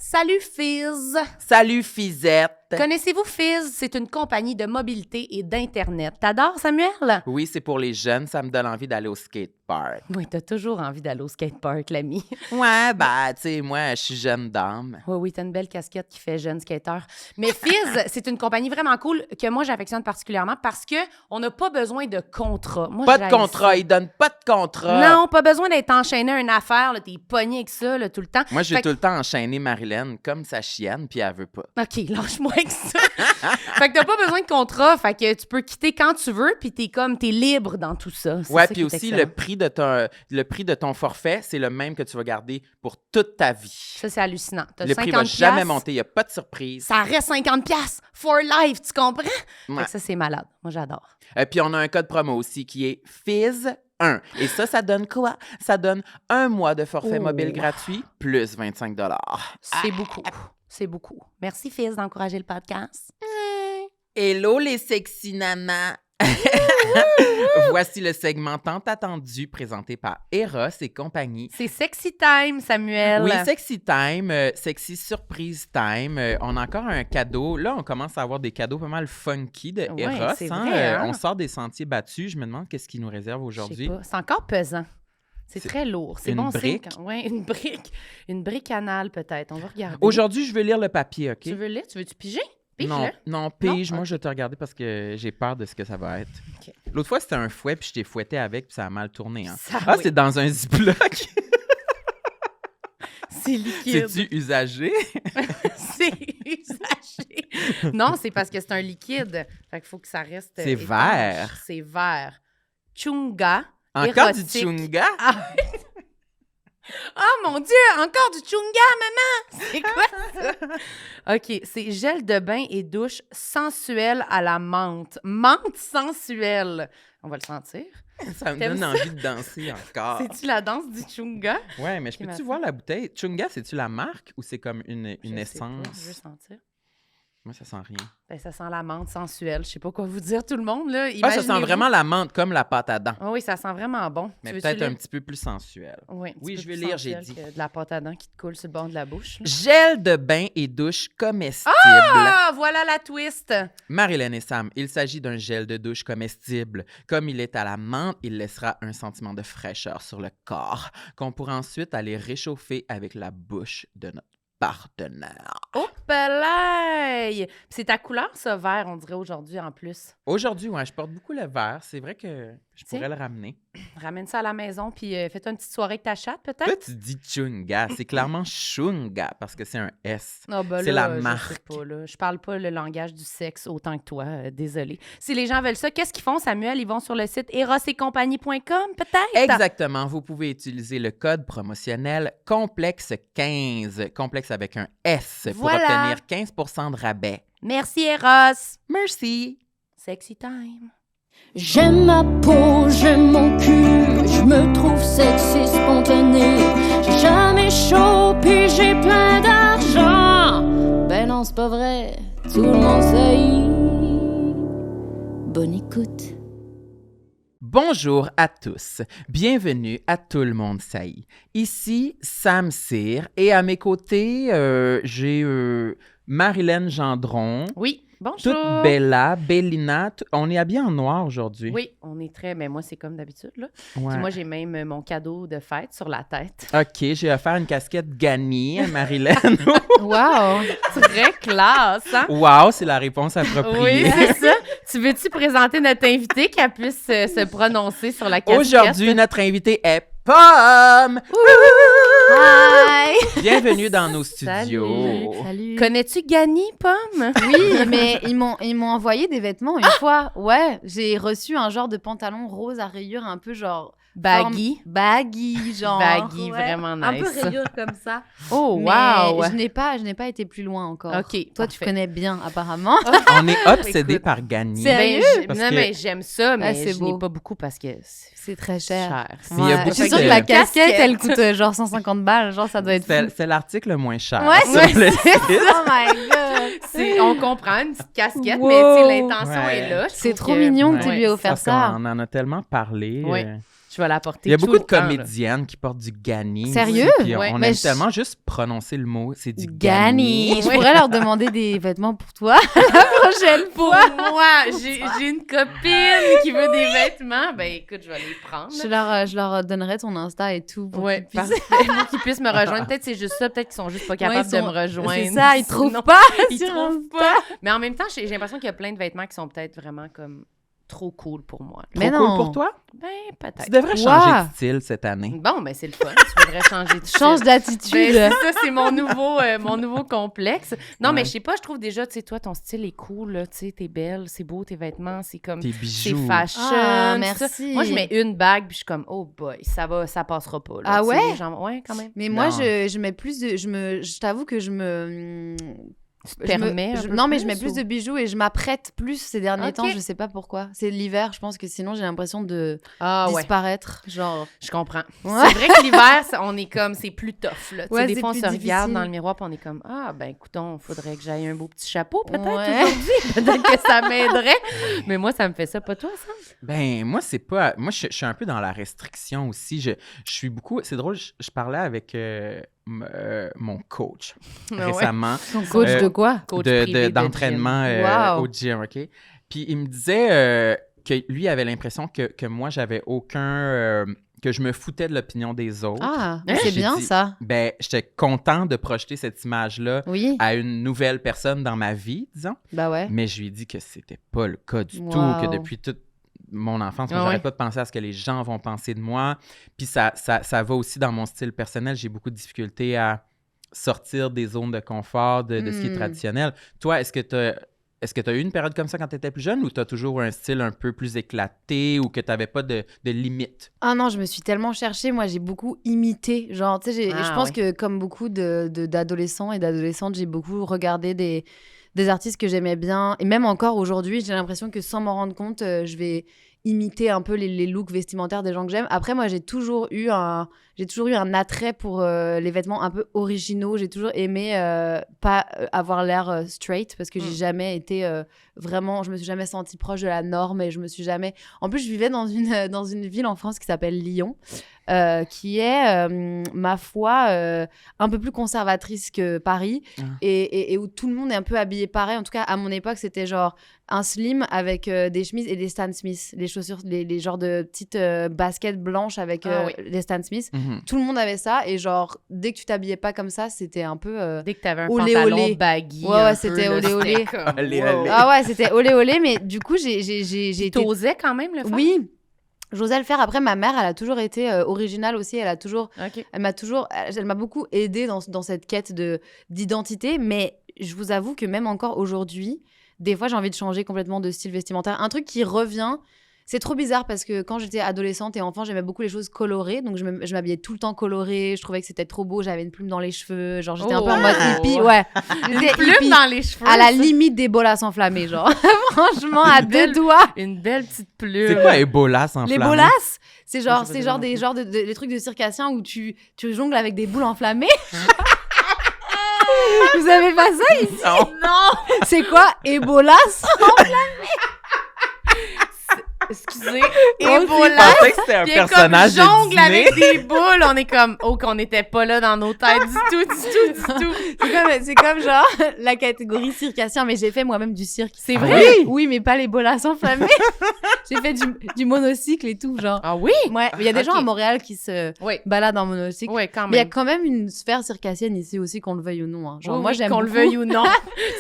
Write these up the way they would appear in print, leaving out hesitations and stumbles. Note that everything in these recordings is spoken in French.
Salut Fizz! Salut Fizette! Connaissez-vous Fizz? C'est une compagnie de mobilité et d'Internet. T'adores, Samuel? Oui, c'est pour les jeunes, ça me donne envie d'aller au skatepark. Oui, t'as toujours envie d'aller au skatepark, l'ami. Ouais, tu sais, moi, je suis jeune dame. Oui, t'as une belle casquette qui fait jeune skater. Mais Fizz, c'est une compagnie vraiment cool que moi, j'affectionne particulièrement parce qu'on n'a pas besoin de contrat. Moi, Pas de contrat, ils donnent pas de contrat. Non, pas besoin d'être enchaîné à une affaire, là, t'es pogné avec ça là, tout le temps. Moi, j'ai tout le temps enchaîné Marilyn comme sa chienne, puis elle veut pas. OK, lâche-moi avec ça. Fait que t'as pas besoin de contrat, fait que tu peux quitter quand tu veux, puis t'es libre dans tout ça. C'est ouais, ça puis qui est aussi, excellent. le prix de ton forfait, c'est le même que tu vas garder pour toute ta vie. Ça, c'est hallucinant. T'as Le 50 prix va jamais monter, il n'y a pas de surprise. Ça reste 50$ for life, tu comprends? Ouais. Fait que ça, c'est malade. Moi, j'adore. Puis on a un code promo aussi qui est FIZ1. Et ça donne quoi? Ça donne 1 mois de forfait mobile gratuit plus 25 $. C'est beaucoup. C'est beaucoup. Merci, Fizz, d'encourager le podcast. Hello les sexy nanas! Voici le segment tant attendu présenté par Eros et compagnie. C'est Sexy Time, Samuel. Oui, Sexy Time, Sexy Surprise Time. On a encore un cadeau. Là, on commence à avoir des cadeaux pas mal funky de Ouais, Eros. c'est vrai, hein? On sort des sentiers battus. Je me demande qu'est-ce qu'il nous réserve aujourd'hui. Je sais pas. C'est encore pesant. C'est très lourd. C'est une bon brique? Oui, une brique. Une brique anale, peut-être. On va regarder. Aujourd'hui, je veux lire le papier, OK? Tu veux lire? Tu veux-tu piger? Non, pige. Non? Moi, je vais te regarder parce que j'ai peur de ce que ça va être. OK. L'autre fois, c'était un fouet, puis je t'ai fouetté avec, puis ça a mal tourné. Hein? Oui. C'est dans un Ziploc. C'est liquide. C'est-tu usagé? C'est usagé. Non, c'est parce que c'est un liquide. Fait qu'il faut que ça reste C'est étanche. vert. C'est vert. Chunga. Encore érotique. du chunga? Oh mon Dieu, encore du chunga, maman! C'est quoi ça? OK, c'est gel de bain et douche sensuel à la menthe. Menthe sensuelle. On va le sentir. Ça me T'aimes donne ça? envie de danser encore. C'est-tu la danse du chunga? Ouais, mais je peux-tu voir la bouteille? Chunga, c'est-tu la marque ou c'est comme une Je sais essence? pas, je veux sentir. Moi, ça sent rien. Ben, ça sent la menthe sensuelle. Je sais pas quoi vous dire, tout le monde. Là. Ça sent Imaginez-vous. vraiment la menthe, comme la pâte à dents. Ah oui, ça sent vraiment bon. Mais Tu veux-tu peut-être lire? un petit peu plus sensuel. Oui, Oui, je vais lire, j'ai dit. De la pâte à dents qui te coule sur le bord de la bouche. là. Gel de bain et douche comestible. Ah, voilà la twist. Marilyn et Sam, il s'agit d'un gel de douche comestible. Comme il est à la menthe, il laissera un sentiment de fraîcheur sur le corps qu'on pourra ensuite aller réchauffer avec la bouche de notre partenaire. Oh, palais! C'est ta couleur, ça, vert, on dirait aujourd'hui en plus. Aujourd'hui, ouais, je porte beaucoup le vert. C'est vrai que je Tiens. pourrais le ramener. Ramène ça à la maison, puis fais-toi une petite soirée avec ta chatte, Toi, peut-être? tu dis chunga. C'est clairement chunga parce que c'est un S. Ah, ben c'est là, la je marque. sais pas, là. Je parle pas le langage du sexe autant que toi, désolée. Si les gens veulent ça, qu'est-ce qu'ils font, Samuel? Ils vont sur le site erosetcompagnie.com, peut-être? Exactement. Vous pouvez utiliser le code promotionnel complexe15, complexe avec un S, pour Voilà. obtenir 15 % de rabais. Merci, Eros! Merci. Sexy time. J'aime ma peau, j'aime mon cul, je me trouve sexy spontané. J'ai jamais chaud, puis j'ai plein d'argent. Ben non, c'est pas vrai, tout le monde sait. Bonne écoute. Bonjour à tous. Bienvenue à Tout le monde saillit. Ici Sam Cyr et à mes côtés, j'ai Marilyn Gendron. Oui, bonjour! Toute Bellina. On est habillés en noir aujourd'hui. Oui, on est très... Mais moi, c'est comme d'habitude, là. Ouais. Puis moi, j'ai même mon cadeau de fête sur la tête. OK, j'ai offert une casquette Gagné à Marilyn. Wow! Très classe, hein? Wow, c'est la réponse appropriée. Oui, c'est ça. Tu veux-tu présenter notre invité qu'elle puisse se prononcer sur la casquette? Aujourd'hui, notre invité est Pomme! Hi! Bienvenue dans nos studios. Salut. Connais-tu Gagny, Pomme? Oui, mais ils m'ont envoyé des vêtements une fois. Ouais, j'ai reçu un genre de pantalon rose à rayures un peu genre... Baggy. Baggy, genre. Baggy, ouais. vraiment Un peu nice. rayures comme ça. Oh, Mais wow! je n'ai pas été plus loin encore. OK, Toi, parfait. tu connais bien, apparemment. On est obsédés Écoute, par Gagné. Sérieux? Parce non, que- mais j'aime ça, mais c'est je n'ai beau. pas beaucoup parce que C'est très cher. cher. Mais il y a beaucoup Je suis de- sûre que la casquette, Casquette. elle coûte genre 150 balles. Genre, ça doit être fou. C'est l'article le moins cher. Ouais, sur ouais, le c'est site. Oh my God! on comprend une petite casquette, Wow. mais tu sais, l'intention Ouais. est là. Je C'est trouve trop mignon que tu ouais. lui aies offert Parce qu'on ça. en a tellement parlé. Oui. Je vais la porter. Il y a tout beaucoup le de temps, là. comédiennes qui portent du gani. Sérieux? Puis Ouais. on Mais aime je- tellement juste prononcer le mot. C'est du Gani. gani. Je pourrais leur demander des vêtements pour toi la prochaine Pour fois. moi, j'ai une copine qui veut des vêtements. Ben écoute, je vais les prendre. Je leur donnerai ton Insta et tout pour Ouais, qu'ils puissent- parfait. Pour qu'ils puissent me rejoindre. Peut-être c'est juste ça. Peut-être qu'ils sont juste pas capables Ouais, ils de me rejoindre. C'est ça, ils trouvent Sinon, pas. Ils sur trouvent Insta. pas. Mais en même temps, j'ai l'impression qu'il y a plein de vêtements qui sont peut-être vraiment comme trop cool pour moi. Mais Trop cool non. pour toi? Ben, peut-être. Tu devrais changer de style cette année. Bon, ben c'est le fun. Tu devrais changer de Change style. d'attitude. Ben, c'est ça, c'est mon nouveau complexe. Non, mais Ouais. je sais pas, je trouve déjà, tu sais, toi, ton style est cool, là, tu sais, t'es belle, c'est beau, tes vêtements, c'est comme... Tes C'est bijoux. fashion. Ah, tout merci. ça. Moi, je mets une bague, puis je suis comme, oh boy, ça passera pas. Là, Ah tu sais, ouais? les gens- ouais, quand même. Mais moi, Non. je mets plus de... Je t'avoue que je me... permets un peu non, mais je plus, mets plus ou- de bijoux et je m'apprête plus ces derniers Ok. temps. Je sais pas pourquoi. C'est l'hiver, je pense que sinon, j'ai l'impression de Ah ouais, disparaître. Genre... je comprends. Ouais. C'est vrai que l'hiver, on est comme, c'est plus tough, là. Tu sais, Ouais, des c'est fois, on plus se regarde difficile. dans le miroir, puis on est comme, ah, ben, écoutons, faudrait que j'aille un beau petit chapeau, peut-être, Ouais. aujourd'hui. Peut-être que ça m'aiderait. Mais moi, ça me fait ça, pas toi, ça? Ben, moi, c'est pas. Moi, je suis un peu dans la restriction aussi. Je suis beaucoup. C'est drôle, je parlais avec mon coach Ah ouais. récemment. Ton coach Euh, de quoi? Coach privé de d'entraînement gym. Wow. au gym, OK? Puis il me disait que lui avait l'impression que moi, j'avais aucun... que je me foutais de l'opinion des autres. Ah, Hein? c'est J'ai bien dit- ça. Ben, j'étais content de projeter cette image-là Oui, à une nouvelle personne dans ma vie, disons. bah ouais. Mais je lui ai dit que c'était pas le cas du tout, Wow. que depuis toute mon enfance, moi, Ah j'arrête ouais. pas de penser à ce que les gens vont penser de moi. Puis ça va aussi dans mon style personnel. J'ai beaucoup de difficultés à sortir des zones de confort, de ce qui est traditionnel. Toi, est-ce que tu as eu une période comme ça quand tu étais plus jeune ou tu as toujours un style un peu plus éclaté ou que tu n'avais pas de limite? Ah non, je me suis tellement cherchée. Moi, j'ai beaucoup imité. Genre, tu sais, je Ah, pense ouais. que comme beaucoup d'adolescents et d'adolescentes, j'ai beaucoup regardé des artistes que j'aimais bien. Et même encore aujourd'hui, j'ai l'impression que sans m'en rendre compte, je vais imiter un peu les looks vestimentaires des gens que j'aime. Après, moi, j'ai toujours eu un attrait pour les vêtements un peu originaux. J'ai toujours aimé pas avoir l'air straight parce que j'ai jamais été vraiment... Je me suis jamais sentie proche de la norme et je me suis jamais... En plus, je vivais dans une ville en France qui s'appelle Lyon, qui est, ma foi, un peu plus conservatrice que Paris et où tout le monde est un peu habillé pareil. En tout cas, à mon époque, c'était genre un slim avec des chemises et des Stan Smith, les chaussures, les genres de petites baskets blanches avec Ah oui. des Stan Smith. Mhm. Tout le monde avait ça et genre, dès que tu t'habillais pas comme ça, c'était un peu... Dès que t'avais un Olé, pantalon olé. baggy. Ouais, ouais, un c'était peu, là, olé, olé. c'était comme, Olé, wow. olé. Ah ouais, c'était olé olé, mais du coup, j'ai été... T'osais quand même le faire? Oui, j'osais le faire. Après, ma mère, elle a toujours été originale aussi. OK. Elle m'a beaucoup aidée dans cette quête d'identité. Mais je vous avoue que même encore aujourd'hui, des fois, j'ai envie de changer complètement de style vestimentaire. Un truc qui revient, c'est trop bizarre parce que quand j'étais adolescente et enfant, j'aimais beaucoup les choses colorées. Donc, je m'habillais tout le temps colorée. Je trouvais que c'était trop beau. J'avais une plume dans les cheveux. Genre, j'étais un peu en mode hippie. Ouais. Une J'étais plume hippie. dans les cheveux. À la ça. limite des bolas enflammées, genre. Franchement, à Une deux belle- doigts. Une belle petite plume. C'est quoi Ebola sans Les flamme? bolas, c'est Je genre, sais pas des non plus. des trucs de circassiens où tu jongles avec des boules enflammées. Vous avez pas ça ici? Non. Non! C'est quoi? Ebola? Excusez. Je Ebola. pensais que c'était un Puis personnage comme jongle de Disney. avec des boules, on est comme, oh, qu'on n'était pas là dans nos têtes du tout. C'est comme genre la catégorie circassien, mais j'ai fait moi-même du cirque. C'est Ah vrai? oui? Oui, mais pas les bolas enflammées. J'ai fait du monocycle et tout, genre. Ah oui? Ouais, mais il y a des gens Ok. à Montréal qui se Oui. baladent en monocycle. Oui, quand Mais il y a même. quand même une sphère circassienne ici aussi, qu'on le veuille ou non. Hein. Genre, Oui, moi, oui, j'aime qu'on le beaucoup- veuille ou non,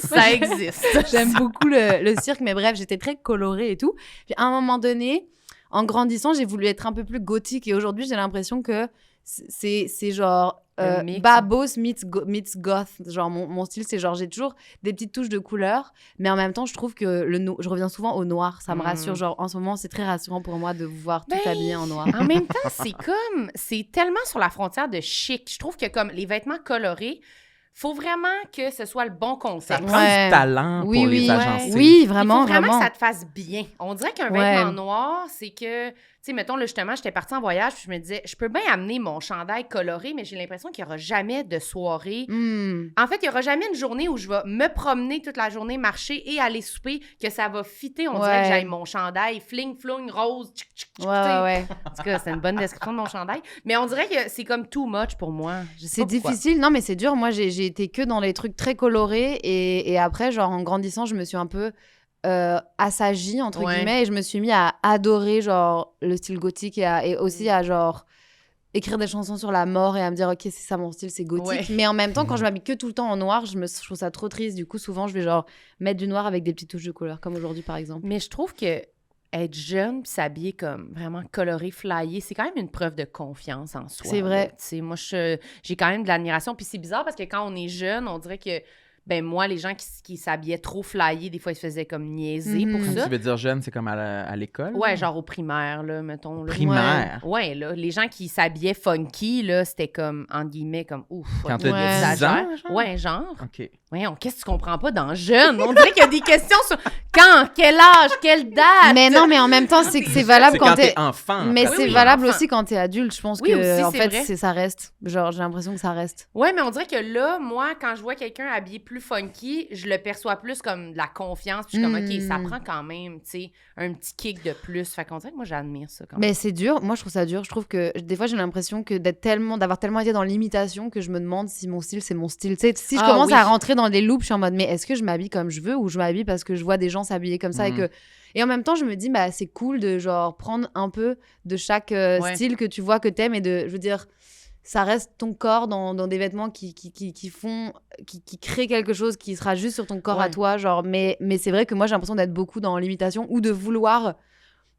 ça existe. J'aime beaucoup le cirque, mais bref, j'étais très colorée et tout. Puis à un moment donné, en grandissant, j'ai voulu être un peu plus gothique et aujourd'hui, j'ai l'impression que c'est genre Un mix. babos meets goth. Genre, mon style, c'est genre, j'ai toujours des petites touches de couleur, mais en même temps, je trouve que je reviens souvent au noir. Ça me rassure. Genre, en ce moment, c'est très rassurant pour moi de vous voir tout Ben, habillé en noir. En même temps, c'est tellement sur la frontière de chic. Je trouve que comme les vêtements colorés, faut vraiment que ce soit le bon Ça concept. prend Ouais. du talent Oui, pour oui. les Ouais. agencer. Oui, Il vraiment, faut vraiment vraiment. que ça te fasse bien. On dirait qu'un Ouais. vêtement noir, c'est que, tu sais, mettons, là, justement, j'étais partie en voyage, puis je me disais, je peux bien amener mon chandail coloré, mais j'ai l'impression qu'il n'y aura jamais de soirée. En fait, il n'y aura jamais une journée où je vais me promener toute la journée, marcher et aller souper, que ça va fitter. On dirait que j'aille mon chandail fling-flung, rose, Ouais. En tout cas, c'est une bonne description de mon chandail. Mais on dirait que c'est comme too much pour moi. C'est difficile. Non, mais c'est dur. Moi, j'ai été que dans les trucs très colorés. Et après, genre, en grandissant, je me suis un peu assagie, entre guillemets. Et je me suis mis à adorer, genre, le style gothique et aussi à, genre, écrire des chansons sur la mort et à me dire, OK, c'est ça mon style, c'est gothique. Mais en même temps, quand je m'habille que tout le temps en noir, je trouve ça trop triste. Du coup, souvent, je vais, genre, mettre du noir avec des petites touches de couleur, comme aujourd'hui, par exemple. Mais je trouve que être jeune puis s'habiller comme vraiment coloré, flyé, c'est quand même une preuve de confiance en soi. C'est vrai. Tu sais, moi, j'ai quand même de l'admiration. Puis c'est bizarre parce que quand on est jeune, on dirait que, ben moi, les gens qui s'habillaient trop flyés, des fois, ils se faisaient comme niaiser pour ça. Tu veux dire jeune, c'est comme à l'école? Ouais, genre au primaire, là, mettons. Là. Primaire? Ouais, là, les gens qui s'habillaient funky, là, c'était comme, en guillemets, comme, ouf. Quand t'as 10 ans, genre? Ouais, genre. OK. Voyons, qu'est-ce que tu comprends pas dans jeune? On dirait qu'il y a des questions sur quand, quel âge, quelle date. Mais non, mais en même temps, c'est valable quand t'es enfant. Mais c'est valable aussi quand t'es adulte. Je pense que, aussi, en fait, vrai. ça reste. Genre, j'ai l'impression que ça reste. Ouais, mais on dirait que là, moi, quand je vois quelqu'un habillé plus funky, je le perçois plus comme de la confiance. Puis je suis comme, OK, ça prend quand même, tu sais, un petit kick de plus. Fait qu'on dirait que moi, j'admire ça quand même. Mais c'est dur. Moi, je trouve ça dur. Je trouve que des fois, j'ai l'impression que d'avoir tellement été dans l'imitation que je me demande si mon style, c'est mon style. Tu sais, si je commence à rentrer dans des loops, je suis en mode, mais est-ce que je m'habille comme je veux ou je m'habille parce que je vois des gens s'habiller comme ça et en même temps, je me dis, bah, c'est cool de genre prendre un peu de chaque style que tu vois, que t'aimes et je veux dire, ça reste ton corps dans des vêtements qui créent quelque chose qui sera juste sur ton corps à toi, genre, mais c'est vrai que moi, j'ai l'impression d'être beaucoup dans l'imitation ou de vouloir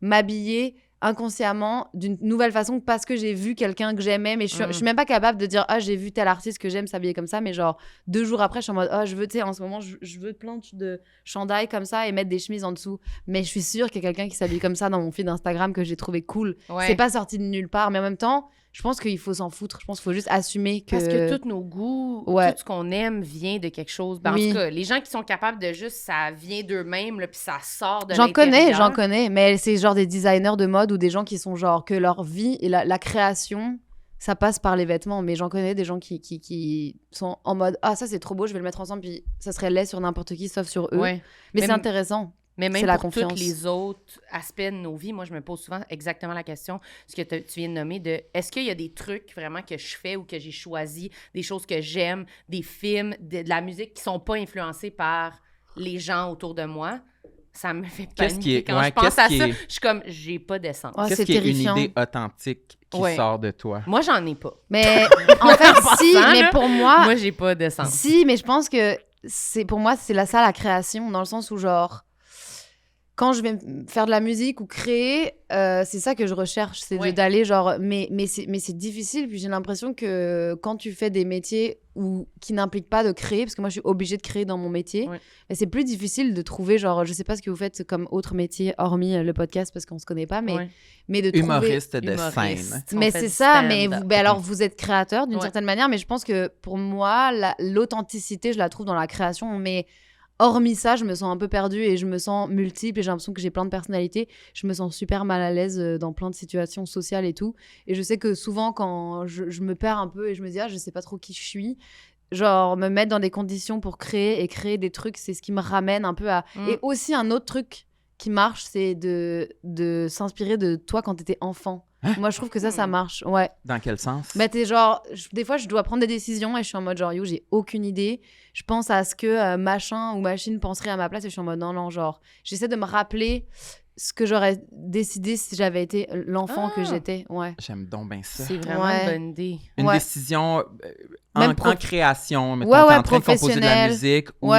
m'habiller inconsciemment d'une nouvelle façon parce que j'ai vu quelqu'un que j'aimais, mais je suis même pas capable de dire j'ai vu tel artiste que j'aime s'habiller comme ça, mais genre 2 jours après je suis en mode je veux, tu sais, en ce moment je veux plein de chandails comme ça et mettre des chemises en dessous, mais je suis sûre qu'il y a quelqu'un qui s'habille comme ça dans mon feed Instagram que j'ai trouvé cool. C'est pas sorti de nulle part, mais en même temps je pense qu'il faut s'en foutre. Je pense qu'il faut juste assumer que... Parce que tous nos goûts, tout ce qu'on aime vient de quelque chose. Ben, en tout cas, les gens qui sont capables de juste, ça vient d'eux-mêmes, là, puis ça sort de l'intérieur. J'en connais. Mais c'est genre des designers de mode ou des gens qui sont genre que leur vie et la création, ça passe par les vêtements. Mais j'en connais des gens qui sont en mode ça c'est trop beau, je vais le mettre ensemble, puis ça serait laid sur n'importe qui sauf sur eux. Mais c'est intéressant. Mais même pour tous les autres aspects de nos vies, moi, je me pose souvent exactement la question, ce que tu viens de nommer, de est-ce qu'il y a des trucs vraiment que je fais ou que j'ai choisi, des choses que j'aime, des films, de la musique qui sont pas influencés par les gens autour de moi? Ça me fait paniquer. Quand je pense à ça, je suis comme, j'ai pas d'essence. Qu'est-ce qui est une idée authentique qui sort de toi? Moi, j'en ai pas. Mais en fait, si, mais pour moi... Moi, j'ai pas d'essence. Si, mais je pense que pour moi, c'est ça la création, dans le sens où genre... Quand je vais faire de la musique ou créer, c'est ça que je recherche, c'est d'aller genre... Mais c'est difficile, puis j'ai l'impression que quand tu fais des métiers qui n'impliquent pas de créer, parce que moi, je suis obligée de créer dans mon métier, mais c'est plus difficile de trouver, genre, je sais pas ce que vous faites comme autre métier, hormis le podcast, parce qu'on se connaît pas, mais de humoriste de scène. Mais c'est ça, mais alors vous êtes créateur d'une certaine manière, mais je pense que pour moi, l'authenticité, je la trouve dans la création, mais... Hormis ça, je me sens un peu perdue et je me sens multiple et j'ai l'impression que j'ai plein de personnalités. Je me sens super mal à l'aise dans plein de situations sociales et tout. Et je sais que souvent, quand je me perds un peu et je me dis je sais pas trop qui je suis, genre me mettre dans des conditions pour créer des trucs, c'est ce qui me ramène un peu à... Et aussi un autre truc qui marche, c'est de s'inspirer de toi quand t'étais enfant. Moi, je trouve que ça marche, ouais. Dans quel sens? Bah, t'es genre... Des fois, je dois prendre des décisions et je suis en mode genre, j'ai aucune idée. Je pense à ce que machin ou machine penserait à ma place et je suis en mode non, genre... J'essaie de me rappeler ce que j'aurais décidé si j'avais été l'enfant que j'étais, J'aime donc bien ça. C'est vraiment une bonne idée. Une décision en création, mettons, t'es en train de composer de la musique ou,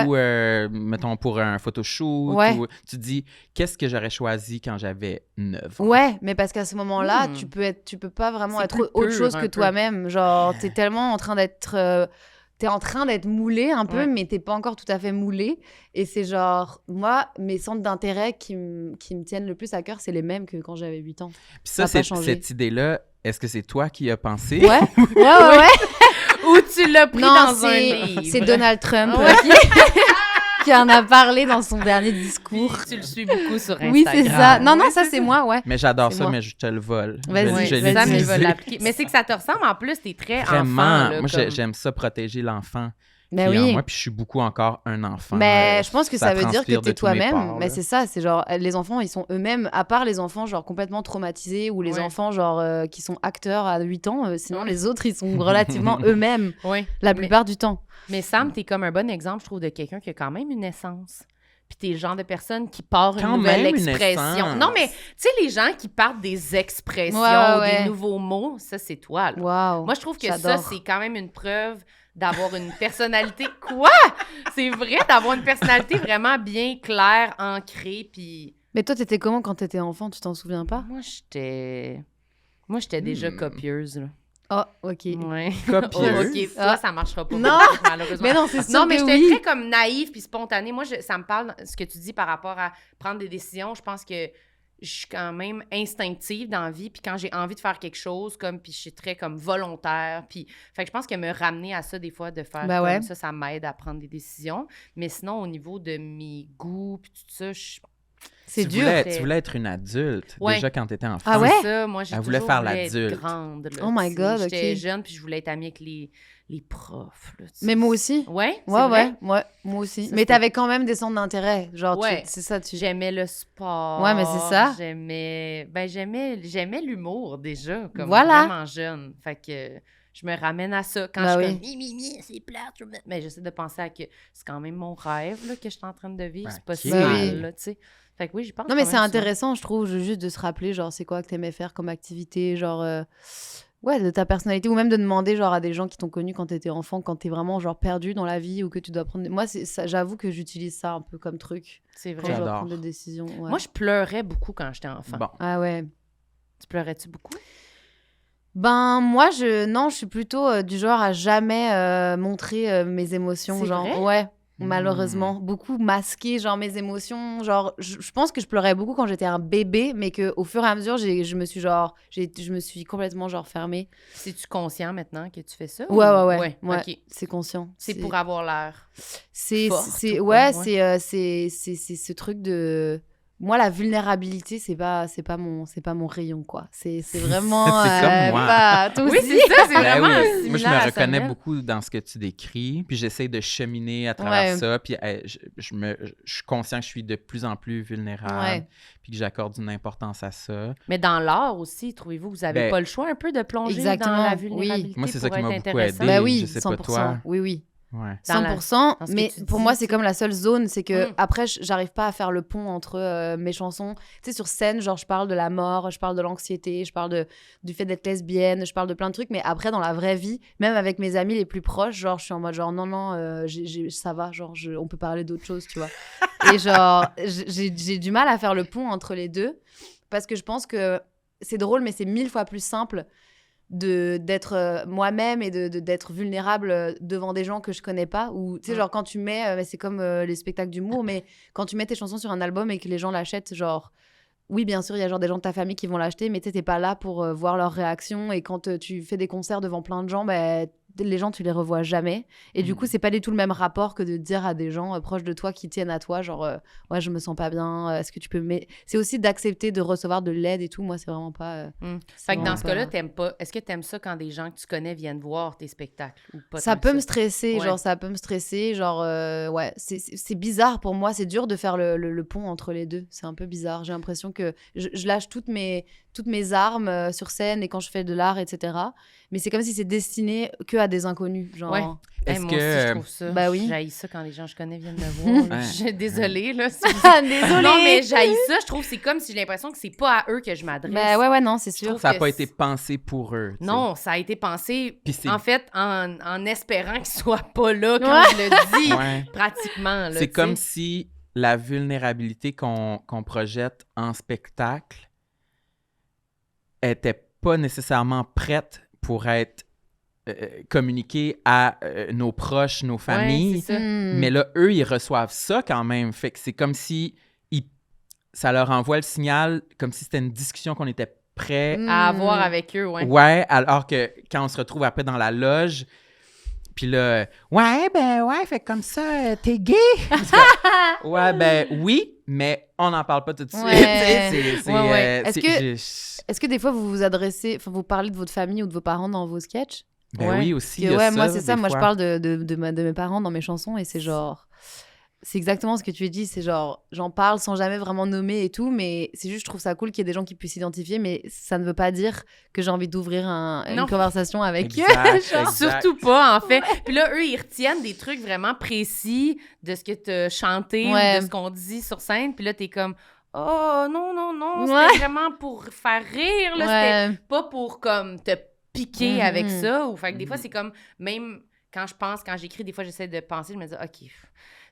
mettons, pour un photoshoot, ou tu dis, qu'est-ce que j'aurais choisi quand j'avais 9 ans? Ouais, mais parce qu'à ce moment-là, tu peux pas vraiment être autre chose que toi-même. Genre, t'es tellement en train d'être... T'es en train d'être moulé un peu, mais t'es pas encore tout à fait moulé. Et c'est genre, moi, mes centres d'intérêt qui me tiennent le plus à cœur, c'est les mêmes que quand j'avais 8 ans. Puis ça cette idée-là, est-ce que c'est toi qui y as pensé? Ouais. Ou tu l'as pris dans un livre? C'est Donald Trump qui en a parlé dans son dernier discours. Tu le suis beaucoup sur Instagram. Oui, c'est ça. Non, ça, c'est moi, ouais. Mais j'adore C'est ça, moi. mais je te le vole. Vas-y, Je vas-y. Sam, il l'utilise. va l'appliquer. Mais c'est que ça te ressemble, en plus, t'es très Vraiment. enfant. Là, Moi, comme... j'aime ça, protéger l'enfant. Mais qui est en oui. moi, puis je suis beaucoup encore un enfant. Mais je pense que ça veut dire que transpire t'es de tous mes toi-même. pores, Mais là. c'est ça, c'est genre, les enfants, ils sont eux-mêmes, à part les enfants, genre, complètement traumatisés, ou les Ouais. enfants, genre, qui sont acteurs à 8 ans, sinon Ouais. les autres, ils sont relativement eux-mêmes, Ouais. la plupart du temps. Mais Sam, t'es comme un bon exemple, je trouve, de quelqu'un qui a quand même une essence. Puis t'es le genre de personne qui part Quand une nouvelle même une expression. essence. Non, mais tu sais, les gens qui partent des expressions, Ouais. des nouveaux mots, ça, c'est toi. Là. Waouh. Moi, je trouve que ça, J'adore. c'est quand même une preuve d'avoir une personnalité... Quoi? C'est vrai, d'avoir une personnalité vraiment bien claire, ancrée, puis... Mais toi, t'étais comment quand t'étais enfant, tu t'en souviens pas? Moi, j'étais déjà copieuse, là. Oh, ok. Ouais. Copieuse? OK, toi, Ah. ça marchera pas. Non. malheureusement. Mais non, c'est sûr Non, mais que j'étais oui. très comme naïve puis spontanée. Moi, ça me parle, ce que tu dis par rapport à prendre des décisions. Je pense que je suis quand même instinctive dans la vie. Puis quand j'ai envie de faire quelque chose, puis je suis très comme volontaire. Puis, fait que je pense que me ramener à ça des fois, de faire Ben comme ouais. ça m'aide à prendre des décisions. Mais sinon, au niveau de mes goûts puis tout ça, C'est Tu dur. tu voulais être une adulte Ouais. déjà quand t'étais enfant. Ah ouais? c'est ça. Moi, j'ai Elle voulait toujours faire voulu être l'adulte. grande. Là, Oh my tu sais. God, J'étais ok. jeune puis je voulais être amie avec les profs. Là, tu sais. Mais moi aussi. Ouais, c'est Ouais, vrai? moi aussi. Ça, mais c'était- t'avais quand même des centres d'intérêt. Genre, Ouais. c'est ça, tu... J'aimais le sport. Ouais, mais c'est ça. J'aimais l'humour déjà, comme Voilà. vraiment jeune. Fait que je me ramène à ça. Quand Bah je oui. suis comme, c'est plate. Mais j'essaie de penser à que c'est quand même mon rêve là, que je suis en train de vivre. C'est pas si Ok. Bah mal, oui. là, tu sais. Fait que oui, j'y pense Non, mais quand c'est même intéressant, je trouve, juste de se rappeler, genre, c'est quoi que t'aimais faire comme activité, genre... Ouais, de ta personnalité, ou même de demander, genre, à des gens qui t'ont connu quand t'étais enfant, quand t'es vraiment, genre, perdu dans la vie, ou que tu dois prendre... Moi, ça, j'avoue que j'utilise ça un peu comme truc, C'est quand vrai. je dois J'adore. prendre des décisions. Ouais. Moi, je pleurais beaucoup quand j'étais enfant. Bon. Ah ouais. Tu pleurais-tu beaucoup? Ben, moi, non, je suis plutôt du genre à jamais montrer mes émotions, C'est genre, vrai? ouais, malheureusement, beaucoup masquer, genre, mes émotions, genre, je pense que je pleurais beaucoup quand j'étais un bébé, mais qu'au fur et à mesure, je me suis complètement, genre, fermée. C'est-tu conscient maintenant que tu fais ça? Ouais, OK. c'est conscient. C'est pour avoir l'air. C'est, forte c'est, ou ouais, quoi, c'est ce truc de... Moi, la vulnérabilité, c'est pas mon rayon, quoi. C'est vraiment... C'est comme moi. pas... Toi Oui, aussi? c'est ça, c'est Ben vraiment oui. Moi, je similaire me à reconnais Samuel. beaucoup dans ce que tu décris, puis j'essaie de cheminer à travers Ouais. ça, puis je suis conscient que je suis de plus en plus vulnérable, Ouais. puis que j'accorde une importance à ça. Mais dans l'art aussi, trouvez-vous, vous avez Ben, pas le choix un peu de plonger exactement, dans la oui. vulnérabilité Moi, c'est ça pour qui m'a être beaucoup intéressant? aidé. Bah oui, je sais pas 100%. toi. Oui. Ouais. Dans la- 100%, dans ce que mais tu pour dis, moi, tu c'est sais. comme la seule zone, c'est que Mm. après, j'arrive pas à faire le pont entre mes chansons. Tu sais, sur scène, genre, je parle de la mort, je parle de l'anxiété, je parle du fait d'être lesbienne, je parle de plein de trucs, mais après, dans la vraie vie, même avec mes amis les plus proches, genre, je suis en mode, genre, non, ça va, genre, on peut parler d'autre chose, tu vois. Et genre, j'ai du mal à faire le pont entre les deux, parce que je pense que c'est drôle, mais c'est 1000 fois plus simple d'être moi-même et d'être vulnérable devant des gens que je connais pas, ou tu sais, Mm. genre quand tu mets c'est comme les spectacles d'humour, mais quand tu mets tes chansons sur un album et que les gens l'achètent, genre oui, bien sûr, il y a genre des gens de ta famille qui vont l'acheter, mais tu sais, t'es pas là pour voir leurs réactions, et quand tu fais des concerts devant plein de gens, les gens, tu les revois jamais. Et du coup, c'est pas du tout le même rapport que de dire à des gens proches de toi qui tiennent à toi, genre, ouais, je me sens pas bien, est-ce que tu peux... Mais c'est aussi d'accepter de recevoir de l'aide et tout. Moi, c'est vraiment pas... Fait que dans vraiment ce cas-là, pas- t'aimes pas. Est-ce que t'aimes ça quand des gens que tu connais viennent voir tes spectacles ou pas? Ça tant que peut me stresser, Ouais. genre, ça peut me stresser, genre, ouais, c'est bizarre pour moi, c'est dur de faire le pont entre les deux, c'est un peu bizarre. J'ai l'impression que je lâche toutes mes armes sur scène et quand je fais de l'art, etc. Mais c'est comme si c'est destiné que à des inconnus, genre. Ouais. Est-ce moi que- aussi, je trouve ça. Bah oui. J'haïs ça quand les gens que je connais viennent me voir. Ouais. Je suis désolée, là. si vous- Désolée! Non, mais j'haïs ça. Je trouve que c'est comme si j'ai l'impression que c'est pas à eux que je m'adresse. Bah ouais, non, c'est sûr. trouve Ça n'a que pas c'est- été pensé pour eux. tu sais. Non, ça a été pensé, Puis c'est- en fait, en espérant qu'ils soient pas là quand je le dis, Ouais. pratiquement. là, C'est tu comme sais. si la vulnérabilité qu'on projette en spectacle était pas nécessairement prête pour être communiquée à nos proches, nos familles. Ouais, c'est ça. Mais là, eux, ils reçoivent ça quand même. Fait que c'est comme si ça leur envoie le signal, comme si c'était une discussion qu'on était prêt À avoir avec eux, ouais. Ouais, alors que quand on se retrouve après dans la loge, Puis là, ouais, fait comme ça, t'es gay? Ouais, ben oui, mais on n'en parle pas tout de suite. Ouais. C'est, Est-ce que des fois, vous vous adressez, enfin, vous parlez de votre famille ou de vos parents dans vos sketchs? Ben oui, aussi, Parce il y que, a moi, ça, c'est ça. des Moi, je fois. parle de mes parents dans mes chansons et c'est genre... C'est exactement ce que tu as dit. C'est genre, j'en parle sans jamais vraiment nommer et tout, mais c'est juste, je trouve ça cool qu'il y ait des gens qui puissent s'identifier, mais ça ne veut pas dire que j'ai envie d'ouvrir une Non. conversation avec Exact, eux. exact. Surtout pas, en fait. Puis là, eux, ils retiennent des trucs vraiment précis de ce que t'as chanté Ouais. ou de ce qu'on dit sur scène. Puis là, t'es comme, oh, non, Ouais. c'était vraiment pour faire rire, là. Ouais. C'était pas pour, comme, te piquer Mhm. avec ça. Ou, fait que des fois, c'est comme, même quand j'écris, des fois, j'essaie de penser, je me dis, OK,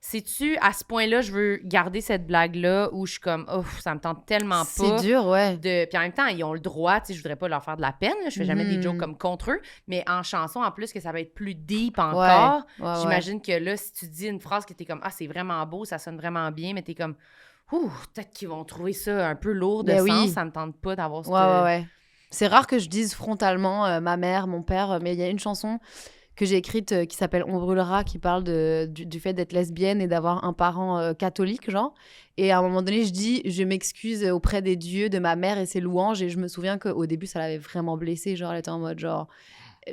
sais-tu, à ce point-là, je veux garder cette blague-là où je suis comme, oh, ça me tente tellement pas. C'est dur, ouais. Puis en même temps, ils ont le droit, tu sais, je voudrais pas leur faire de la peine, là, je fais jamais des jokes comme contre eux, mais en chanson, en plus, que ça va être plus deep encore, Ouais, j'imagine que là, si tu dis une phrase que t'es comme, ah, c'est vraiment beau, ça sonne vraiment bien, mais t'es comme, ouh, peut-être qu'ils vont trouver ça un peu lourd de Ben sens, oui. ça me tente pas d'avoir ce... Ouais. C'est rare que je dise frontalement ma mère, mon père, mais il y a une chanson que j'ai écrite qui s'appelle On brûlera, qui parle du fait d'être lesbienne et d'avoir un parent catholique, genre. Et à un moment donné, je dis, je m'excuse auprès des dieux de ma mère et ses louanges. Et je me souviens qu'au début, ça l'avait vraiment blessée. Genre, elle était en mode, genre...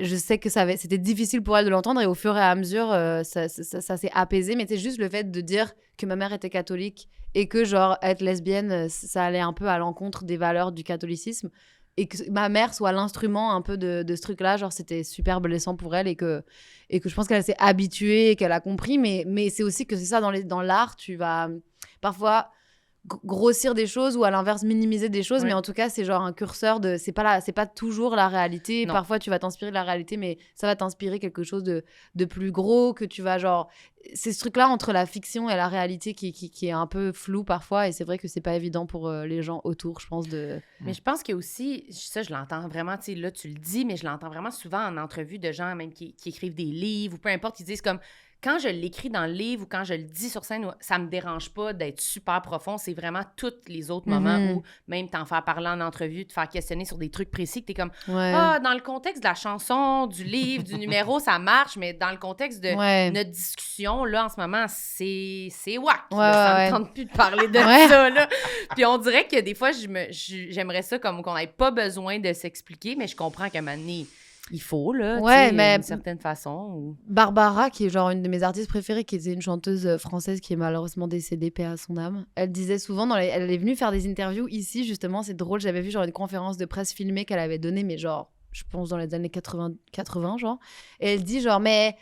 Je sais que c'était difficile pour elle de l'entendre et au fur et à mesure, ça s'est apaisé. Mais c'est juste le fait de dire que ma mère était catholique et que, genre, être lesbienne, ça allait un peu à l'encontre des valeurs du catholicisme. Et que ma mère soit l'instrument un peu de ce truc-là, genre c'était super blessant pour elle et que je pense qu'elle s'est habituée et qu'elle a compris, mais c'est aussi que c'est ça, dans l'art, tu vas parfois grossir des choses ou à l'inverse minimiser des choses, Ouais. mais en tout cas c'est genre un curseur de c'est pas toujours la réalité. Non. Parfois tu vas t'inspirer de la réalité, mais ça va t'inspirer quelque chose de plus gros, que tu vas genre... C'est ce truc-là entre la fiction et la réalité qui est un peu flou parfois, et c'est vrai que c'est pas évident pour les gens autour, je pense, de... Mais je pense qu'il y a aussi, ça je l'entends vraiment, tu sais, là tu le dis, mais je l'entends vraiment souvent en entrevue de gens même qui écrivent des livres ou peu importe, qui disent comme, quand je l'écris dans le livre ou quand je le dis sur scène, ça me dérange pas d'être super profond, c'est vraiment tous les autres moments où même t'en faire parler en entrevue, te faire questionner sur des trucs précis, que t'es comme, Ouais. dans le contexte de la chanson, du livre, du numéro, ça marche, mais dans le contexte de Ouais. notre discussion, là, en ce moment, c'est whack. Ouais, Ça ouais. me tente plus de parler de Ouais. ça, là. Puis on dirait que des fois, j'aimerais ça comme qu'on n'ait pas besoin de s'expliquer, mais je comprends qu'à un moment donné, il faut, là, Ouais, tu sais, mais- d'une certaine façon. Ou... Barbara, qui est genre une de mes artistes préférées, qui était une chanteuse française qui est malheureusement décédée, paix à son âme. Elle disait souvent, elle est venue faire des interviews ici, justement, c'est drôle, j'avais vu genre une conférence de presse filmée qu'elle avait donnée, mais genre, je pense dans les années 80 genre. Et elle dit genre, mais...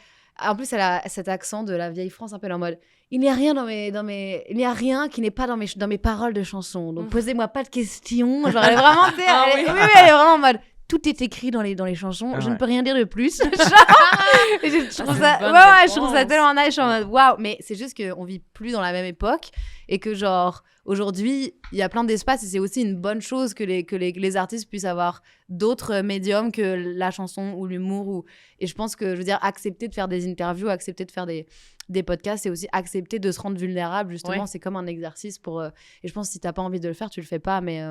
En plus, elle a cet accent de la vieille France un peu en mode, il n'y a rien il n'y a rien qui n'est pas dans mes paroles de chansons. Donc posez-moi pas de questions. Genre, elle est vraiment, tu sais, Ah elle, oui. oui, elle est vraiment en mode, tout est écrit dans les chansons. Je ne Ouais. peux rien dire de plus. Genre, et je trouve c'est ça, une bonne je trouve ça réponse. tellement nice. Je suis en mode, waouh. Mais c'est juste qu'on vit plus dans la même époque et que genre aujourd'hui, il y a plein d'espaces et c'est aussi une bonne chose que les artistes puissent avoir d'autres médiums que la chanson ou l'humour. Et je pense que, je veux dire, accepter de faire des interviews, accepter de faire des podcasts, c'est aussi accepter de se rendre vulnérable. Justement, Ouais. c'est comme un exercice pour... et je pense que si t'as pas envie de le faire, tu le fais pas. Mais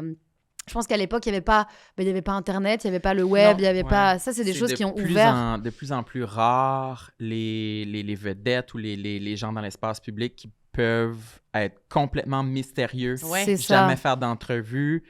je pense qu'à l'époque, il n'y avait pas Internet, il n'y avait pas le web, il n'y avait Ouais. pas... Ça, c'est des choses qui ont ouvert... De plus en plus rare les vedettes ou les gens dans l'espace public qui peuvent être complètement mystérieux, Ouais. C'est ça. jamais faire d'entrevue.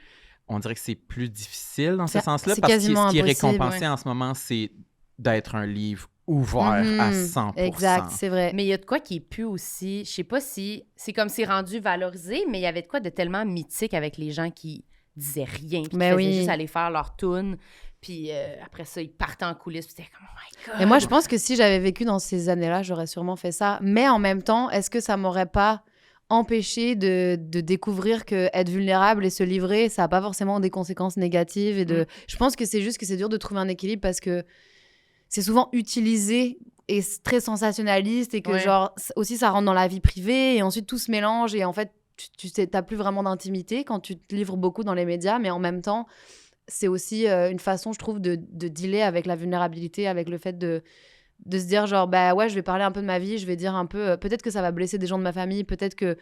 On dirait que c'est plus difficile dans ce C'est- sens-là c'est parce que quasiment ce qui est impossible, récompensé en ce moment, c'est d'être un livre ouvert à Mhm. 100%. Exact, c'est vrai. Mais il y a de quoi qui est plus aussi, je sais pas si, c'est comme c'est rendu valorisé, mais il y avait de quoi de tellement mythique avec les gens qui disaient rien, qui Mais faisaient oui. juste aller faire leur tune, puis après ça, ils partaient en coulisses, puis c'était comme, oh my God! Et moi, je pense que si j'avais vécu dans ces années-là, j'aurais sûrement fait ça. Mais en même temps, est-ce que ça m'aurait pas empêché de découvrir que être vulnérable et se livrer, ça n'a pas forcément des conséquences négatives Je pense que c'est juste que c'est dur de trouver un équilibre parce que c'est souvent utilisé et très sensationnaliste et que Ouais. genre aussi ça rentre dans la vie privée et ensuite tout se mélange et en fait tu sais, t'as plus vraiment d'intimité quand tu te livres beaucoup dans les médias, mais en même temps c'est aussi une façon, je trouve, de dealer avec la vulnérabilité, avec le fait de se dire genre bah ouais, je vais parler un peu de ma vie, je vais dire un peu peut-être que ça va blesser des gens de ma famille, peut-être que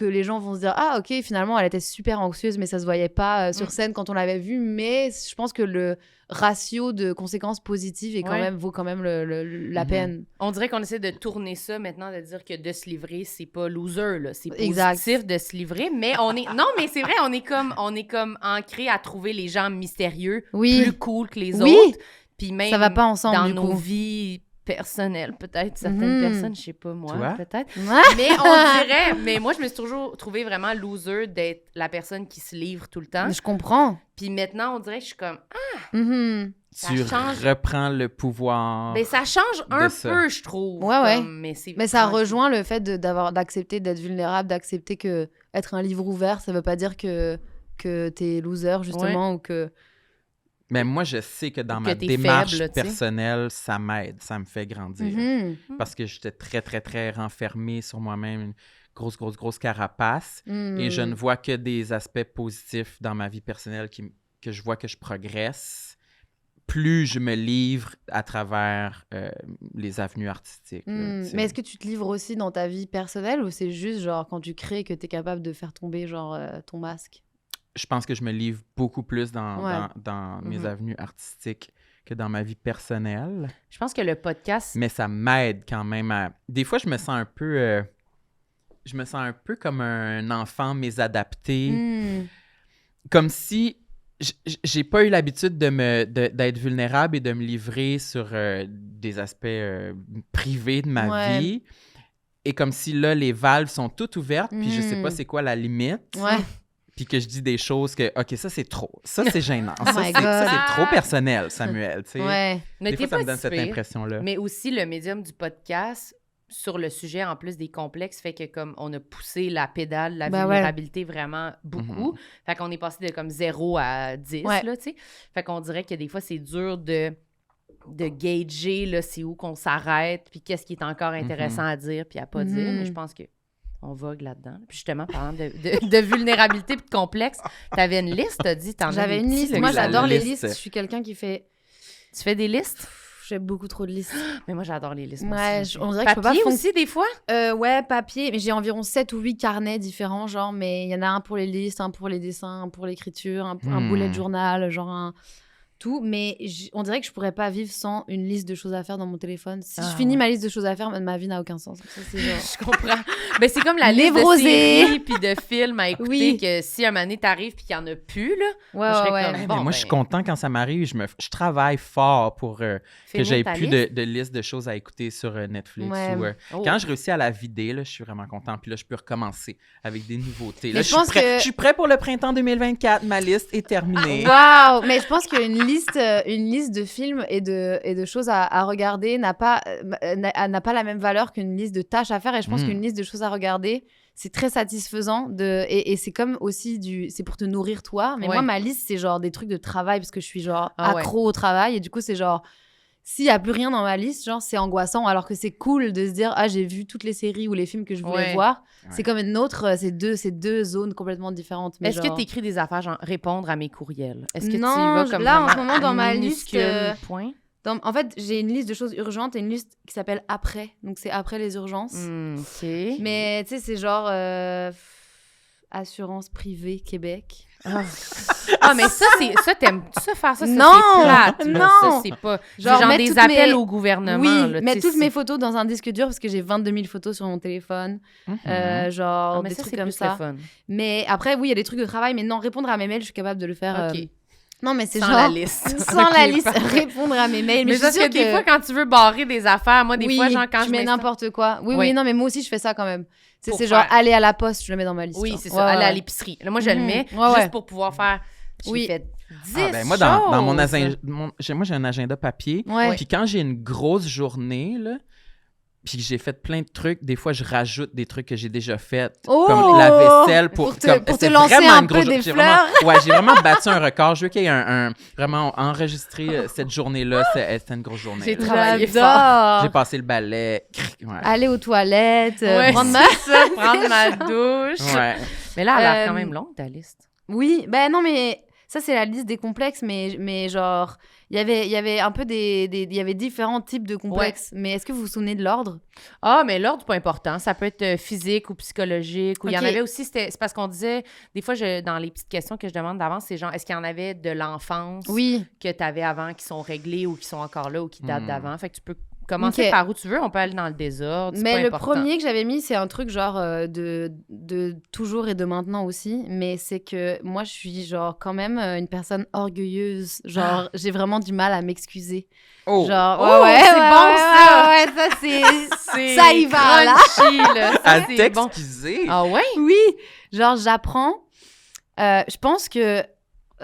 les gens vont se dire ah OK, finalement elle était super anxieuse mais ça se voyait pas sur scène quand on l'avait vue, mais je pense que le ratio de conséquences positives est quand même vaut quand même la peine. On dirait qu'on essaie de tourner ça maintenant, de dire que de se livrer, c'est pas loser, là. C'est positif de se livrer, mais on est... Non, mais c'est vrai, on est comme ancré à trouver les gens mystérieux plus cool que les autres. Puis même ça va pas ensemble, dans du nos coup. vies personnelles, peut-être, certaines personnes, je sais pas moi, peut-être. Ouais. Mais on dirait... Mais moi, je me suis toujours trouvée vraiment loser d'être la personne qui se livre tout le temps. Je comprends. Puis maintenant, on dirait que je suis comme... Tu reprends le pouvoir. Mais ça change un peu, je trouve. Ouais. Mais ça rejoint le fait d'accepter d'être vulnérable, d'accepter que être un livre ouvert, ça veut pas dire que t'es loser, justement, ou que... Mais moi, je sais que dans ma démarche personnelle, ça m'aide, ça me fait grandir. Parce que j'étais très, très, très renfermée sur moi-même, une grosse carapace. Et je ne vois que des aspects positifs dans ma vie personnelle que je vois que je progresse. Plus je me livre à travers les avenues artistiques. Mais est-ce que tu te livres aussi dans ta vie personnelle ou c'est juste genre quand tu crées que tu es capable de faire tomber genre ton masque? Je pense que je me livre beaucoup plus dans mes avenues artistiques que dans ma vie personnelle. Je pense que le podcast... Mais ça m'aide quand même à... Des fois, je me sens un peu... comme un enfant mésadapté. Comme si j'ai pas eu l'habitude d'être vulnérable et de me livrer sur des aspects privés de ma vie. Et comme si là, les valves sont toutes ouvertes, puis je sais pas c'est quoi la limite. Puis que je dis des choses que, OK, ça, c'est trop. Ça, c'est gênant. Ça, c'est trop personnel, Samuel. Tu sais. Des fois, ça me donne cette impression-là. Mais aussi, le médium du podcast, sur le sujet, en plus des complexes, fait que comme on a poussé la pédale, la vulnérabilité vraiment beaucoup. Fait qu'on est passé de comme 0 à 10, là, tu sais. Fait qu'on dirait que des fois, c'est dur de gager, là, c'est où qu'on s'arrête, puis qu'est-ce qui est encore intéressant à dire, puis à pas dire. Mais je pense que on vogue là-dedans. Puis justement, parlant de vulnérabilité et de complexe, t'avais une liste, t'as dit, J'avais une liste. Moi, j'adore les listes. Je suis quelqu'un qui fait... Tu fais des listes? J'ai beaucoup trop de listes. Mais moi, j'adore les listes. Ouais, on dirait papier que je peux pas aussi, des fois? Ouais, papier. Mais j'ai environ 7 ou 8 carnets différents, genre. Mais il y en a un pour les listes, un pour les dessins, un pour l'écriture, un bullet journal, genre un... tout, mais on dirait que je pourrais pas vivre sans une liste de choses à faire dans mon téléphone. Si je finis ma liste de choses à faire, ma vie n'a aucun sens. Ça, c'est genre... Je comprends. Ben, c'est comme la liste de séries puis de films à écouter que si un moment donné t'arrives puis qu'il y en a plus, là, comme, moi, je suis content quand ça m'arrive. Je travaille fort pour que j'aie plus de liste de choses à écouter sur Netflix. Quand je réussis à la vider, là, je suis vraiment content. Puis là, je peux recommencer avec des nouveautés. Là, je suis prêt pour le printemps 2024. Ma liste est terminée. Waouh! Mais je pense qu'une liste de films et de choses à regarder n'a pas la même valeur qu'une liste de tâches à faire. Et je pense qu'une liste de choses à regarder, c'est très satisfaisant. Et c'est comme aussi c'est pour te nourrir toi. Mais moi, ma liste, c'est genre des trucs de travail parce que je suis genre accro au travail. Et du coup, c'est genre, s'il n'y a plus rien dans ma liste, genre, c'est angoissant. Alors que c'est cool de se dire, ah, j'ai vu toutes les séries ou les films que je voulais voir. C'est comme une autre, c'est deux zones complètement différentes. Est-ce que tu écris des affaires, genre répondre à mes courriels? Est-ce que non, tu y vas comme là, en ce moment, dans ma liste... point? En fait, j'ai une liste de choses urgentes et une liste qui s'appelle après. Donc, c'est après les urgences. OK. Mais, tu sais, c'est genre assurance privée Québec. Mais ça, t'aimes ça faire ça? Non! C'est plate. Non! Ça, c'est pas... Genre des appels au gouvernement. Oui, là, mettre toutes mes photos dans un disque dur parce que j'ai 22 000 photos sur mon téléphone. Genre des trucs comme ça. Fun. Mais après, oui, il y a des trucs de travail. Mais non, répondre à mes mails, je suis capable de le faire... OK. Non, mais c'est sans genre... la liste. Sans la liste, répondre à mes mails. Mais parce que des fois, quand tu veux barrer des affaires, moi, des fois, genre, quand je mets n'importe quoi. Oui, non, mais moi aussi, je fais ça quand même. C'est genre aller à la poste, je le mets dans ma liste. Oui, c'est ça, aller à l'épicerie. Là, moi, je le mets juste pour pouvoir faire... J'ai fait 10 moi, dans mon agenda, moi, j'ai un agenda papier. Puis quand j'ai une grosse journée, là, puis j'ai fait plein de trucs, des fois, je rajoute des trucs que j'ai déjà fait, comme la vaisselle pour te lancer un peu des fleurs. J'ai vraiment battu un record. Je veux qu'il y ait vraiment enregistré cette journée-là. C'était une grosse journée. J'ai travaillé fort. J'ai passé le balai. Aller aux toilettes, prendre ma douche. Mais là, elle a l'air quand même longue, ta liste. Oui, ben non, mais Ça, c'est la liste des complexes, mais genre, il y avait un peu il y avait différents types de complexes. Mais est-ce que vous vous souvenez de l'ordre? Ah, mais l'ordre, pas important. Ça peut être physique ou psychologique. Ou il y en Ok. avait aussi, c'est parce qu'on disait, des fois, dans les petites questions que je demande d'avance, c'est genre, est-ce qu'il y en avait de l'enfance Oui. que tu avais avant qui sont réglés ou qui sont encore là ou qui datent Hmm. d'avant? Fait que tu peux commencer Ok. par où tu veux. On peut aller dans le désordre. C'est Mais pas le important. premier que j'avais mis, c'est un truc genre de toujours et de maintenant aussi. Mais c'est que moi, je suis genre quand même une personne orgueilleuse. Genre, j'ai vraiment du mal à m'excuser. Oh! Genre, Oh, c'est bon, ça! Ouais, ça c'est... C'est Ça y va, là. crunchy, là. Ça, À c'est bon. t'excuser! Ah ouais? Oui, genre j'apprends. Je pense que...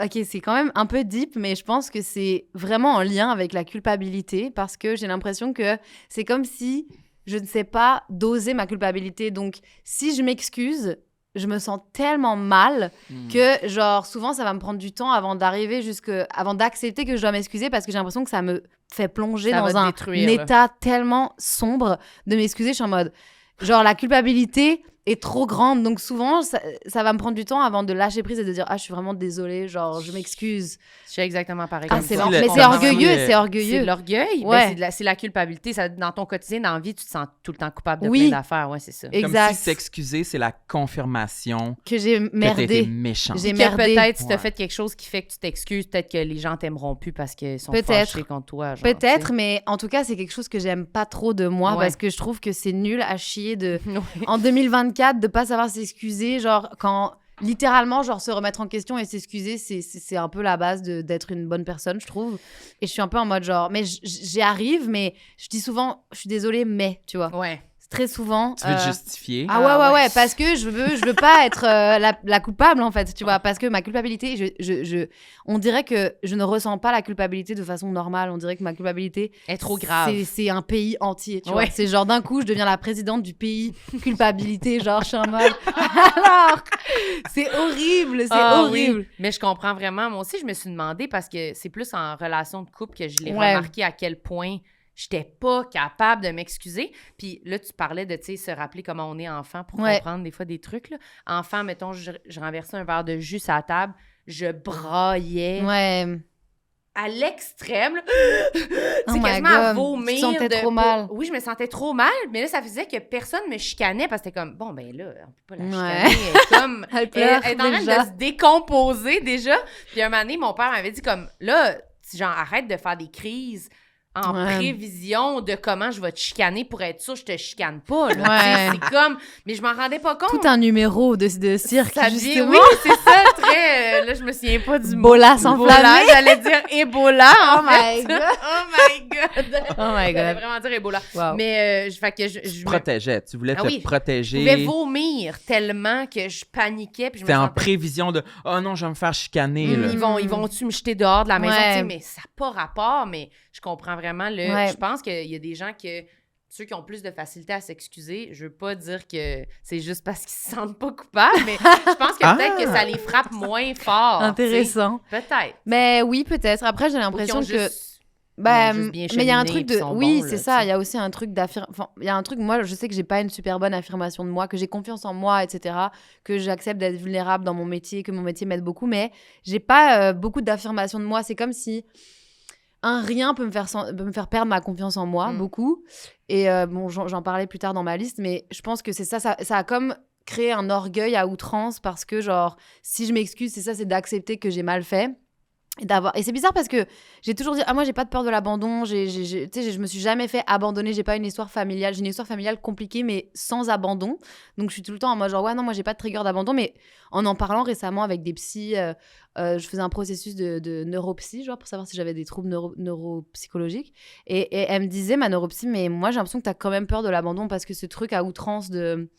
Ok, c'est quand même un peu deep, mais je pense que c'est vraiment en lien avec la culpabilité parce que j'ai l'impression que c'est comme si je ne sais pas doser ma culpabilité. Donc, si je m'excuse, je me sens tellement mal que, genre, souvent, ça va me prendre du temps avant d'arriver avant d'accepter que je dois m'excuser parce que j'ai l'impression que ça me fait plonger Ça va dans te un détruire, là. état tellement sombre de m'excuser. Je suis en mode, genre, la culpabilité est trop grande. Donc, souvent, ça va me prendre du temps avant de lâcher prise et de dire, ah, je suis vraiment désolée, genre, je m'excuse. Je suis exactement pareil. Ah, comme c'est toi. lent. mais on c'est a orgueilleux, vraiment- c'est C'est orgueilleux. de l'orgueil. Ouais. Ben, c'est la culpabilité. Dans ton quotidien, dans la vie, tu te sens tout le temps coupable de Oui. plein d'affaires. Ouais, c'est ça. Et- Comme Exact. si s'excuser, c'est la confirmation Que j'ai que t'as été merdé. méchant. J'ai Que merdé. peut-être, si t'as Ouais. fait quelque chose qui fait que tu t'excuses, peut-être que les gens t'aimeront plus parce qu'ils sont Peut-être. fâchés contre toi. genre, Peut-être, tu mais en tout cas, c'est quelque chose que j'aime pas trop de moi Ouais. parce que je trouve que c'est nul à chier de, sais. Ouais. en 2024, de pas savoir s'excuser. Genre, quand littéralement, genre, se remettre en question et s'excuser, c'est un peu la base d'être une bonne personne, je trouve. Et je suis un peu en mode genre, mais j'y arrive, mais je dis souvent, je suis désolée, mais, tu vois. Ouais. Très souvent. Tu veux te justifier? Ah ouais, Ah ouais. parce que je veux pas être la coupable, en fait, tu vois, parce que ma culpabilité, on dirait que je ne ressens pas la culpabilité de façon normale, on dirait que ma culpabilité Elle est trop grave. c'est un pays entier, tu Ouais. vois, c'est genre d'un coup, je deviens la présidente du pays, culpabilité, genre, je suis en mode, alors, c'est horrible, c'est Ah horrible. oui, mais je comprends vraiment. Moi aussi, je me suis demandé parce que c'est plus en relation de couple que je l'ai Ouais. remarqué à quel point j'étais pas capable de m'excuser. Puis là, tu parlais de, tu sais, se rappeler comment on est enfant pour Ouais. comprendre des fois des trucs. Là. Enfant, mettons, je renversais un verre de jus sur la table, je braillais Ouais, à l'extrême. là. Oh Tu sais, my quasiment à God. vomir. Tu te sentais de trop pas- mal. Oui, je me sentais trop mal, mais là, ça faisait que personne me chicanait parce que c'était comme, bon, ben là, on peut pas la Ouais. chicaner. Elle est comme... elle Elle pleure est en train déjà. de se décomposer déjà. Puis un moment donné, mon père m'avait dit comme, là, genre, arrête de faire des crises en Ouais. prévision de comment je vais te chicaner pour être sûr que je te chicane pas. Là. Ouais. Tu sais, c'est comme... Mais je m'en rendais pas compte. Tout un numéro de cirque, Ça devient- justement. Oui, c'est ça, très... là, je me souviens pas du mot. Bola s'enflammer. Ebola, j'allais dire Ebola, Oh en fait. my God. Oh my God! Oh my J'allais God. vraiment dire Ebola. Wow. Mais, fait que je Tu me protégeais. Tu voulais Ah te oui. protéger. pouvais vomir tellement que je paniquais. Puis je me C'était en sentais... prévision de « Oh non, je vais me faire chicaner. là. Ils vont-tu me jeter dehors de la maison? Ouais. Tu sais, mais ça n'a pas rapport, mais je comprends vraiment le... Ouais. Je pense qu'il y a des gens que... Ceux qui ont plus de facilité à s'excuser, je veux pas dire que c'est juste parce qu'ils se sentent pas coupables, mais je pense que peut-être que ça les frappe moins fort. Intéressant. tu sais. Peut-être. Mais oui, peut-être. Après, j'ai Ou qui l'impression ont que... juste- Bah, ils ont juste bien mais il y a un cheminé truc puis de... sont Oui, bons, c'est là, ça. tu sais. Il y a aussi un truc d'affirmation... Enfin, il y a un truc, moi, je sais que j'ai pas une super bonne affirmation de moi, que j'ai confiance en moi, etc., que j'accepte d'être vulnérable dans mon métier, que mon métier m'aide beaucoup, mais j'ai pas beaucoup d'affirmation de moi. C'est comme si un rien peut me faire perdre ma confiance en moi, Mm. beaucoup. Et bon, j'en parlais plus tard dans ma liste, mais je pense que c'est ça a comme créé un orgueil à outrance parce que, genre, si je m'excuse, c'est d'accepter que j'ai mal fait. Et c'est bizarre parce que j'ai toujours dit moi j'ai pas de peur de l'abandon, tu sais, je me suis jamais fait abandonner, j'ai pas une histoire familiale, j'ai une histoire familiale compliquée mais sans abandon, donc je suis tout le temps en mode genre ouais non moi j'ai pas de trigger d'abandon, mais en parlant récemment avec des psys, je faisais un processus de neuropsy genre pour savoir si j'avais des troubles neuropsychologiques et elle me disait ma neuropsy mais moi j'ai l'impression que t'as quand même peur de l'abandon parce que ce truc à outrance de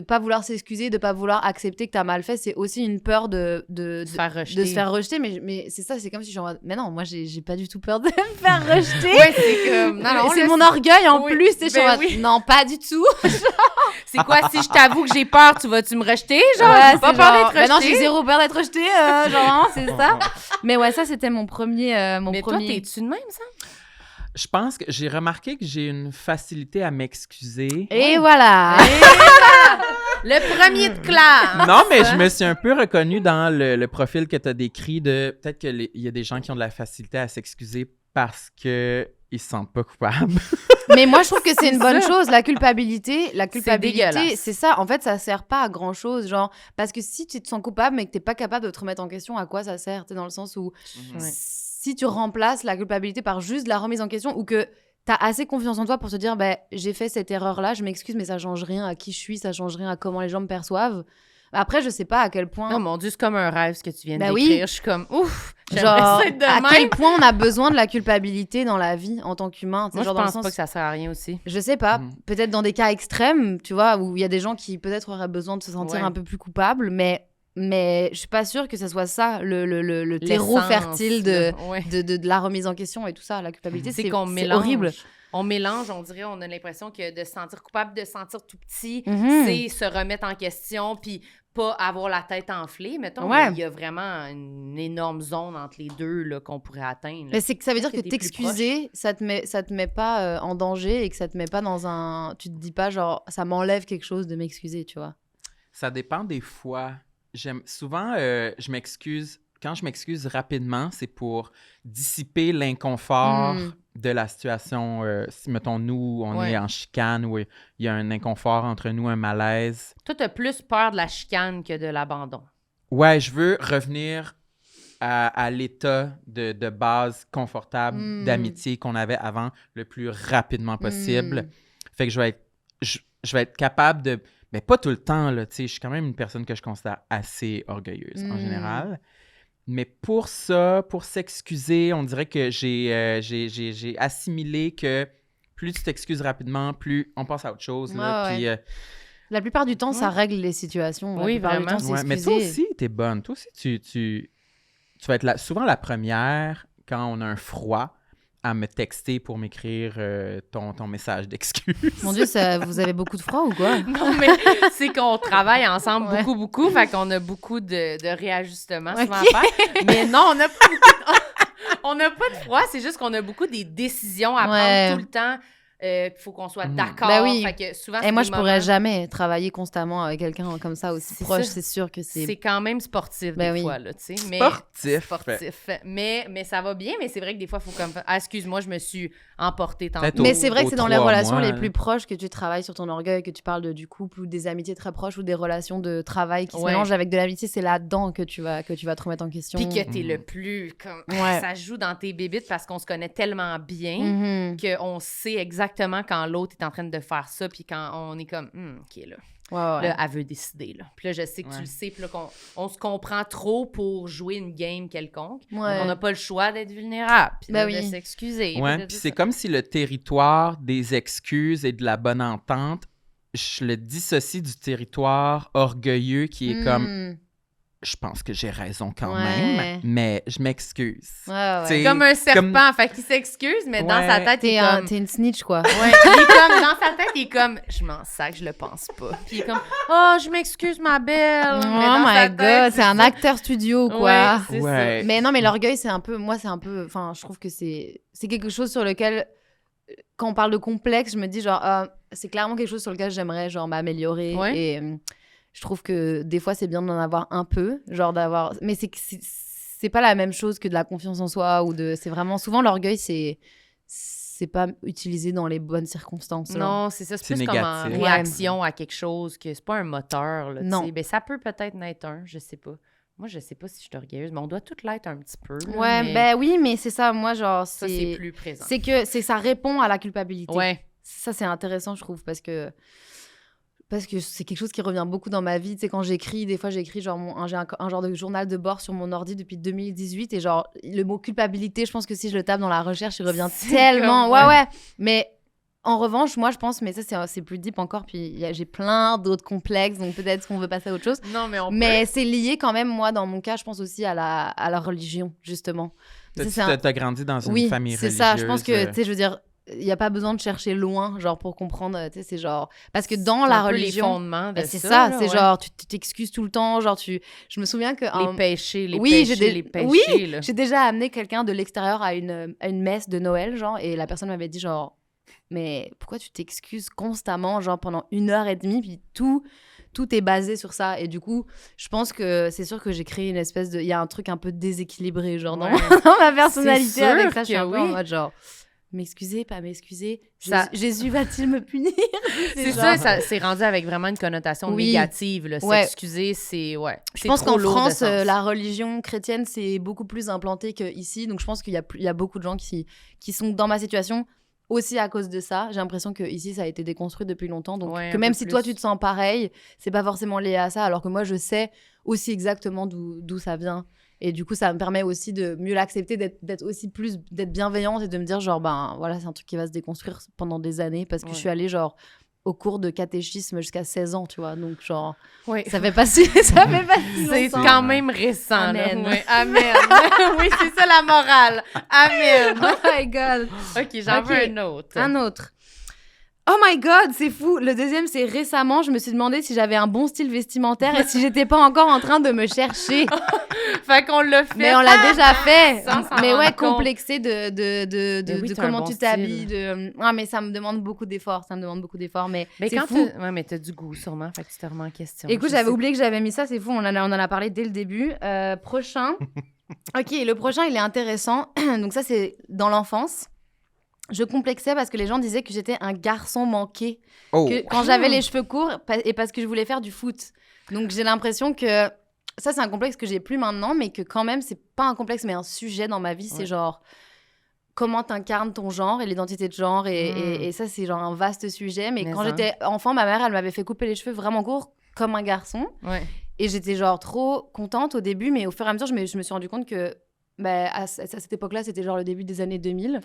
pas vouloir s'excuser, de pas vouloir accepter que t'as mal fait, c'est aussi une peur de se faire rejeter. de se faire rejeter, mais c'est ça, c'est comme si je suis en mode, mais non, moi j'ai pas du tout peur de me faire rejeter. Ouais, c'est comme... Non, non, c'est là, mon orgueil en oui, plus, tu sais, je suis en ben mode, oui. non, pas du tout. C'est quoi, si je t'avoue que j'ai peur, tu vas-tu me rejeter? Genre, Ouais, j'ai pas c'est peur genre, d'être mais non, rejetée. j'ai zéro peur d'être rejetée, genre vraiment, c'est ça. Mais ouais, ça c'était mon premier. Mais toi, t'es-tu de même, ça? Je pense que j'ai remarqué que j'ai une facilité à m'excuser. Et voilà. Le premier de classe! Non, mais je me suis un peu reconnue dans le profil que tu as décrit de peut-être qu'il y a des gens qui ont de la facilité à s'excuser parce qu'ils ne se sentent pas coupables. Mais moi, je trouve que c'est une bonne ça. chose. La culpabilité, dégueulasse. c'est ça. En fait, ça sert pas à grand-chose. Genre, parce que si tu te sens coupable mais que t'es pas capable de te remettre en question, à quoi ça sert? T'es dans le sens où Ouais. si tu remplaces la culpabilité par juste la remise en question ou que t'as assez confiance en toi pour te dire, ben, j'ai fait cette erreur-là, je m'excuse, mais ça change rien à qui je suis, ça change rien à comment les gens me perçoivent. Après, je sais pas à quel point... Non, mon Dieu, c'est comme un rêve ce que tu viens Ben d'écrire. oui. Je suis comme, ouf, Genre, j'aimerais ça être de à même. quel point on a besoin de la culpabilité dans la vie en tant qu'humain. Tu sais, Moi, je genre dans le pense sens- pas que ça sert à rien aussi. Je sais pas, peut-être dans des cas extrêmes, tu vois, où il y a des gens qui peut-être auraient besoin de se sentir Ouais. un peu plus coupables, mais je suis pas sûre que ce soit ça le terreau L'essence, fertile de ouais. de la remise en question et tout ça. La culpabilité, C'est c'est qu'on c'est mélange. horrible. On mélange, on dirait, on a l'impression que de se sentir coupable, de se sentir tout petit, Mhm. c'est se remettre en question, puis pas avoir la tête enflée. Mettons, Ouais. il y a vraiment une énorme zone entre les deux là, qu'on pourrait atteindre. là. Mais c'est que ça veut dire que Peut-être que t'es plus t'excuser, ça te met pas en danger et que ça te met pas dans un... Tu te dis pas genre, ça m'enlève quelque chose de m'excuser, tu vois. Ça dépend des fois. Souvent, je m'excuse. Quand je m'excuse rapidement, c'est pour dissiper l'inconfort de la situation. Si, mettons, nous, on Ouais. est en chicane ou il y a un inconfort entre nous, un malaise. Toi, t'as plus peur de la chicane que de l'abandon. Ouais, je veux revenir à l'état de base confortable d'amitié qu'on avait avant le plus rapidement possible. Fait que je vais être capable de... Mais pas tout le temps, là, tu sais. Je suis quand même une personne que je considère assez orgueilleuse en général. Mais pour ça, pour s'excuser, on dirait que j'ai assimilé que plus tu t'excuses rapidement, plus on passe à autre chose. Là, Ouais, puis, La plupart du temps, ça Ouais. règle les situations. La Oui, plupart du vraiment. temps, ouais, mais toi s'excuser. aussi, t'es bonne. Toi aussi, tu vas être souvent la première quand on a un froid à me texter pour m'écrire ton message d'excuse. Mon Dieu, vous avez beaucoup de froid ou quoi? Non, mais c'est qu'on travaille ensemble Ouais. beaucoup. Fait qu'on a beaucoup de réajustements souvent Ok. à faire. Mais non, on n'a pas beaucoup on n'a pas de froid, c'est juste qu'on a beaucoup des décisions à Ouais. prendre tout le temps. Il faut qu'on soit d'accord. Ben oui. Fait que souvent, Et c'est moi, des je pourrais moments- jamais travailler constamment avec quelqu'un comme ça aussi C'est proche. ça. C'est sûr que C'est c'est... quand même sportif Ben des oui. fois, là, tu sais. Mais... Sportif. Mais ça va bien, mais c'est vrai que des fois, il faut comme... Ah, excuse-moi, je me suis emportée tantôt. Peut-être Mais c'est vrai que aux c'est dans les 3 relations mois, les là. plus proches que tu travailles sur ton orgueil, que tu parles du couple ou des amitiés très proches ou des relations de travail qui se Ouais. mélangent avec de l'amitié. C'est là-dedans que tu vas te remettre en question. Puis que t'es le plus... Comme... Ouais. Ça joue dans tes bébites parce qu'on se connaît tellement bien Mhm. qu'on sait exactement quand l'autre est en train de faire ça, puis quand on est comme, OK, là, Ouais, ouais. là, elle veut décider, là. Puis là, je sais que tu Ouais. le sais, puis là, on se comprend trop pour jouer une game quelconque. Ouais. Donc, on n'a pas le choix d'être vulnérable, puis Ben de oui. s'excuser. Ouais, puis de puis tout c'est ça. comme si le territoire des excuses et de la bonne entente, je le dissocie du territoire orgueilleux qui est comme, Mhm. je pense que j'ai raison quand Ouais. même, mais je m'excuse. Ouais, ouais. T'sais, Comme un serpent, comme- fait qu'il s'excuse, mais dans Ouais. sa tête, il est comme... T'es une snitch, quoi. Ouais, il est comme, dans sa tête, il est comme, je m'en sac, je le pense pas. Puis il est comme, oh, je m'excuse, ma belle. Oh Mais dans sa my tête, god, c'est un ça. acteur studio, quoi. Ouais, c'est Ouais. Mais non, mais l'orgueil, c'est un peu... Enfin, je trouve que c'est quelque chose sur lequel... Quand on parle de complexe, je me dis, genre, c'est clairement quelque chose sur lequel j'aimerais, genre, m'améliorer. Ouais. Et je trouve que des fois, c'est bien d'en avoir un peu, genre d'avoir... Mais c'est pas la même chose que de la confiance en soi ou de... C'est vraiment... Souvent, l'orgueil, c'est pas utilisé dans les bonnes circonstances. genre. Non, c'est ça. C'est C'est plus comme en négatif. réaction à quelque chose, que c'est pas un moteur. Là, Non. tu sais. Ben, ça peut peut-être n'être un, je sais pas. Moi, je sais pas si je suis orgueilleuse, mais on doit tout l'être un petit peu. là, Ouais, mais ben oui, mais c'est ça, moi, genre, ça, c'est plus présent. C'est que ça répond à la culpabilité. Ouais. Ça, c'est intéressant, je trouve, parce que c'est quelque chose qui revient beaucoup dans ma vie. Tu sais, quand j'écris, des fois, j'écris genre j'ai un genre de journal de bord sur mon ordi depuis 2018 et genre, le mot culpabilité, je pense que si je le tape dans la recherche, il revient C'est tellement. comme, Ouais. Mais en revanche, moi, je pense, mais ça, c'est plus deep encore, puis j'ai plein d'autres complexes, donc peut-être qu'on veut passer à autre chose. Non, mais on Mais c'est lié quand même, moi, dans mon cas, je pense aussi à la religion, justement. Ça, c'est un- T'as grandi dans une oui, famille c'est religieuse. ça. Je pense que, tu sais, je veux dire, il n'y a pas besoin de chercher loin, genre, pour comprendre, tu sais, c'est genre... Parce que dans la religion... les fondements de ben, c'est ça. ça, là, c'est ouais. genre, tu t'excuses tout le temps, genre, je me souviens que... Les péchés, les Oui, péchés, les péchés. oui, là. j'ai déjà amené quelqu'un de l'extérieur à une messe de Noël, genre, et la personne m'avait dit, genre, mais pourquoi tu t'excuses constamment, genre pendant 1h30, puis tout est basé sur ça. Et du coup, je pense que c'est sûr que j'ai créé une espèce de... Il y a un truc un peu déséquilibré, genre, dans ma personnalité avec ça. Je suis un peu en mode, genre... M'excuser, pas m'excuser. Jésus va-t-il me punir? C'est ça, c'est rendu avec vraiment une connotation négative. Là. S'excuser, c'est... Ouais, je pense qu'en France, la religion chrétienne, c'est beaucoup plus implanté qu'ici. Donc, je pense qu'il y a beaucoup de gens qui sont dans ma situation aussi à cause de ça. J'ai l'impression qu'ici, ça a été déconstruit depuis longtemps. Donc, que même si toi, tu te sens pareil, c'est pas forcément lié à ça. Alors que moi, je sais aussi exactement d'où ça vient. Et du coup, ça me permet aussi de mieux l'accepter, d'être bienveillante et de me dire, genre, ben voilà, c'est un truc qui va se déconstruire pendant des années parce que je suis allée, genre, au cours de catéchisme jusqu'à 16 ans, tu vois. Donc, genre, ça fait pas si c'est quand même récent. Amen. Là. Amen. Oui, c'est ça la morale. Amen. Oh my God. OK, j'en veux un autre. Un autre. Oh my God, c'est fou. Le deuxième, c'est récemment, je me suis demandé si j'avais un bon style vestimentaire et si j'étais pas encore en train de me chercher. Fait qu'on l'a fait. Mais on l'a déjà fait. Mais ouais, compte. Complexé de comment tu t'habilles. Ah, mais ça me demande beaucoup d'efforts. Mais c'est quand fou. Ouais, mais t'as du goût, sûrement. Fait que tu te remets en question. Écoute, j'avais oublié que j'avais mis ça. C'est fou. On en a parlé dès le début. Prochain. OK, le prochain, il est intéressant. Donc ça, c'est dans l'enfance. Je complexais parce que les gens disaient que j'étais un garçon manqué. Quand j'avais les cheveux courts et parce que je voulais faire du foot. Donc, j'ai l'impression que ça, c'est un complexe que j'ai plus maintenant, mais que quand même, c'est pas un complexe, mais un sujet dans ma vie. C'est genre, comment t'incarnes ton genre et l'identité de genre. Et ça, c'est genre un vaste sujet. Mais quand j'étais enfant, ma mère, elle m'avait fait couper les cheveux vraiment courts comme un garçon. Ouais. Et j'étais genre trop contente au début, mais au fur et à mesure, je me suis rendu compte que à cette époque-là, c'était genre le début des années 2000.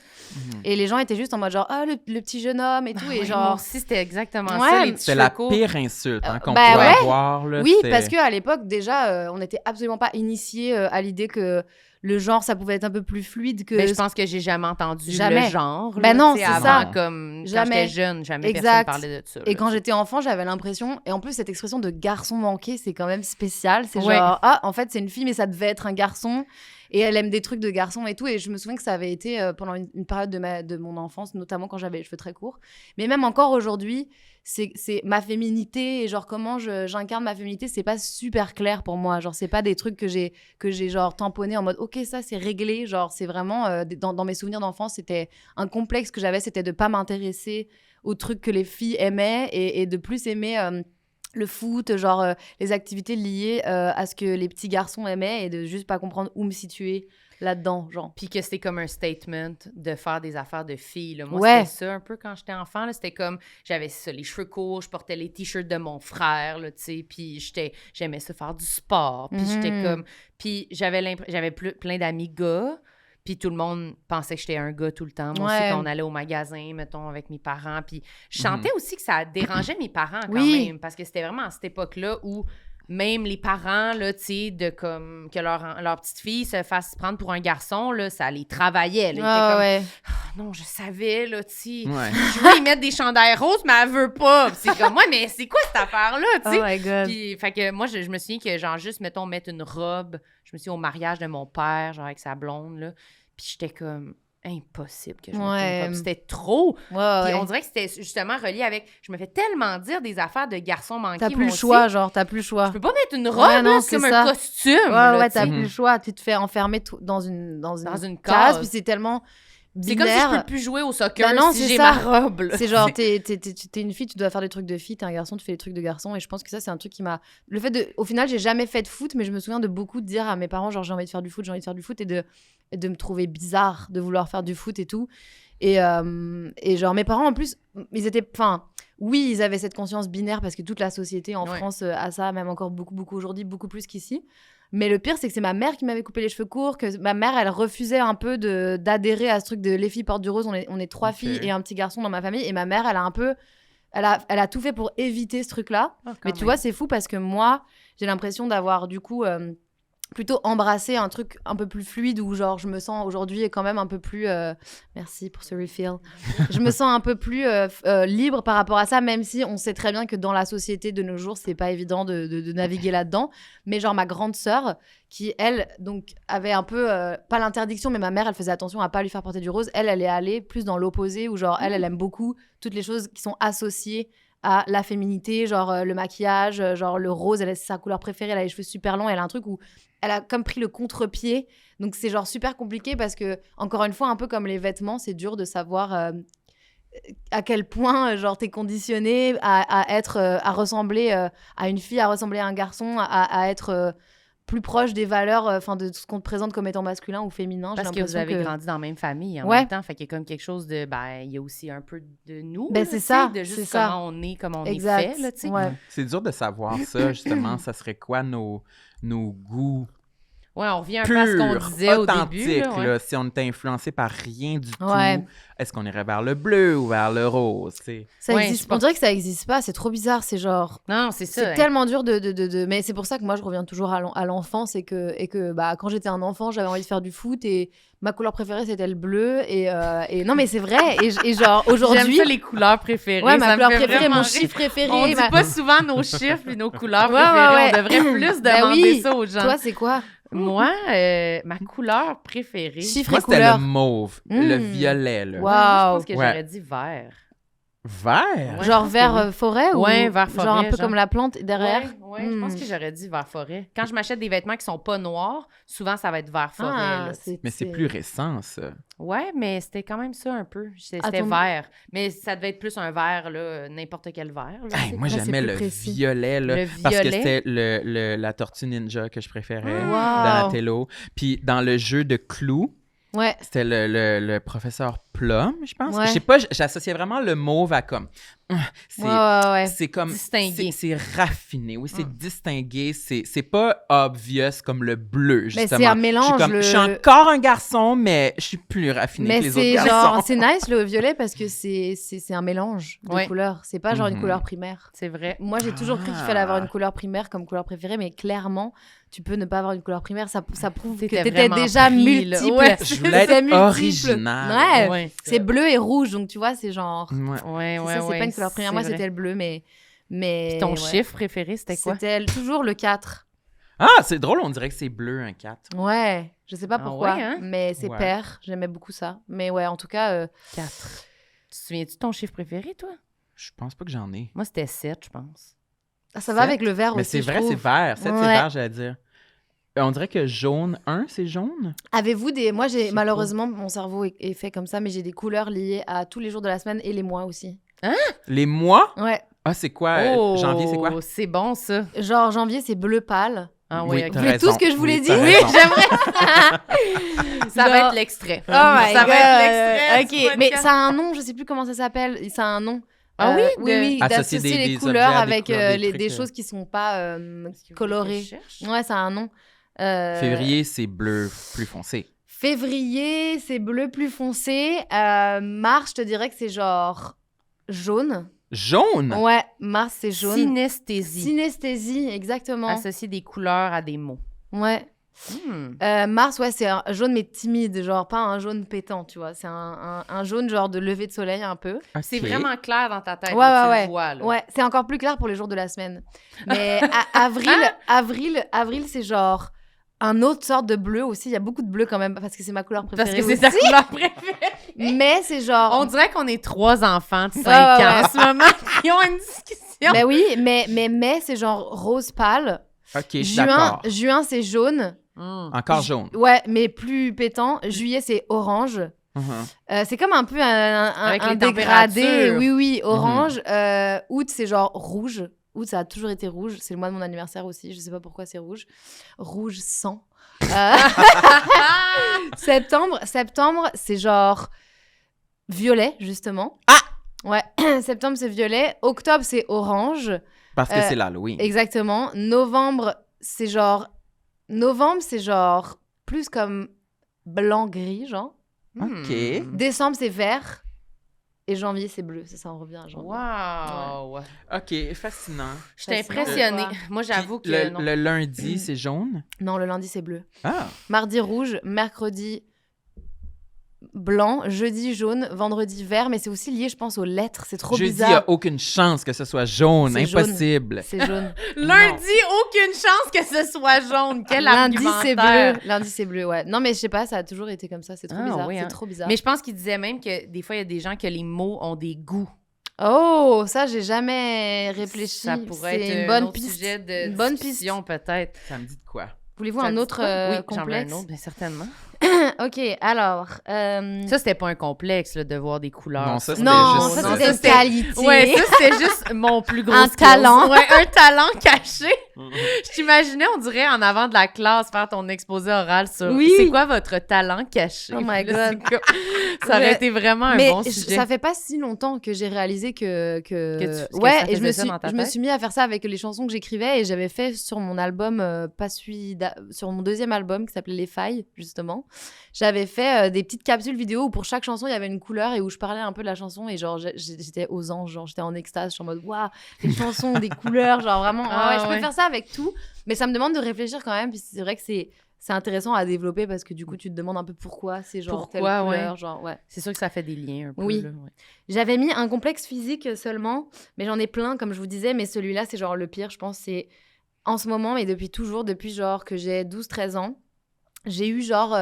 Et les gens étaient juste en mode genre, le petit jeune homme et tout. Et genre... Moi aussi, c'était exactement ça, les petits c'est la pire insulte qu'on peut avoir. Là, oui, parce qu'à l'époque, déjà, on n'était absolument pas initiés à l'idée que le genre, ça pouvait être un peu plus fluide que... Mais je pense que j'ai jamais entendu le genre. Ben non, c'est ça. Comme quand j'étais jeune, jamais personne parlait de ça. Et quand j'étais enfant, j'avais l'impression... Et en plus, cette expression de garçon manqué, c'est quand même spécial. C'est genre, en fait, c'est une fille, mais ça devait être un garçon. Et elle aime des trucs de garçon et tout. Et je me souviens que ça avait été pendant une période de mon enfance, notamment quand j'avais les cheveux très courts. Mais même encore aujourd'hui, c'est ma féminité et genre comment j'incarne ma féminité, c'est pas super clair pour moi. Genre, c'est pas des trucs que j'ai genre tamponné en mode OK, ça c'est réglé. Genre, c'est vraiment dans mes souvenirs d'enfance, c'était un complexe que j'avais, c'était de pas m'intéresser aux trucs que les filles aimaient et de plus aimer le foot, genre les activités liées à ce que les petits garçons aimaient et de juste pas comprendre où me situer là-dedans, genre. Puis que c'était comme un statement de faire des affaires de filles, là. Moi, c'était ça un peu quand j'étais enfant, là. C'était comme, j'avais ça, les cheveux courts, je portais les t-shirts de mon frère, là, tu sais, puis j'aimais ça faire du sport, puis j'étais comme... Puis j'avais plein d'amis gars, puis tout le monde pensait que j'étais un gars tout le temps. Moi aussi, quand on allait au magasin, mettons, avec mes parents. Puis je sentais aussi que ça dérangeait mes parents quand même. Parce que c'était vraiment à cette époque-là où même les parents, là, tu sais, que leur petite fille se fasse prendre pour un garçon, là, ça les travaillait. Là. Ils étaient comme, non, je savais, là, tu sais. Je veux y mettre des chandails roses, mais elle veut pas. Puis c'est comme, mais c'est quoi cette affaire-là, tu sais? Oh my God. Puis, fait que moi, je me souviens que, genre, juste, mettons, mettre une robe. Je me souviens au mariage de mon père, genre, avec sa blonde, là. Puis j'étais comme, impossible que je mette une robe. C'était trop. Puis on dirait que c'était justement relié avec, je me fais tellement dire des affaires de garçons manqués. T'as plus le choix, genre, t'as plus le choix. Je peux pas mettre une robe, c'est comme un costume. Ouais, t'as plus le choix. Tu te fais enfermer dans une case, puis c'est tellement... C'est comme si je peux plus jouer au soccer si j'ai ça. ma robe. Là. C'est genre, t'es une fille, tu dois faire des trucs de fille, t'es un garçon, tu fais des trucs de garçon. Et je pense que ça, c'est un truc qui m'a... Le fait de... Au final, j'ai jamais fait de foot, mais je me souviens de beaucoup de dire à mes parents, genre, j'ai envie de faire du foot, et de me trouver bizarre de vouloir faire du foot et tout. Et genre, mes parents, en plus, ils étaient... Enfin, oui, ils avaient cette conscience binaire parce que toute la société en France a ça, même encore beaucoup aujourd'hui, beaucoup plus qu'ici. Mais le pire, c'est que c'est ma mère qui m'avait coupé les cheveux courts, que ma mère, elle refusait un peu d'adhérer à ce truc de les filles portent du rose, on est 3 filles et un petit garçon dans ma famille. Et ma mère, elle a tout fait pour éviter ce truc-là. Mais tu vois, c'est fou parce que moi, j'ai l'impression d'avoir du coup plutôt embrasser un truc un peu plus fluide où genre je me sens aujourd'hui quand même un peu plus merci pour ce refill. Je me sens un peu plus libre par rapport à ça, même si on sait très bien que dans la société de nos jours c'est pas évident de naviguer là-dedans. Mais genre ma grande sœur qui elle donc avait un peu pas l'interdiction, mais ma mère elle faisait attention à pas lui faire porter du rose. Elle est allée plus dans l'opposé où genre elle aime beaucoup toutes les choses qui sont associées à la féminité, genre le maquillage, genre le rose, c'est sa couleur préférée, elle a les cheveux super longs, elle a un truc où elle a comme pris le contre-pied. Donc c'est genre super compliqué parce que, encore une fois, un peu comme les vêtements, c'est dur de savoir à quel point genre t'es conditionné à ressembler à une fille, à ressembler à un garçon, à être plus proche des valeurs, de ce qu'on te présente comme étant masculin ou féminin. Parce que vous avez grandi dans la même famille en Ouais. même temps, fait qu'il y a comme quelque chose de, il y a aussi un peu de nous, Ben, là, c'est tu sais, ça, de juste c'est ça. comment on est, comment on Exact. est fait, là, tu sais. Ouais. C'est dur de savoir ça, justement. Ça serait quoi nos goûts Ouais, on revient un peu à ce qu'on purs, disait au authentiques, début, là, ouais. là, si on était influencé par rien du Ouais. tout. Est-ce qu'on irait vers le bleu ou vers le rose, tu sais? Ça Ouais, existe. je pense- On dirait que ça existe pas, c'est trop bizarre, c'est genre... Non, c'est ça. C'est hein. tellement dur de... Mais c'est pour ça que moi, je reviens toujours à l'enfance et que quand j'étais un enfant, j'avais envie de faire du foot et ma couleur préférée, c'était le bleu. Et non, mais c'est vrai. Et genre, aujourd'hui... J'aime ça, les couleurs préférées. Ouais, ma ça me couleur fait préférée, vraiment mon rire. chiffre préféré. On dit ma- pas souvent nos chiffres et nos couleurs Ouais, préférées. ouais, ouais. On devrait plus Ben demander oui. ça aux gens. Toi, c'est quoi? Moi, ma couleur préférée... Chiffre Moi, et c'était couleur. le mauve, le violet, là. Wow. Moi, je pense que Ouais. j'aurais dit vert. Vert? Ouais, je Genre pense que vert oui. forêt ou Ouais, vert forêt, genre un peu genre. comme la plante derrière. Ouais, je pense que j'aurais dit vert forêt. Quand je m'achète des vêtements qui sont pas noirs, souvent ça va être vert forêt. là. Mais c'est plus récent, ça. Ouais, mais c'était quand même ça un peu. C'était Attends. vert. Mais ça devait être plus un vert, là, n'importe quel vert. là, Hey, tu sais. moi, c'est j'aimais plus le précis. violet, là, Le parce que violet? c'était la tortue ninja que je préférais, Wow. Donatello. Puis dans le jeu de Clou, Ouais. c'était le professeur Plum, je pense. Ouais. Je sais pas, j'associais vraiment le mauve à comme... C'est Ouais. c'est comme... Distingué. C'est raffiné, oui, c'est distingué. C'est pas obvious comme le bleu, Mais justement. c'est un mélange. Je suis encore un garçon, mais je suis plus raffiné Mais que les autres c'est garçons. genre, c'est nice le violet parce que c'est un mélange de Ouais. couleurs. C'est pas genre une Mhm. couleur primaire. C'est vrai. Moi, j'ai toujours cru qu'il fallait avoir une couleur primaire comme couleur préférée, mais clairement, tu peux ne pas avoir une couleur primaire. Ça prouve que T'étais t'étais vraiment déjà pris, là. multiple. Ouais, Je voulais T'étais être multiple. original. Ouais. C'est bleu et rouge, donc tu vois, c'est genre. Ouais. Ouais, c'est ça, c'est pas une couleur primaire. Moi, c'était le bleu, mais. Puis ton ouais. chiffre préféré, c'était quoi? C'était toujours le 4. Ah, c'est drôle, on dirait que c'est bleu, un 4. Ouais, je sais pas Ah pourquoi, ouais, hein? mais c'est Ouais. pair. J'aimais beaucoup ça. Mais ouais, en tout cas, 4. Tu te souviens-tu de ton chiffre préféré, toi? Je pense pas que j'en ai. Moi, c'était 7, je pense. ça va Sept? avec le vert Mais aussi. c'est je vrai, trouve. c'est vert. 7, c'est Ouais. vert, j'allais dire. On dirait que jaune 1, c'est jaune? Avez-vous des. Moi, Je sais malheureusement, mon cerveau est fait comme ça, mais j'ai des couleurs liées à tous les jours de la semaine et les mois aussi. Les mois? Ouais. Ah, c'est quoi? Janvier, c'est quoi? C'est bon, ça. Genre, janvier, c'est bleu pâle. Ah Oui, oui, t'as ok. Vous voulez raison. tout ce que je vous l'ai dit? t'as Oui, raison. Ça va Genre- être l'extrait. Oh my Ça God. va être l'extrait. du Ok, mais podcast. ça a un nom, je sais plus comment ça s'appelle. Ça a un nom. Ah oui? Oui, Associer d'associer des les objets couleurs à des avec couleurs, des des trucs, choses qui sont pas Est-ce que vous voulez que colorées. je cherche? Ouais, ça a un nom. Février, c'est bleu plus foncé. Février, c'est bleu plus foncé. Mars, je te dirais que c'est genre jaune. Jaune? Ouais, mars, c'est jaune. Synesthésie. Synesthésie, exactement. Associer des couleurs à des mots. Ouais. Mars, ouais, c'est un jaune mais timide, genre pas un jaune pétant, tu vois. C'est un jaune genre de lever de soleil un peu. C'est Ok. vraiment clair dans ta tête. Ouais, là, tu ouais, le vois, là. Ouais, c'est encore plus clair pour les jours de la semaine. Mais avril, c'est genre un autre sorte de bleu aussi. Il y a beaucoup de bleu quand même parce que c'est ma couleur préférée. Parce que c'est ta aussi. couleur préférée. Mais c'est genre. On dirait qu'on est 3 enfants de 5 Ouais, ans ouais. en ce moment qui ont une discussion. Mais oui, mais c'est genre rose pâle. Ok, je suis d'accord. Juin, c'est jaune. Encore jaune. Ouais, mais plus pétant. Juillet, c'est orange. Mhm. C'est comme un peu Avec un les dégradé. températures. Oui, orange. Août, c'est genre rouge. Août, ça a toujours été rouge. C'est le mois de mon anniversaire aussi. Je sais pas pourquoi c'est rouge. Rouge sang. Septembre, c'est genre violet, justement. Ah! Ouais, septembre, c'est violet. Octobre, c'est orange. Parce que c'est l'Halloween. Exactement. Novembre, c'est genre plus comme blanc-gris, genre. Ok. Décembre, c'est vert. Et janvier, c'est bleu. Ça en revient à janvier. Wow! OK, fascinant. J'étais Fascinant. impressionnée. Quoi. Moi, j'avoue que Le, non. le lundi, c'est jaune? Non, le lundi, c'est bleu. Ah! Mardi, rouge. Mercredi, blanc. Jeudi, jaune. Vendredi, vert. Mais c'est aussi lié, je pense, aux lettres. C'est trop Jeudi, il bizarre. n'y a aucune chance que ce soit jaune. C'est jaune. Impossible. C'est jaune. Lundi, aucune chance que ce soit jaune. Quel Lundi, c'est argumentaire. bleu. Lundi, c'est bleu, ouais. Non, mais je sais pas, ça a toujours été comme ça. C'est trop Ah, bizarre. oui, C'est hein. trop bizarre. Mais je pense qu'il disait même que des fois, il y a des gens que les mots ont des goûts. Oh, ça, j'ai jamais réfléchi. Ça pourrait C'est être une bonne un autre piste. sujet de Une bonne discussion, peut-être. Ça me dit de quoi? Voulez-vous Ça un dit autre quoi? Oui, j'en veux complexe? un autre, bien certainement. OK, alors... Ça, c'était pas un complexe, là, de voir des couleurs. Non, ça, c'était non, juste ça, ça. c'était une qualité. Ouais, ça, c'était juste mon plus gros Un skills. talent. Ouais, un talent caché. Je t'imaginais, on dirait, en avant de la classe, faire ton exposé oral sur Oui. c'est quoi votre talent caché? Oh my Puis là, God. c'est comme- ça aurait Ouais. été vraiment un Mais bon sujet. ça fait pas si longtemps que j'ai réalisé que Que ça ouais, et faisait ça dans ta je me tête? suis mis à faire ça avec les chansons que j'écrivais et j'avais fait sur mon album sur mon deuxième album qui s'appelait Les Failles justement. J'avais fait des petites capsules vidéo où pour chaque chanson il y avait une couleur et où je parlais un peu de la chanson et genre j'étais aux anges, genre j'étais en extase, je suis en mode waouh, les chansons, des couleurs, genre vraiment Ah, ouais, je peux ouais. faire ça avec tout, mais ça me demande de réfléchir quand même puis c'est vrai que c'est intéressant à développer parce que du coup tu te demandes un peu pourquoi c'est genre telle Pourquoi, couleur, ouais. genre ouais. C'est sûr que ça fait des liens un peu. Oui. Là, ouais. J'avais mis un complexe physique seulement, mais j'en ai plein, comme je vous disais, mais celui-là, c'est genre le pire, je pense, c'est en ce moment, mais depuis toujours, depuis genre que j'ai 12-13 ans, j'ai eu genre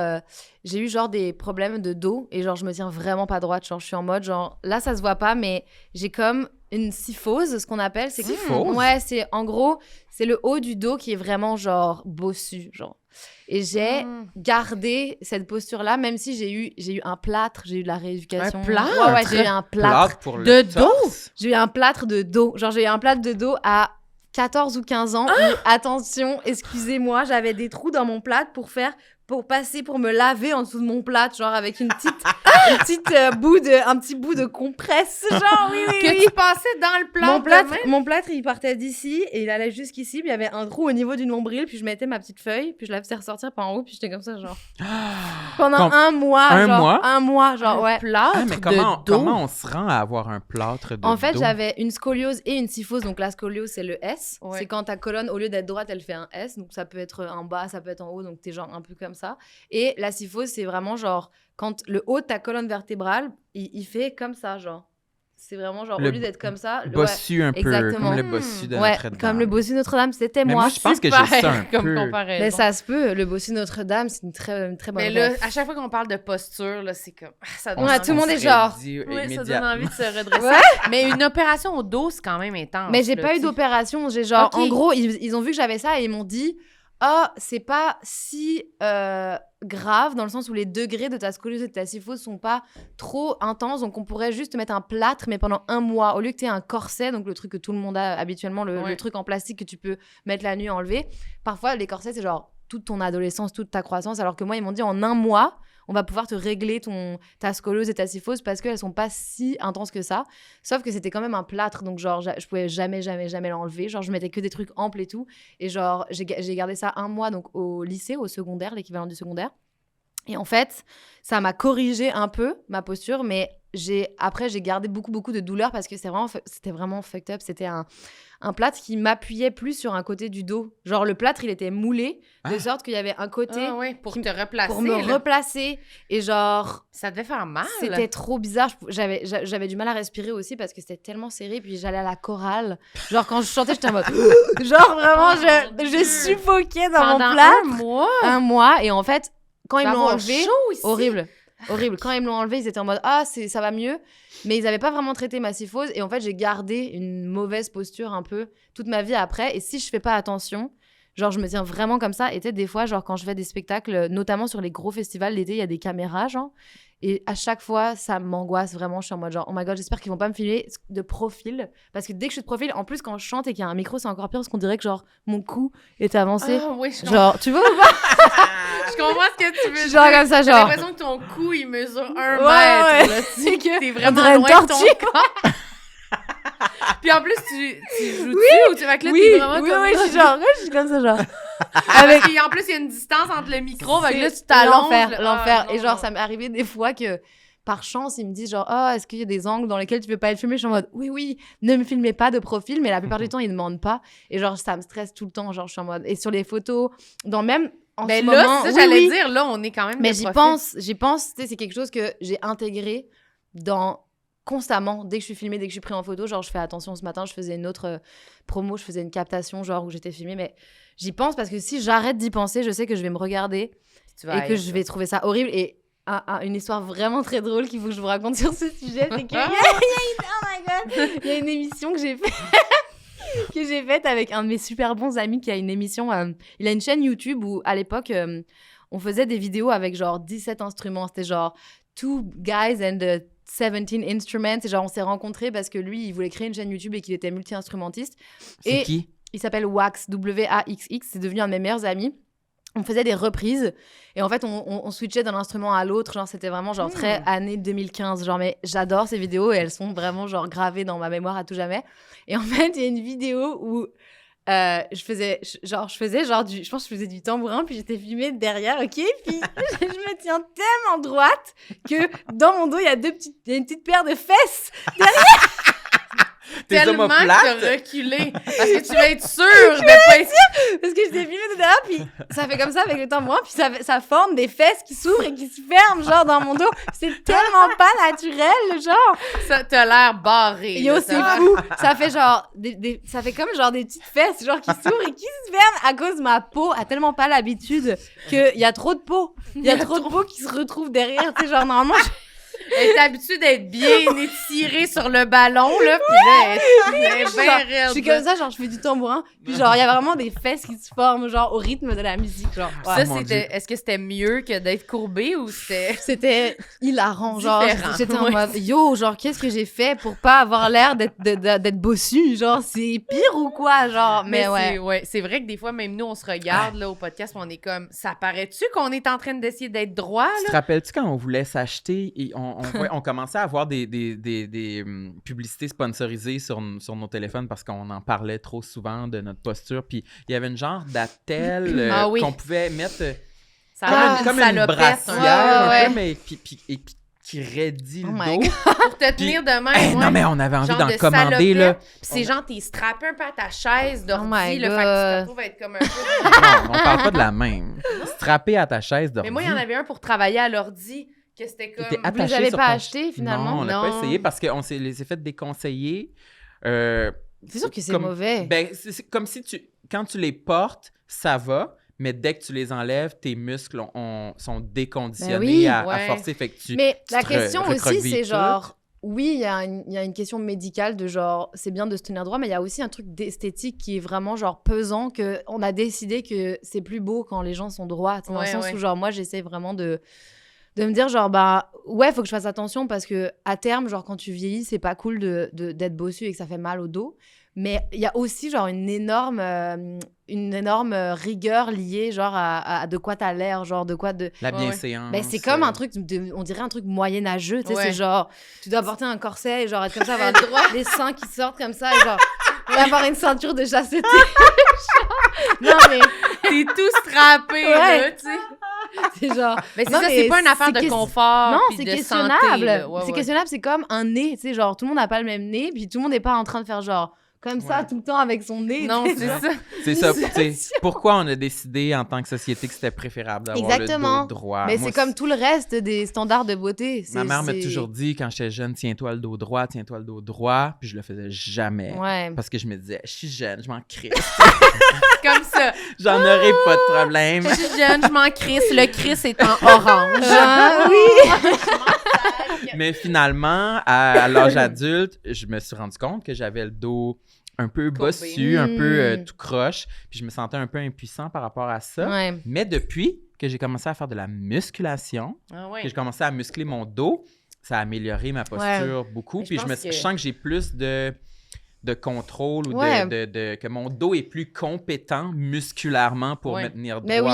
des problèmes de dos et genre je me tiens vraiment pas droite, genre je suis en mode genre là ça se voit pas mais j'ai comme une syphose, ce qu'on appelle, c'est Syphose? ouais, c'est en gros, c'est le haut du dos qui est vraiment genre bossu, genre. Et j'ai gardé cette posture-là, même si j'ai eu un plâtre, j'ai eu de la rééducation. Un plâtre? Ouais, ouais, j'ai eu un plâtre. Plâtre pour De le dos? torse? J'ai eu un plâtre de dos. Genre, j'ai eu un plâtre de dos à 14 ou 15 ans. Et attention, excusez-moi, j'avais des trous dans mon plâtre pour me laver en dessous de mon plâtre, genre avec un petit bout de compresse, genre, oui, oui, Que oui. tu passais dans le plâtre. Mon plâtre, il partait d'ici et il allait jusqu'ici, puis il y avait un trou au niveau du nombril, puis je mettais ma petite feuille, puis je la faisais ressortir par en haut, puis j'étais comme ça, genre. Pendant un mois, Un mois? genre, ouais. Plâtre Ah, mais de comment dos. on se rend à avoir un plâtre de En fait, dos? j'avais une scoliose et une syphose. Donc, la scoliose, c'est le S. Ouais. C'est quand ta colonne, au lieu d'être droite, elle fait un S. Donc, ça peut être en bas, ça peut être en haut. Donc, t'es genre un peu comme ça. Et la syphose, c'est vraiment genre, quand le haut de ta colonne vertébrale, il fait comme ça, genre. C'est vraiment genre, Le au lieu d'être comme ça. Bossu un peu, exactement. comme le bossu de Ouais, Notre-Dame. comme le bossu Notre-Dame, c'était Mais moi. moi, je pense que j'ai Super ça un comme peu. comparaison. Mais ça se peut. Le bossu Notre-Dame, c'est une très bonne Mais là, ref. à chaque fois qu'on parle de posture, là, c'est comme... ça donne On a envie tout le monde de est se- genre... Ouais, ça donne envie de se redresser. Ouais. Mais une opération au dos, c'est quand même intense. Mais j'ai là, pas eu tu sais. d'opération. J'ai genre, Ok. en gros, ils ont vu que j'avais ça et ils m'ont dit, c'est pas si grave dans le sens où les degrés de ta scoliose et de ta syphose sont pas trop intenses. Donc, on pourrait juste te mettre un plâtre, mais pendant un mois, au lieu que tu aies un corset, donc le truc que tout le monde a habituellement, le Ouais. truc en plastique que tu peux mettre la nuit enlever. Parfois, les corsets, c'est genre toute ton adolescence, toute ta croissance. Alors que moi, ils m'ont dit en un mois, on va pouvoir te régler ta scoliose et ta syphose parce qu'elles sont pas si intenses que ça. Sauf que c'était quand même un plâtre, donc genre je pouvais jamais l'enlever. Genre je mettais que des trucs amples et tout. Et genre j'ai gardé ça un mois donc au lycée, au secondaire, l'équivalent du secondaire. Et en fait, ça m'a corrigé un peu ma posture, mais après j'ai gardé beaucoup de douleur parce que c'était vraiment fucked up. C'était un plâtre qui m'appuyait plus sur un côté du dos. Genre le plâtre, il était moulé de sorte qu'il y avait un côté Ah ouais, pour qui- te replacer. pour me là. replacer et genre Ça devait faire mal. c'était trop bizarre. J'avais du mal à respirer aussi parce que c'était tellement serré. Puis j'allais à la chorale. Genre, quand je chantais, j'étais en mode. Genre, vraiment, Oh mon je Dieu. suffoquais dans Pendant mon plâtre. un mois. Un mois. Et en fait, quand Tu ils vas me l'ont avoir enlevé. chaud ici. Horrible. Horrible. Quand ils me l'ont enlevé, ils étaient en mode ça va mieux. Mais ils n'avaient pas vraiment traité ma syphose. Et en fait, j'ai gardé une mauvaise posture un peu toute ma vie après. Et si je fais pas attention. Genre, je me tiens vraiment comme ça. Et tu sais, des fois, genre, quand je fais des spectacles, notamment sur les gros festivals l'été, il y a des caméras, genre. Et à chaque fois, ça m'angoisse vraiment. Je suis en mode genre, oh my god, j'espère qu'ils vont pas me filmer de profil. Parce que dès que je suis de profil, en plus, quand je chante et qu'il y a un micro, c'est encore pire parce qu'on dirait que genre, mon cou est avancé. Ah oui, je comprends. Genre, tu vois ou pas? Je comprends ce que tu veux dire. Genre comme ça, J'ai genre. l'impression que ton cou, il mesure 1 Ouais, mètre. ouais. Là, tu sais que t'es On vraiment dirait une loin de ton tortue. corps. Puis en plus, tu joues-tu ou tu vas que là, Oui, t'es vraiment oui, comme... oui, je suis comme ça, genre. Avec... Parce qu'en plus, il y a une distance entre le micro, fait que là, tu t'allonges. L'enfer, là. l'enfer. Ah, Et non, genre, non. ça m'est arrivé des fois que par chance, ils me disent genre, oh, est-ce qu'il y a des angles dans lesquels tu veux pas être filmé? Je suis en mode, oui, ne me filmez pas de profil, mais la plupart du temps, ils demandent pas. Et genre, ça me stresse tout le temps. Genre, je suis en mode, et sur les photos, dans même en ce là, moment, c'est ça, j'allais dire, là, on est quand même. mais de j'y profil. pense, tu sais, c'est quelque chose que j'ai intégré constamment, dès que je suis filmée, dès que je suis pris en photo, genre je fais attention. Ce matin, je faisais une autre promo, je faisais une captation, genre où j'étais filmée, mais j'y pense parce que si j'arrête d'y penser, je sais que je vais me regarder et que je vais trouver ça horrible. Et une histoire vraiment très drôle qu'il faut que je vous raconte sur ce sujet, c'est qu'il y a une émission que j'ai faite avec un de mes super bons amis qui a une émission, il a une chaîne YouTube où à l'époque, on faisait des vidéos avec genre 17 instruments, c'était genre Two Guys and 17 Instruments. Et genre, on s'est rencontrés parce que lui, il voulait créer une chaîne YouTube et qu'il était multi-instrumentiste. C'est qui? Il s'appelle Wax, W-A-X-X. C'est devenu un de mes meilleurs amis. On faisait des reprises. Et en fait, on switchait d'un instrument à l'autre. Genre, c'était vraiment genre très année 2015. Genre, mais j'adore ces vidéos et elles sont vraiment genre gravées dans ma mémoire à tout jamais. Et en fait, il y a une vidéo où je faisais je pense que je faisais du tambourin, puis j'étais filmée derrière, ok, puis je me tiens tellement droite que dans mon dos il y a une petite paire de fesses derrière. Tellement que omoplates? t'as reculé. Parce que tu vas être sûre de pas être... Parce que j'étais filmée de derrière, puis ça fait comme ça avec le tambourin, puis ça forme des fesses qui s'ouvrent et qui se ferment, genre, dans mon dos. C'est tellement pas naturel, genre. Ça, t'as l'air barré. Yo, là, c'est fou. Ça fait genre, ça fait comme genre des petites fesses, genre, qui s'ouvrent et qui se ferment à cause ma peau a tellement pas l'habitude qu'il y a trop de peau. Il y a trop de peau qui se retrouve derrière, tu sais, genre, normalement, Elle est habituée d'être bien étirée sur le ballon, là, puis là, elle est bien raide. je suis comme ça, genre, je fais du tambourin, puis genre, il y a vraiment des fesses qui se forment, genre, au rythme de la musique, genre. Ça, Ouais. mon c'était... Est-ce que c'était mieux que d'être courbée ou c'était... C'était hilarant, genre, Différent, j'étais en ouais. mode, yo, genre, qu'est-ce que j'ai fait pour pas avoir l'air d'être bossu, genre, c'est pire ou quoi, genre, mais ouais. C'est vrai que des fois, même nous, on se regarde là, au podcast, on est comme, ça paraît-tu qu'on est en train d'essayer d'être droit, Tu te là? rappelles-tu quand on voulait s'acheter et on commençait à avoir des publicités sponsorisées sur nos téléphones parce qu'on en parlait trop souvent de notre posture. Puis il y avait une genre d'attelle Ah oui. qu'on pouvait mettre Ça a l'air d'une comme une salopette, brassière ouais. un peu, mais puis qui raidit Oh le my dos. pour te tenir de même. Hey, ouais. non, mais on avait envie Genre d'en de commander, là. salopette. Puis c'est genre, t'es strappé un peu à ta chaise d'ordi, Oh my là, fait que tu te retrouves à être comme un peu... Non, on parle pas de la même. Strappé à ta chaise d'ordi. Mais moi, il y en avait un pour travailler à l'ordi, que c'était comme... T'étais Vous les attaché avez sur pas ton- achetés, finalement? Non, on l'a pas Non. essayé parce qu'on les a fait déconseiller. C'est sûr que c'est Comme- mauvais. Ben, c'est comme si quand tu les portes, ça va, mais dès que tu les enlèves, tes muscles sont déconditionnés Ben oui, à ouais. forcer. Fait que tu, Mais tu la te question aussi, recroquevilles c'est tout. genre, oui, il y a une question médicale de genre, c'est bien de se tenir droit, mais il y a aussi un truc d'esthétique qui est vraiment genre pesant, que on a décidé que c'est plus beau quand les gens sont droits. Dans Ouais, le sens ouais. où genre, moi, j'essaie vraiment de me dire genre, bah, ouais, faut que je fasse attention parce que à terme, genre, quand tu vieillis, c'est pas cool d'être bossu et que ça fait mal au dos. Mais il y a aussi genre une énorme rigueur liée genre à de quoi t'as l'air, genre de quoi de... La Ouais, bienséance. Ben, c'est comme un truc, on dirait un truc moyenâgeux, tu sais, Ouais. c'est genre, tu dois porter un corset et genre être comme ça, avoir les seins qui sortent comme ça et genre, et avoir une ceinture de chasteté. Non, mais T'es tout strappé, Ouais. là, tu sais. c'est genre... Mais c'est Non, ça, mais c'est pas une affaire de c'est confort non, puis c'est de questionnable. santé, là. Ouais, c'est ouais. questionnable, c'est comme un nez, tu sais, genre, tout le monde n'a pas le même nez, puis tout le monde n'est pas en train de faire genre, comme ça, Ouais. tout le temps avec son nez. Non, tu sais, c'est genre. ça. C'est ça. Une tu sais, pourquoi on a décidé en tant que société que c'était préférable d'avoir Exactement. le dos droit. Mais Moi, c'est comme tout le reste des standards de beauté. Ma mère m'a c'est- toujours dit, quand j'étais jeune, tiens-toi le dos droit, tiens-toi le dos droit. Puis je le faisais jamais. Ouais. Parce que je me disais, je suis jeune, je m'en crisse. Comme ça. J'en aurai pas de problème. Je suis jeune, je m'en crisse. Le crisse est en orange. Ah, oui. Mais finalement, à l'âge adulte, je me suis rendu compte que j'avais le dos un peu Courbé. bossu, un peu Mm. tout croche. Puis je me sentais un peu impuissant par rapport à ça. Ouais. Mais depuis que j'ai commencé à faire de la musculation, Ah ouais. que j'ai commencé à muscler mon dos, ça a amélioré ma posture beaucoup. Mais je Puis pense que- je sens que j'ai plus de contrôle ou Ouais. que mon dos est plus compétent musculairement pour Ouais. me tenir droit. Mais oui.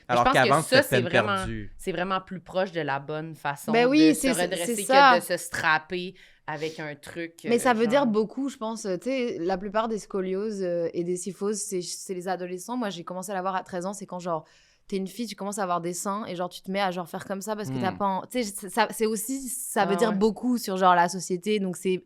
Alors Je pense que qu'avant, ça, c'était c'est peine vraiment- perdue. C'est vraiment plus proche de la bonne façon Ben oui, de se c'est redresser ça. que de se strapper avec un truc. Mais ça veut genre- dire beaucoup, je pense. Tu sais, la plupart des scolioses et des syphoses, c'est les adolescents. Moi, j'ai commencé à l'avoir à 13 ans. C'est quand, genre, t'es une fille, tu commences à avoir des seins et genre tu te mets à genre faire comme ça parce que t'as Mm. pas... Tu sais, c'est aussi... Ça veut Ah dire ouais. beaucoup sur genre la société. Donc c'est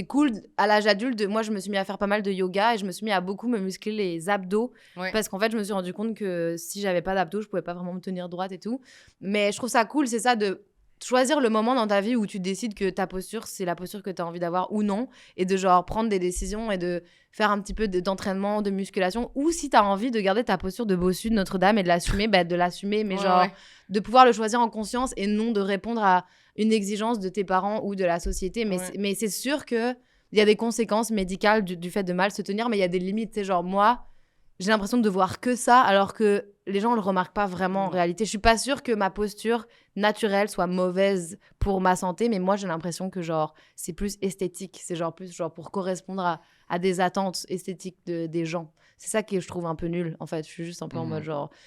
cool. À l'âge adulte, moi, je me suis mis à faire pas mal de yoga et je me suis mis à beaucoup me muscler les abdos Ouais. parce qu'en fait, je me suis rendu compte que si j'avais pas d'abdos, je pouvais pas vraiment me tenir droite et tout. Mais je trouve ça cool, c'est ça, de choisir le moment dans ta vie où tu décides que ta posture, c'est la posture que tu as envie d'avoir ou non, et de genre prendre des décisions et de faire un petit peu d'entraînement, de musculation, ou si tu as envie de garder ta posture de bossu de Notre-Dame et de l'assumer, de l'assumer, mais Ouais, genre ouais. de pouvoir le choisir en conscience et non de répondre à une exigence de tes parents ou de la société. Mais, Ouais. mais c'est sûr qu'il y a des conséquences médicales du fait de mal se tenir, mais il y a des limites. Tu sais, genre moi, j'ai l'impression de voir que ça, alors que les gens ne le remarquent pas vraiment en Non. réalité. Je suis pas sûre que ma posture naturelle soit mauvaise pour ma santé, mais moi j'ai l'impression que genre c'est plus esthétique, c'est genre plus genre pour correspondre à des attentes esthétiques des gens. C'est ça que je trouve un peu nul en fait. Je suis juste un peu en mode genre, tu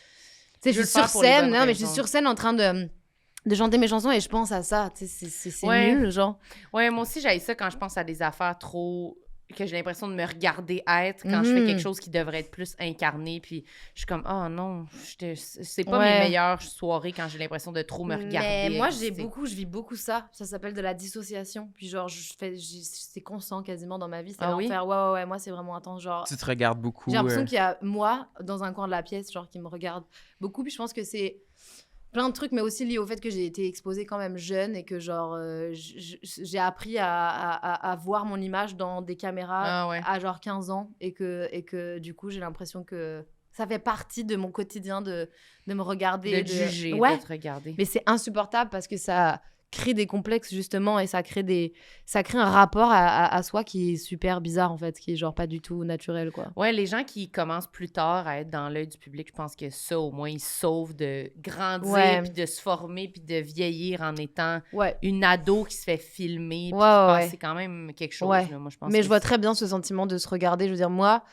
sais, Je je veux suis le sur faire pour les scène, bonnes non mais je suis raisons. sur scène en train de chanter mes chansons et je pense à ça. Tu sais, c'est Ouais. nul genre. Ouais, moi aussi, j'aille ça quand je pense à des affaires trop... que j'ai l'impression de me regarder être quand je fais quelque chose qui devrait être plus incarné. Puis je suis comme, oh non, c'est pas mes Ouais. meilleures soirées quand j'ai l'impression de trop me regarder. Mais moi, exister. je vis beaucoup ça. Ça s'appelle de la dissociation. Puis genre, c'est constant quasiment dans ma vie. C'est Ah oui? l'enfer. Ouais. Moi, c'est vraiment intense. Genre, Tu te regardes beaucoup. j'ai l'impression qu'il y a moi dans un coin de la pièce, genre qui me regarde beaucoup. Puis je pense que c'est plein de trucs, mais aussi lié au fait que j'ai été exposée quand même jeune et que genre j'ai appris à voir mon image dans des caméras Ah ouais. à genre 15 ans et que du coup j'ai l'impression que ça fait partie de mon quotidien de me regarder, De juger, ouais, de te regarder. mais c'est insupportable parce que ça crée des complexes justement et ça crée un rapport à soi qui est super bizarre en fait, qui est genre pas du tout naturel quoi. Ouais, les gens qui commencent plus tard à être dans l'œil du public, je pense que ça, au moins, ils se sauvent de grandir, Ouais. puis de se former, puis de vieillir en étant Ouais. une ado qui se fait filmer. Puis Ouais, qui ouais. passe, c'est quand même quelque chose. Ouais. Là, moi, je pense Mais que je vois très bien ce sentiment de se regarder. Je veux dire, moi,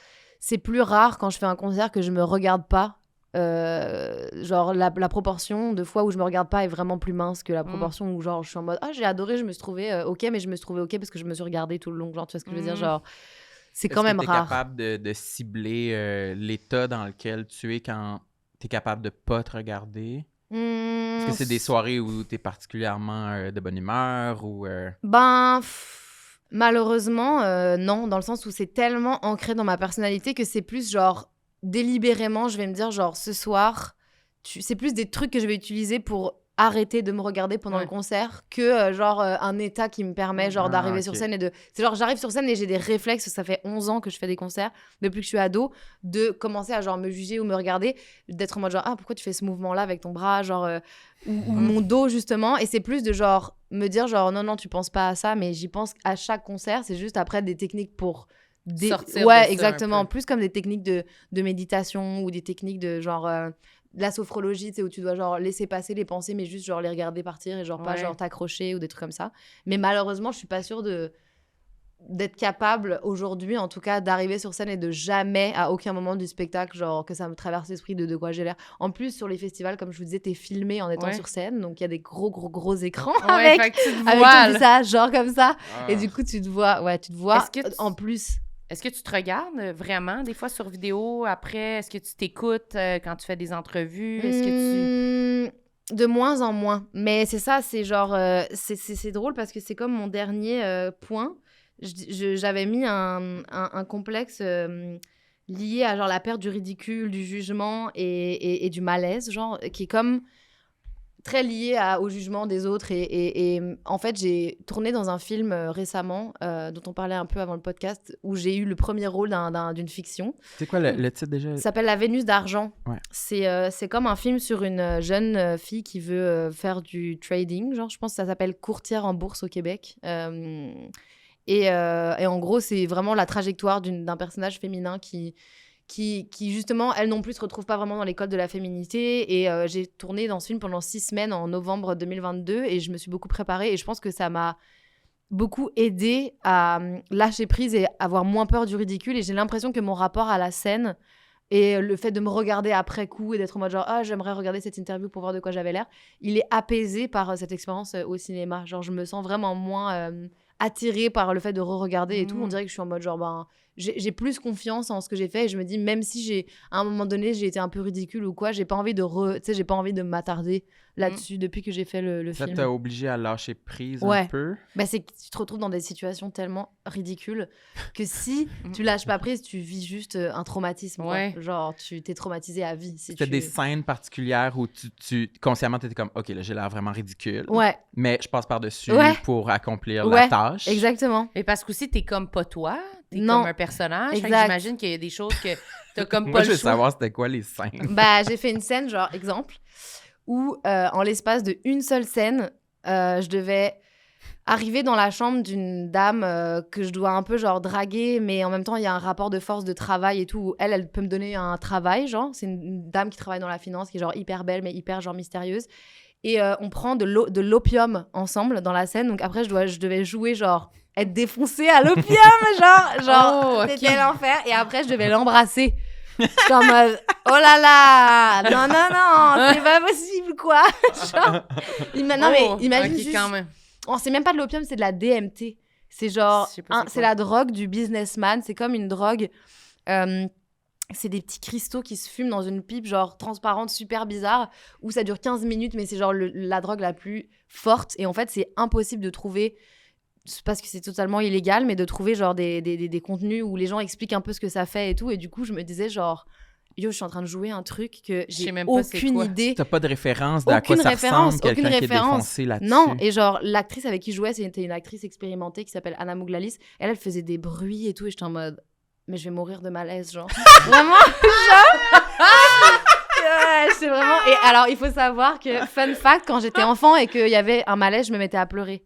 c'est plus rare quand je fais un concert que je me regarde pas. Genre, la proportion de fois où je me regarde pas est vraiment plus mince que la proportion où, genre, je suis en mode j'ai adoré, je me suis trouvée ok, mais je me suis trouvée ok parce que je me suis regardée tout le long. Genre, tu vois ce que je veux dire? Genre, c'est quand même Est-ce que rare. t'es capable de cibler l'état dans lequel tu es quand t'es capable de pas te regarder? Est-ce que c'est des soirées où t'es particulièrement de bonne humeur ou... Ben, malheureusement, non, dans le sens où c'est tellement ancré dans ma personnalité que c'est plus genre délibérément, je vais me dire genre ce soir, c'est plus des trucs que je vais utiliser pour arrêter de me regarder pendant le concert que genre un état qui me permet genre d'arriver sur scène et de... C'est genre j'arrive sur scène et j'ai des réflexes, ça fait 11 ans que je fais des concerts, depuis que je suis ado, de commencer à genre me juger ou me regarder, d'être en mode genre ah pourquoi tu fais ce mouvement-là avec ton bras, genre ou mon dos justement, et c'est plus de genre me dire genre non tu penses pas à ça, mais j'y pense à chaque concert, c'est juste après des techniques pour... sortir ouais, de ça exactement, un peu. plus comme des techniques de méditation ou des techniques de genre... de la sophrologie, tu sais, où tu dois genre laisser passer les pensées, mais juste genre les regarder partir et genre pas Ouais. genre t'accrocher ou des trucs comme ça. Mais malheureusement, je suis pas sûre d'être capable aujourd'hui, en tout cas, d'arriver sur scène et de jamais, à aucun moment du spectacle, genre que ça me traverse l'esprit de quoi j'ai l'air. En plus, sur les festivals, comme je vous disais, t'es filmé en étant Ouais. sur scène, donc il y a des gros écrans Ouais, avec fait que tu te ton voiles. visage, genre comme ça. Ah. Et du coup, tu te vois Est-ce que tu- en plus. Est-ce que tu te regardes vraiment des fois sur vidéo après? Est-ce que tu t'écoutes quand tu fais des entrevues? Est-ce que tu... De moins en moins. Mais c'est ça, c'est genre... c'est drôle parce que c'est comme mon dernier point. J'avais mis un complexe lié à genre la perte du ridicule, du jugement et du malaise, genre, qui est comme très lié au jugement des autres. Et en fait, j'ai tourné dans un film récemment, dont on parlait un peu avant le podcast, où j'ai eu le premier rôle d'une fiction. C'est quoi le titre déjà? Ça s'appelle La Vénus d'argent. Ouais. C'est comme un film sur une jeune fille qui veut faire du trading. Genre, je pense que ça s'appelle Courtière en bourse au Québec. Et en gros, c'est vraiment la trajectoire d'un personnage féminin qui justement, elle non plus, se retrouve pas vraiment dans les codes de la féminité. Et j'ai tourné dans ce film pendant 6 semaines en novembre 2022 et je me suis beaucoup préparée. Et je pense que ça m'a beaucoup aidée à lâcher prise et avoir moins peur du ridicule. Et j'ai l'impression que mon rapport à la scène et le fait de me regarder après coup et d'être en mode genre « Ah, j'aimerais regarder cette interview pour voir de quoi j'avais l'air », il est apaisé par cette expérience au cinéma. Genre, je me sens vraiment moins attirée par le fait de re-regarder et tout. On dirait que je suis en mode genre « Ben, j'ai plus confiance en ce que j'ai fait et je me dis, même si à un moment donné, j'ai été un peu ridicule ou quoi, j'ai pas envie de m'attarder là-dessus depuis que j'ai fait le Ça film. t'a obligé à lâcher prise un Ouais. peu? Bah, c'est que tu te retrouves dans des situations tellement ridicules que si tu lâches pas prise, tu vis juste un traumatisme. quoi. Ouais. Genre, tu t'es traumatisé à vie. Si C'était tu... des scènes particulières où consciemment, t'étais comme, OK, là, j'ai l'air vraiment ridicule. Ouais, Mais je passe par-dessus Ouais. pour accomplir Ouais, la tâche. exactement. Mais parce qu'aussi, t'es comme pas toi. T'es Non. comme un personnage. Fait que Exact. j'imagine qu'il y a des choses que t'as comme Moi, pas je le veux choix. savoir c'était quoi les scènes. Bah, j'ai fait une scène, genre, exemple, où en l'espace de une seule scène, je devais arriver dans la chambre d'une dame que je dois un peu, genre, draguer, mais en même temps, il y a un rapport de force de travail et tout, où elle peut me donner un travail, genre. C'est une dame qui travaille dans la finance, qui est, genre, hyper belle, mais hyper, genre, mystérieuse. Et on prend de l'opium ensemble dans la scène. Donc après, je devais jouer, genre, être défoncée à l'opium, genre Oh, ok. c'était l'enfer. Et après, je devais l'embrasser. J'étais en mode, oh là là, non, c'est pas possible, quoi. Genre, non, mais imagine ok, juste, quand même. oh, c'est même pas de l'opium, c'est de la DMT. C'est genre, Je sais pas c'est c'est quoi. la drogue du businessman. C'est comme une drogue... c'est des petits cristaux qui se fument dans une pipe, genre transparente, super bizarre, où ça dure 15 minutes, mais c'est genre la drogue la plus forte. Et en fait, c'est impossible de trouver, parce que c'est totalement illégal, mais de trouver genre des contenus où les gens expliquent un peu ce que ça fait et tout. Et du coup, je me disais genre, yo, je suis en train de jouer un truc que sais j'ai même pas c'est aucune quoi. idée. T'as pas de référence de à quoi Aucune ça référence, ressemble, quelqu'un aucune qui est référence. défoncé là-dessus. Non, et genre, l'actrice avec qui je jouais, c'était une actrice expérimentée qui s'appelle Anna Mouglalis. Elle faisait des bruits et tout, et j'étais en mode, mais je vais mourir de malaise, genre. Vraiment, genre. Ouais, c'est vraiment. Et alors, il faut savoir que, fun fact, quand j'étais enfant et qu'il y avait un malaise, je me mettais à pleurer.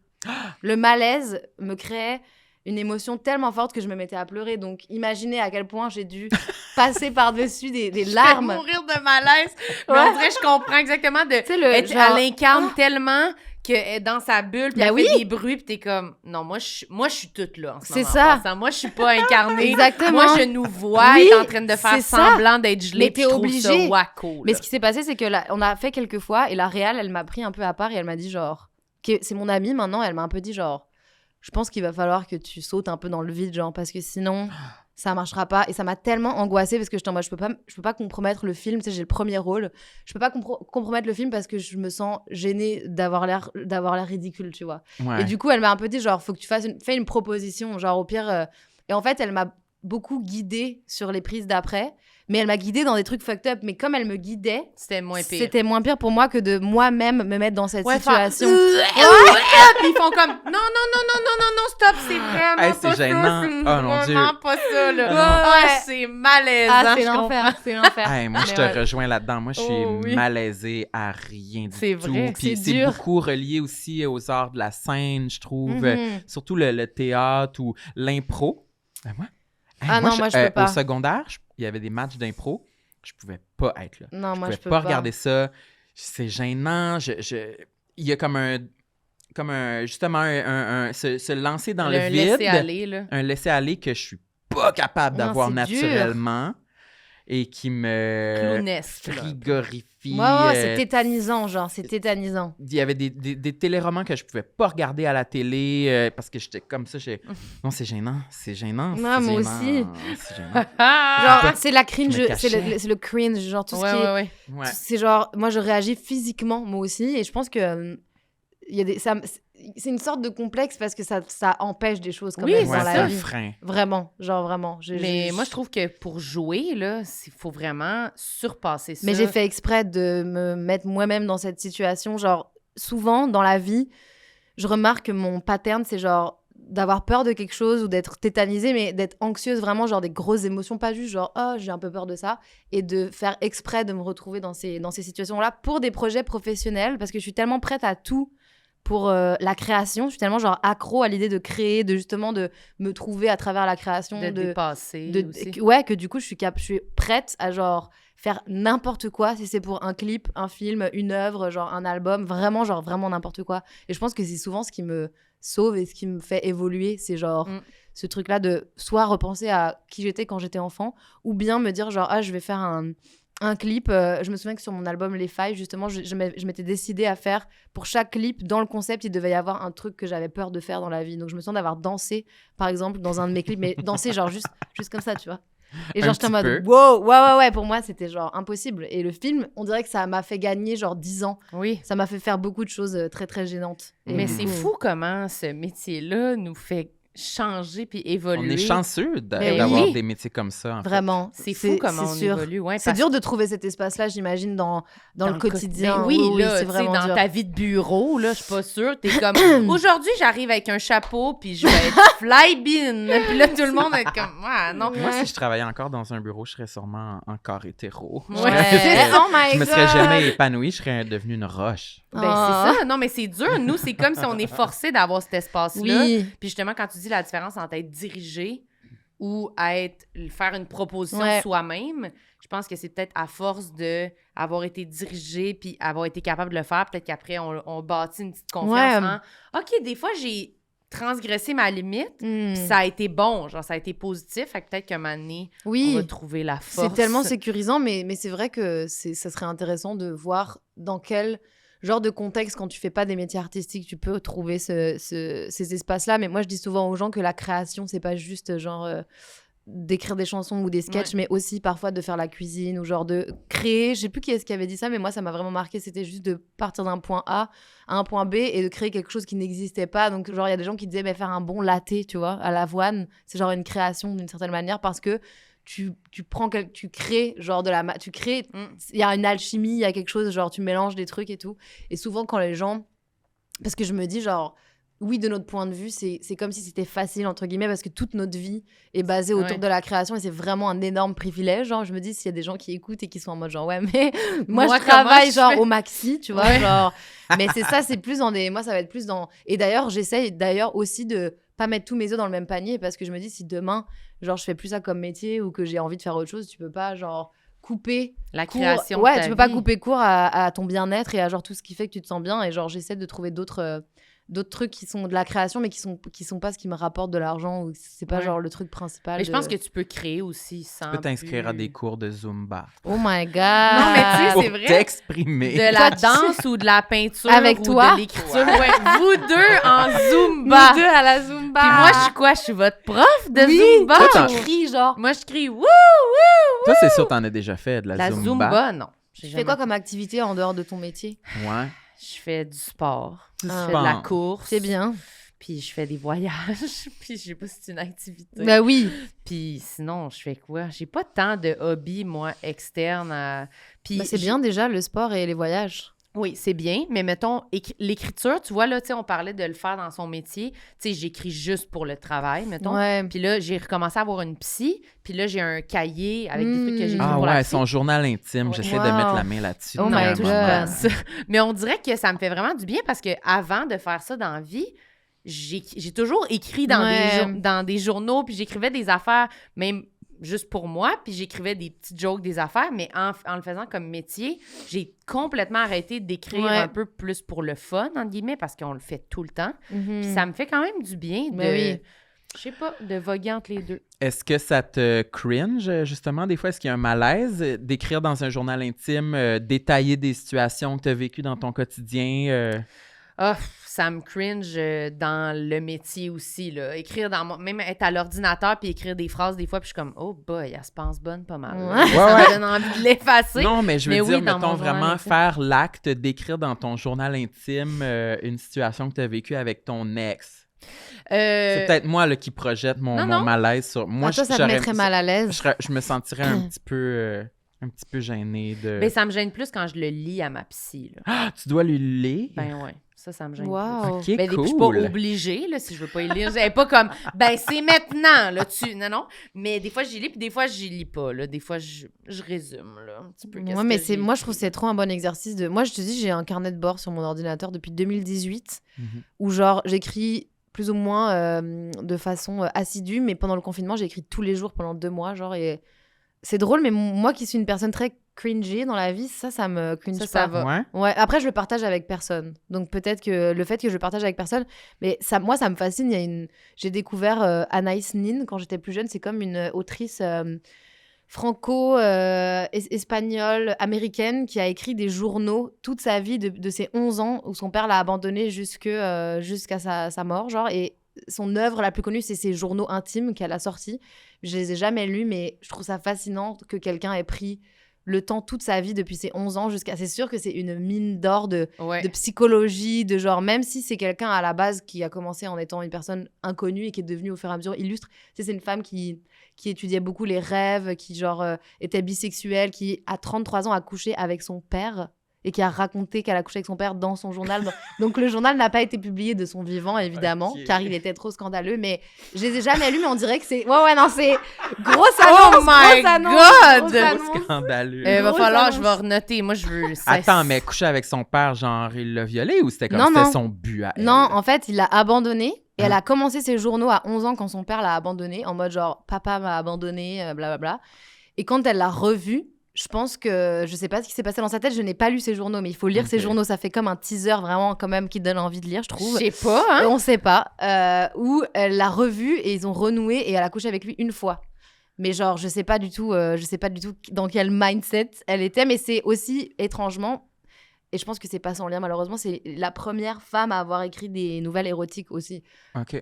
Le malaise me créait une émotion tellement forte que je me mettais à pleurer. Donc, imaginez à quel point j'ai dû passer par-dessus des Je vais larmes. mourir de malaise. Mais Ouais. on dirait, je comprends exactement de. Tu sais, le genre- Elle incarne tellement qu'elle est dans sa bulle, puis Ben elle oui. fait des bruits, puis t'es comme, non, moi, je suis toute là en ce C'est moment. ça. en passant. Moi, je suis pas incarnée. Exactement. Moi, je nous vois Oui, être en train de faire c'est ça. semblant d'être gelée, Mais puis t'es je trouve ça obligée. wacko. Mais là. ce qui s'est passé, c'est que on a fait quelques fois et la réal, elle m'a pris un peu à part et elle m'a dit genre, que c'est mon amie maintenant, elle m'a un peu dit genre, je pense qu'il va falloir que tu sautes un peu dans le vide, genre, parce que sinon, ça marchera pas. Et ça m'a tellement angoissée parce que j'étais en mode, je peux pas compromettre le film, tu sais, j'ai le premier rôle. Je peux pas compromettre le film parce que je me sens gênée d'avoir l'air ridicule, tu vois. Ouais. Et du coup, elle m'a un peu dit, genre, faut que tu fais une proposition, genre, au pire... Et en fait, elle m'a beaucoup guidée sur les prises d'après, mais elle m'a guidée dans des trucs fucked up. Mais comme elle me guidait, C'était moins pire. c'était moins pire pour moi que de moi-même me mettre dans cette situation. Puis ils font comme, non, stop, c'est vraiment Hey, pas c'est gênant. ça. C'est Oh, mon Dieu. vraiment pas ça, là. Ouais, Ah, ouais. c'est malaisant, Ah, c'est je l'enfer, comprends. c'est l'enfer. Hey, moi, je Mais te ouais. rejoins là-dedans. Moi, je suis Oh, oui. malaisée à rien du C'est tout. vrai, Puis c'est c'est dur. beaucoup relié aussi aux arts de la scène, je trouve. Mhm. Surtout le théâtre ou l'impro. Moi, Ah non, moi, je peux pas. Au secondaire, il y avait des matchs d'impro. Je pouvais pas être là. Non, moi, pouvais je peux pas pas. regarder ça. C'est gênant. Il y a comme justement, se lancer dans le vide. laisser aller, là. Un laisser-aller que je suis pas capable Non, d'avoir c'est dur. naturellement et qui me Clownesque, là. frigorifie. Ouais, c'est tétanisant, genre, c'est tétanisant. Il y avait des téléromans que je pouvais pas regarder à la télé parce que j'étais comme ça. Non, c'est gênant. C'est gênant. Ouais, c'est moi gênant, aussi. C'est gênant. Genre, c'est la cringe, je me c'est cachais. c'est le cringe, genre, tout ce Ouais, qui est... ouais. Ouais. C'est genre, moi, je réagis physiquement, moi aussi, et je pense que... il y a c'est une sorte de complexe parce que ça empêche des choses quand Oui, même c'est Ouais, dans c'est la un vie. frein. Vraiment, genre vraiment. Mais moi, je trouve que pour jouer, là, il faut vraiment surpasser ça. Mais j'ai fait exprès de me mettre moi-même dans cette situation. Genre, souvent dans la vie, je remarque que mon pattern, c'est genre d'avoir peur de quelque chose ou d'être tétanisée, mais d'être anxieuse, vraiment, genre des grosses émotions, pas juste genre, oh, j'ai un peu peur de ça, et de faire exprès de me retrouver dans ces situations-là pour des projets professionnels, parce que je suis tellement prête à tout pour la création. Je suis tellement genre accro à l'idée de créer, de justement de me trouver à travers la création, de dépasser aussi. ouais, que du coup je suis prête à genre faire n'importe quoi, si c'est pour un clip, un film, une œuvre, genre un album, vraiment genre vraiment n'importe quoi. Et je pense que c'est souvent ce qui me sauve et ce qui me fait évoluer, c'est genre ce truc là de soit repenser à qui j'étais quand j'étais enfant, ou bien me dire genre, ah, je vais faire un clip. Je me souviens que sur mon album Les Failles, justement, je m'étais décidée à faire, pour chaque clip, dans le concept, il devait y avoir un truc que j'avais peur de faire dans la vie. Donc, je me souviens d'avoir dansé, par exemple, dans un de mes clips, mais dansé genre juste comme ça, tu vois. Et genre, j'étais en mode, wow, ouais, pour moi, c'était genre impossible. Et le film, on dirait que ça m'a fait gagner genre 10 ans. Oui. Ça m'a fait faire beaucoup de choses très, très gênantes. Mais c'est fou comment ce métier-là nous fait changer puis évoluer. On est chanceux Mais d'avoir oui. des métiers comme ça, en fait. Vraiment. C'est fou comment on sûr. évolue. Ouais, C'est dur de trouver cet espace-là, j'imagine, dans le quotidien. Ben oui, là, c'est tu sais, vraiment dans dur. ta vie de bureau, là, je suis pas sûre. T'es comme, aujourd'hui, j'arrive avec un chapeau, puis je vais être fly-bin. Puis là, tout le monde est comme, ah, non. Moi, si je travaillais encore dans un bureau, je serais sûrement encore hétéro. Ouais. Oh my Je me God! serais jamais épanouie, je serais devenue une roche. Ben, c'est ça. Non, mais c'est dur. Nous, c'est comme si on est forcé d'avoir cet espace-là. Oui. Puis justement, quand tu dis la différence entre être dirigé ou faire une proposition Ouais. soi-même, je pense que c'est peut-être à force d'avoir été dirigé puis avoir été capable de le faire, peut-être qu'après, on bâtit une petite confiance en « OK, des fois, j'ai transgressé ma limite, puis ça a été bon, genre ça a été positif, fait que peut-être qu'à un moment donné, on va trouver la force. » C'est tellement sécurisant, mais c'est vrai que ça serait intéressant de voir dans quel genre de contexte, quand tu fais pas des métiers artistiques, tu peux trouver ces espaces-là. Mais moi, je dis souvent aux gens que la création, c'est pas juste genre d'écrire des chansons ou des sketchs, mais aussi parfois de faire la cuisine ou genre de créer. Je sais plus qui est-ce qui avait dit ça, mais moi, ça m'a vraiment marqué. C'était juste de partir d'un point A à un point B et de créer quelque chose qui n'existait pas. Donc, genre, il y a des gens qui disaient, mais faire un bon latte, tu vois, à l'avoine, c'est genre une création d'une certaine manière parce que tu crées genre tu crées, il y a une alchimie, il y a quelque chose, genre tu mélanges des trucs et tout. Et souvent quand les gens, parce que je me dis genre, oui, de notre point de vue, c'est comme si c'était facile, entre guillemets, parce que toute notre vie est basée autour de la création et c'est vraiment un énorme privilège. Genre, je me dis, s'il y a des gens qui écoutent et qui sont en mode genre, ouais, mais moi je travaille genre au maxi, tu vois, genre. Mais c'est ça, c'est plus dans des. Moi, ça va être plus dans. Et d'ailleurs, j'essaye aussi de pas mettre tous mes œufs dans le même panier parce que je me dis, si demain, genre, je fais plus ça comme métier ou que j'ai envie de faire autre chose, tu peux pas, genre, couper la création. Ouais, tu peux pas couper court à ton bien-être et à genre tout ce qui fait que tu te sens bien. Et genre, j'essaie de trouver d'autres trucs qui sont de la création mais qui sont pas ce qui me rapporte de l'argent ou c'est pas genre le truc principal. Mais je pense que tu peux créer aussi sans. Tu peux t'inscrire à des cours de Zumba. Oh my God! Non, mais tu sais, c'est vrai. T'exprimer. De la danse ou de la peinture avec ou toi? De l'écriture. Ouais, vous deux en Zumba. Nous deux à la Zumba. Puis moi, je suis quoi? Je suis votre prof de Zumba? Toi, tu cries genre. Moi, je crie wouh! Toi, c'est sûr, t'en as déjà fait de la Zumba. Zumba, non. Tu fais quoi comme activité en dehors de ton métier? Ouais. Je fais du sport. Du Je sport. fais de la course. C'est bien. Puis je fais des voyages. Puis je sais pas si c'est une activité. Bah oui. Puis sinon, je fais quoi? J'ai pas tant de hobbies, moi, externes. Puis C'est bien déjà, le sport et les voyages. Oui, c'est bien, mais mettons, l'écriture, tu vois, là, tu sais, on parlait de le faire dans son métier. Tu sais, j'écris juste pour le travail, mettons. Ouais. Puis là, j'ai recommencé à avoir une psy, puis là, j'ai un cahier avec des trucs que j'ai écrits Ah pour la ouais, psy. son journal intime. Ouais. J'essaie Wow. de mettre la main là-dessus. Oh depuis my un God. moment. Mais on dirait que ça me fait vraiment du bien parce que avant de faire ça dans la vie, j'ai toujours écrit dans des journaux, puis j'écrivais des affaires, même juste pour moi, puis j'écrivais des petits jokes, des affaires, mais en le faisant comme métier, j'ai complètement arrêté d'écrire un peu plus pour le fun, entre guillemets, parce qu'on le fait tout le temps. Puis ça me fait quand même du bien de, je sais pas, de voguer entre les deux. Est-ce que ça te cringe, justement, des fois? Est-ce qu'il y a un malaise d'écrire dans un journal intime, détailler des situations que tu as vécues dans ton quotidien? Ça me cringe dans le métier aussi, là. Écrire même être à l'ordinateur puis écrire des phrases des fois, puis je suis comme, oh boy, elle se pense bonne pas mal. Ouais. Ça me donne envie de l'effacer. Non, mais je veux dire, dans mettons mon journal vraiment intime. faire l'acte d'écrire dans ton journal intime une situation que tu as vécue avec ton ex. C'est peut-être moi là, qui projette mon malaise sur... Moi, toi, ça te mettrait mal à l'aise? Je me sentirais un petit peu gênée de... Ben, ça me gêne plus quand je le lis à ma psy, là. Ah, tu dois lui lire? Ben ouais, ça me gêne Wow. OK, plus. Ben, cool. je suis pas obligée, là, si je veux pas y lire. Elle pas comme, ben, c'est maintenant, là, Non. Mais des fois, j'y lis, puis des fois, j'y lis pas, là. Des fois, je résume, là, un petit peu. Moi, moi, je trouve que c'est trop un bon exercice de... Moi, je te dis, j'ai un carnet de bord sur mon ordinateur depuis 2018, où genre, j'écris plus ou moins de façon assidue, mais pendant le confinement, j'ai écrit tous les jours pendant 2 mois, genre, et c'est drôle, mais moi qui suis une personne très cringy dans la vie, ça me cringe ça pas. va. Ouais. Après, je le partage avec personne. Donc peut-être que le fait que je le partage avec personne, mais moi, ça me fascine. J'ai découvert Anaïs Nin quand j'étais plus jeune. C'est comme une autrice franco-espagnole, américaine, qui a écrit des journaux toute sa vie de ses 11 ans, où son père l'a abandonnée jusqu'à sa mort, genre. Et son œuvre la plus connue, c'est ses journaux intimes qu'elle a sortis. Je les ai jamais lus, mais je trouve ça fascinant que quelqu'un ait pris le temps toute sa vie depuis ses 11 ans jusqu'à... C'est sûr que c'est une mine d'or de psychologie, de genre, même si c'est quelqu'un à la base qui a commencé en étant une personne inconnue et qui est devenue au fur et à mesure illustre. C'est une femme qui étudiait beaucoup les rêves, qui genre était bisexuelle, qui à 33 ans a couché avec son père et qui a raconté qu'elle a couché avec son père dans son journal. Donc le journal n'a pas été publié de son vivant, évidemment, car il était trop scandaleux. Mais je les ai jamais lus, mais on dirait que c'est... Ouais, non, c'est grosse annonce. Oh my God! Trop scandaleux. Va falloir, je vais renoter. Moi, je veux... Attends, mais coucher avec son père, genre, il l'a violé ou c'était comme c'était son but à elle? Non, en fait, il l'a abandonnée. Et elle a commencé ses journaux à 11 ans quand son père l'a abandonnée, en mode genre, papa m'a abandonnée, blablabla. Et quand elle l'a revu, je pense que, je sais pas ce qui s'est passé dans sa tête, je n'ai pas lu ses journaux, mais il faut lire ses journaux, ça fait comme un teaser vraiment quand même qui donne envie de lire, je trouve. Je sais pas, hein? On sait pas. Où elle l'a revu et ils ont renoué et elle a couché avec lui une fois. Mais genre, je sais pas du tout dans quel mindset elle était, mais c'est aussi étrangement, et je pense que c'est pas sans lien malheureusement, c'est la première femme à avoir écrit des nouvelles érotiques aussi.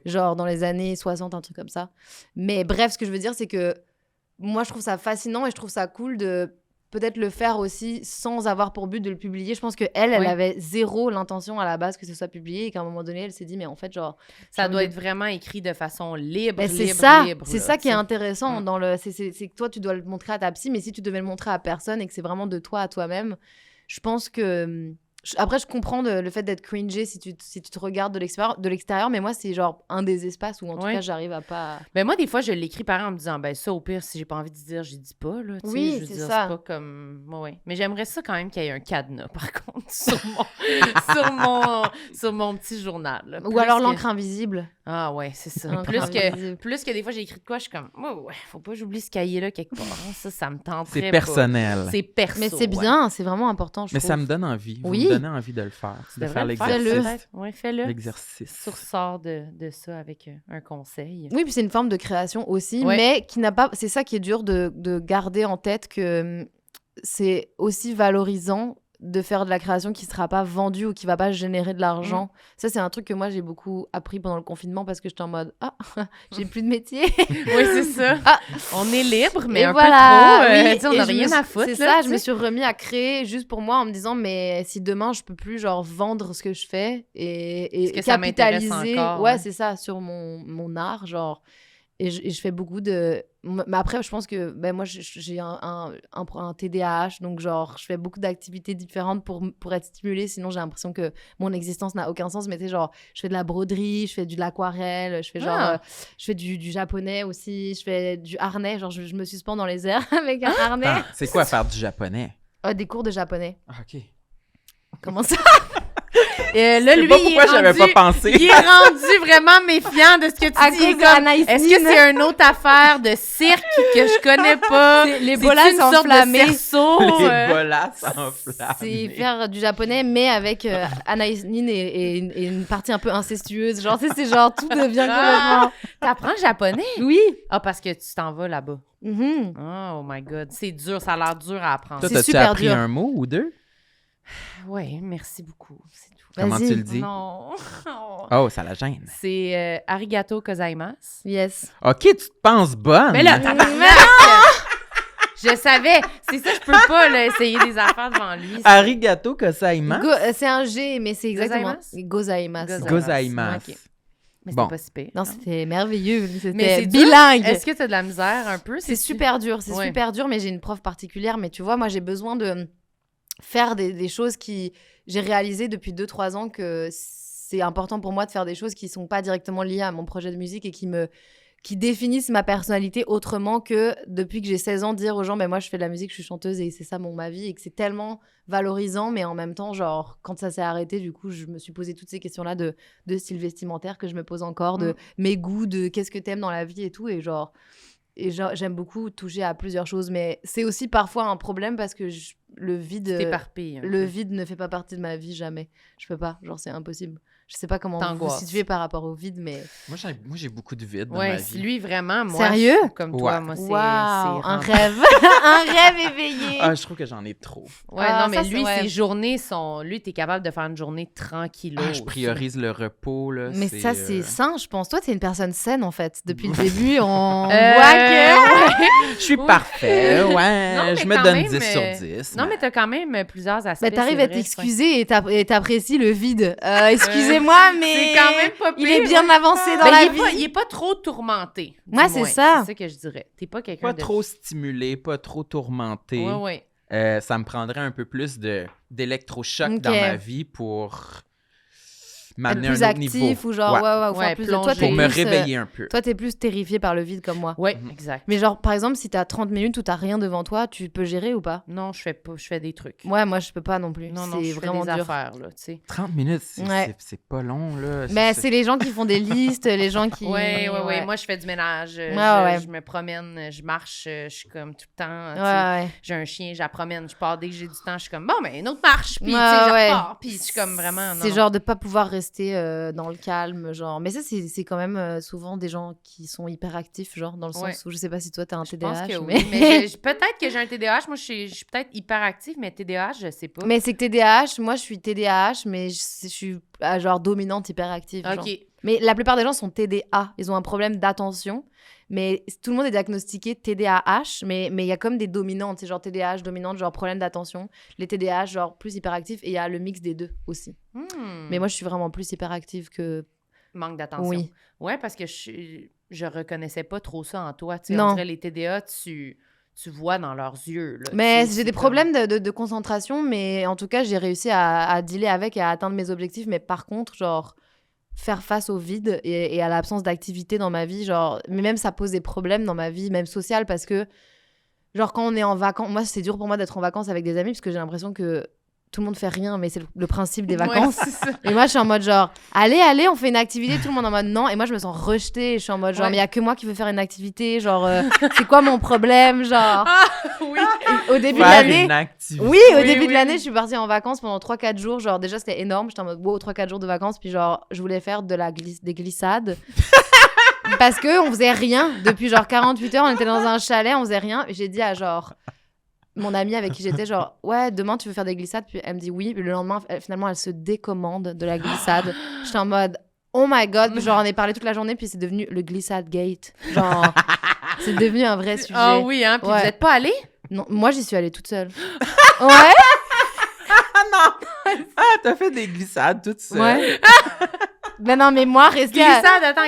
Genre dans les années 60, un truc comme ça. Mais bref, ce que je veux dire, c'est que moi, je trouve ça fascinant et je trouve ça cool de peut-être le faire aussi sans avoir pour but de le publier. Je pense qu'elle avait zéro l'intention à la base que ce soit publié et qu'à un moment donné, elle s'est dit, mais en fait, genre... Ça doit être vraiment écrit de façon libre, c'est ça qui est intéressant. C'est que toi, tu dois le montrer à ta psy, mais si tu devais le montrer à personne et que c'est vraiment de toi à toi-même, je pense que... Après, je comprends le fait d'être cringé si tu te regardes de l'extérieur, mais moi, c'est genre un des espaces où, en tout cas, j'arrive à pas... Ben moi, des fois, je l'écris par en me disant, ben ça, au pire, si j'ai pas envie de dire, je dis pas, là, tu sais, je veux dire, c'est pas comme... Ouais. Mais j'aimerais ça quand même qu'il y ait un cadenas, par contre, sur mon petit journal. Là. Ou alors l'encre invisible. Ah ouais, c'est ça. Plus que des fois, j'ai écrit de quoi, je suis comme, ouais, faut pas que j'oublie ce cahier-là quelque part. Ça me tenterait C'est personnel. C'est perso. Mais c'est bien, c'est vraiment important, je trouve. Mais ça me donne envie. Vous me donnez envie de le faire. De faire l'exercice. Oui, fais-le. L'exercice. Sors de ça avec un conseil. Oui, puis c'est une forme de création aussi, mais qui n'a pas... C'est ça qui est dur de garder en tête, que c'est aussi valorisant de faire de la création qui ne sera pas vendue ou qui ne va pas générer de l'argent. Ça, c'est un truc que moi, j'ai beaucoup appris pendant le confinement parce que j'étais en mode « Ah, j'ai plus de métier !» Oui, c'est ça. On est libre, mais un voilà, peu trop. On n'a rien à foutre. C'est ça, je me suis remis à créer juste pour moi en me disant « Mais si demain, je ne peux plus genre vendre ce que je fais et que capitaliser... » encore, Ouais, c'est ça, sur mon art, genre... Et je fais beaucoup de... Mais après, je pense que moi, j'ai un TDAH, donc genre, je fais beaucoup d'activités différentes pour être stimulée. Sinon, j'ai l'impression que mon existence n'a aucun sens. Mais tu sais, genre, je fais de la broderie, je fais de l'aquarelle, je fais genre... je fais du japonais aussi, je fais du harnais. Genre, je me suspends dans les airs avec un harnais. Attends, c'est quoi faire du japonais? Des cours de japonais. OK. Comment ça? Là, lui, pourquoi j'avais pas pensé. Il est rendu vraiment méfiant de ce que tu dis. Est-ce que c'est une autre affaire de cirque que je connais pas? Les bolas enflammés. Les bolas enflammés. C'est faire du japonais, mais avec Anaïs Nin et une partie un peu incestueuse. Genre, c'est genre, tout devient complètement... T'apprends le japonais? Oui. Ah, parce que tu t'en vas là-bas. Oh my God. C'est dur, ça a l'air dur à apprendre. Toi, t'as-tu appris un mot ou deux? Oui, merci beaucoup. C'est tout. Comment tu le dis? Non. Oh, ça la gêne. C'est arigato gozaimasu. Yes. OK, tu te penses bonne. Mais là, je savais. C'est ça, je peux pas là, essayer des affaires devant lui. Arigato gozaimasu? C'est un G, mais c'est exactement... Gozaimasu. Gozaimasu. Okay. Mais c'était pas si pire. Non, c'était merveilleux. Mais C'était c'est bilingue. Est-ce que tu as de la misère un peu? C'est super dur. C'est super dur, mais j'ai une prof particulière. Mais tu vois, moi, j'ai besoin de faire des choses qui... J'ai réalisé depuis 2-3 ans que c'est important pour moi de faire des choses qui sont pas directement liées à mon projet de musique et qui définissent ma personnalité autrement que depuis que j'ai 16 ans dire aux gens moi je fais de la musique, je suis chanteuse et c'est ça ma vie, et que c'est tellement valorisant, mais en même temps genre quand ça s'est arrêté, du coup je me suis posé toutes ces questions-là de style vestimentaire que je me pose encore, de mes goûts, de qu'est-ce que t'aimes dans la vie et tout, et j'aime beaucoup toucher à plusieurs choses, mais c'est aussi parfois un problème parce que le vide ne fait pas partie de ma vie, jamais. Je peux pas, genre c'est impossible. Je sais pas comment vous T'angoisses. situez par rapport au vide, mais... Moi, j'ai beaucoup de vide dans ma Ouais, vie. lui, vraiment, moi, Sérieux? je suis comme toi, Ouais. moi, c'est Waouh, un rempli. rêve. Un rêve éveillé. Ah, je trouve que j'en ai trop. Ouais, Ah, non, mais ça, lui, c'est- ouais. ses journées sont... Lui, t'es capable de faire une journée tranquillo. Ah, je priorise le repos, là. Mais ça, c'est sain, je pense. Toi, t'es une personne saine, en fait. Depuis le début, on voit que... Je suis parfait, ouais. Non, mais je me quand donne même, 10 sur 10. Non, mais t'as quand même plusieurs aspects. Bah, t'arrives c'est à vrai, t'excuser et t'apprécies le vide. Excusez-moi, mais... C'est quand même pas pire. Il est bien ouais. avancé dans Ben, la il est vie. pas- il est pas trop tourmenté. du Ouais, c'est moins. ça. C'est ça que je dirais. T'es pas quelqu'un Pas de... trop stimulé, pas trop tourmenté. Ouais, ouais. Ça me prendrait un peu plus d'électrochoc Ok. dans ma vie pour m'amener Être à plus un autre niveau. actif ou genre, Ouais. ouais, ou faire Ouais, plus de... Toi, plonger. t'es Pour me plus, réveiller un peu. Toi, t'es plus terrifié par le vide comme moi. Ouais, Mhm. exact. Mais genre, par exemple, si t'as 30 minutes où t'as rien devant toi, tu peux gérer ou pas? Non, je fais des trucs. Ouais, moi, je peux pas non plus. Non, C'est je fais vraiment des dur. affaires, là, tu sais. 30 minutes, Ouais. c'est pas long, là. Mais c'est les gens qui font des listes, les gens qui... Ouais. Moi, je fais du ménage. Ouais. Je me promène, je marche, je suis comme tout le temps. tu sais. Ouais. J'ai un chien, je la promène, je pars dès que j'ai du temps, je suis comme, bon, mais une autre marche, puis tu sais, Ouais, je ouais. repars, puis je suis comme vraiment... non, C'est non. genre de pas pouvoir rester dans le calme, genre. Mais ça, c'est quand même souvent des gens qui sont hyperactifs, genre, dans le Ouais. sens où je sais pas si toi t'as un Je TDAH, pense que mais... oui, mais peut-être que j'ai un TDAH. Moi, je suis peut-être hyperactive, mais TDAH, je sais pas. Mais c'est que TDAH, moi je suis TDAH, mais je suis genre dominante hyperactive. Genre. OK. Mais la plupart des gens sont TDA, ils ont un problème d'attention. Mais tout le monde est diagnostiqué TDAH, mais il y a comme des dominantes, c'est genre TDAH dominante, genre problème d'attention. Les TDAH, genre plus hyperactifs, et il y a le mix des deux aussi. Mais moi je suis vraiment plus hyperactive que... Manque d'attention. Oui. Ouais, parce que je reconnaissais pas trop ça en toi. Tu sais, Non. on dirait les TDA, tu vois dans leurs yeux. Là, Mais tu sais, j'ai des c'est problèmes de concentration, mais en tout cas, j'ai réussi à dealer avec et à atteindre mes objectifs. Mais par contre, genre, faire face au vide et à l'absence d'activité dans ma vie, genre, mais même ça pose des problèmes dans ma vie, même sociale, parce que, genre, quand on est en vacances, moi, c'est dur pour moi d'être en vacances avec des amis, parce que j'ai l'impression que tout le monde fait rien, mais c'est le principe des Ouais, vacances. c'est ça. Et moi, je suis en mode genre, allez, on fait une activité, tout le monde en mode non. Et moi, je me sens rejetée. Je suis en mode genre, Ouais. mais il y a que moi qui veux faire une activité. Genre, c'est quoi mon problème? Genre, Oui. au début de Faire l'année. une activité. Oui, au Oui, début oui. de l'année, je suis partie en vacances pendant 3-4 jours. Genre, déjà, c'était énorme. J'étais en mode, wow, 3-4 jours de vacances. Puis, genre, je voulais faire des glissades. Parce qu'on faisait rien. Depuis, genre, 48 heures, on était dans un chalet, on faisait rien. J'ai dit à, genre, mon amie avec qui j'étais, genre, ouais, demain, tu veux faire des glissades? Puis, elle me dit oui. Puis, le lendemain, finalement, elle se décommande de la glissade. J'étais en mode, oh my god. Puis, genre, on est parlé toute la journée. Puis, c'est devenu le glissade gate. Genre, c'est devenu un vrai sujet. Ah oui, hein. Puis Ouais. vous êtes pas allés? Non, moi, j'y suis allée toute seule. Ouais. Ah, t'as fait des glissades toute seule. Ouais. Ben non, mais moi, rester à...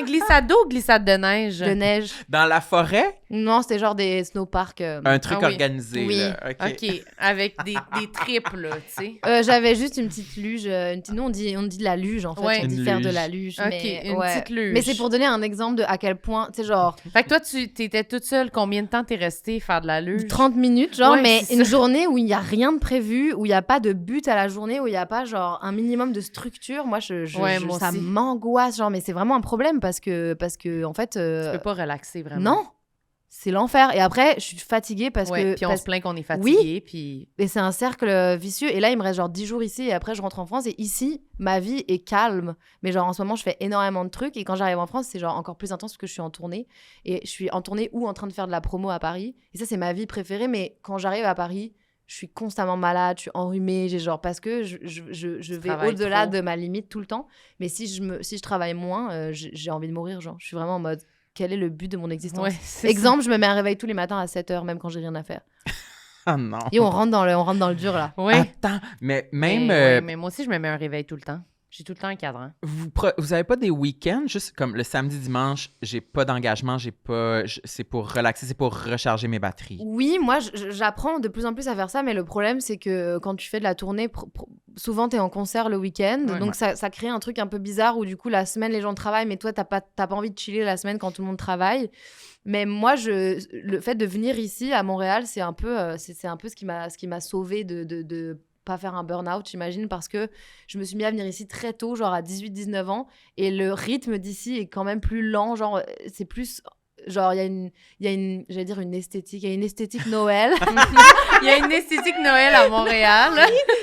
Glissade d'eau ou glissade de neige? de neige. Dans la forêt, Non, c'était genre des snowparks. un truc Ah oui. organisé. Oui. Là. OK. OK, avec des tripes, là, tu sais. J'avais juste une petite luge. Nous, on dit de la luge, en fait. Ouais. On dit Une faire de luge. la luge. OK, mais, une ouais. petite luge. Mais c'est pour donner un exemple de à quel point, tu sais, genre, Fait que toi, tu t'étais toute seule. Combien de temps t'es restée faire de la luge? 30 minutes, genre, Ouais, mais c'est une ça. journée où il n'y a rien de prévu, où il n'y a pas de but à la journée, où il n'y a pas, genre, un minimum de structure. Moi, Ouais, moi ça aussi. m'angoisse, genre, mais c'est vraiment un problème parce que en fait... Tu peux pas relaxer vraiment. non, c'est l'enfer. Et après, je suis fatiguée parce Ouais, que... puis on parce- se plaint qu'on est fatigué, puis... Et c'est un cercle vicieux. Et là, il me reste genre 10 jours ici et après, je rentre en France. Et ici, ma vie est calme. Mais genre, en ce moment, je fais énormément de trucs. Et quand j'arrive en France, c'est genre encore plus intense parce que je suis en tournée. Et je suis en tournée ou en train de faire de la promo à Paris. Et ça, c'est ma vie préférée. Mais quand j'arrive à Paris, je suis constamment malade, je suis enrhumée. J'ai genre, parce que je vais travailles au-delà trop. de ma limite tout le temps. Mais si je travaille moins, j'ai envie de mourir. Genre, je suis vraiment en mode, quel est le but de mon existence? Ouais, c'est Exemple, je me mets un réveil tous les matins à 7h, même quand j'ai rien à faire. Ah non. Et on rentre dans le dur, là. ça. Ouais. Attends, mais même... Mais moi aussi, je me mets un réveil tout le temps. J'ai tout le temps un cadran. Vous avez pas des week-ends, juste comme le samedi, dimanche, j'ai pas d'engagement, c'est pour relaxer, c'est pour recharger mes batteries. Oui, moi, j'apprends de plus en plus à faire ça, mais le problème, c'est que quand tu fais de la tournée, souvent, tu es en concert le week-end, Ouais. donc ça crée un truc un peu bizarre où, du coup, la semaine, les gens travaillent, mais toi, t'as pas envie de chiller la semaine quand tout le monde travaille. Mais moi, le fait de venir ici, à Montréal, c'est un peu ce qui m'a sauvée de pas faire un burn-out, j'imagine, parce que je me suis mis à venir ici très tôt, genre à 18-19 ans, et le rythme d'ici est quand même plus lent, genre, c'est plus... Genre, il y a une, j'allais dire une esthétique, il y a une esthétique Noël. Il y a une esthétique Noël à Montréal.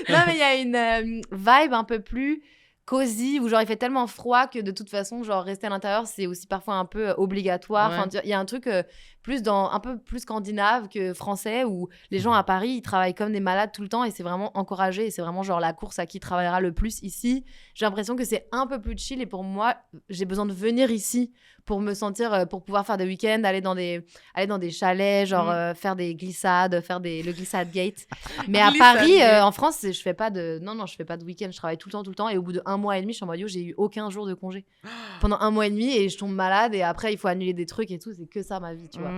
Non, mais il y a une vibe un peu plus cosy, où genre il fait tellement froid que de toute façon, genre rester à l'intérieur, c'est aussi parfois un peu obligatoire. Ouais. Enfin, il y a un truc un peu plus scandinave que français, où les gens à Paris, ils travaillent comme des malades tout le temps et c'est vraiment encouragé. Et c'est vraiment genre la course à qui travaillera le plus ici. J'ai l'impression que c'est un peu plus chill et pour moi, j'ai besoin de venir ici pour me sentir, pour pouvoir faire des week-ends, aller dans des chalets, genre faire des glissades, le glissade gate. Mais à Paris, en France, je fais pas de week-end, je travaille tout le temps et au bout de 1 mois et demi, je suis en mode j'ai eu aucun jour de congé pendant 1 mois et demi et je tombe malade et après il faut annuler des trucs et tout, c'est que ça ma vie, tu vois.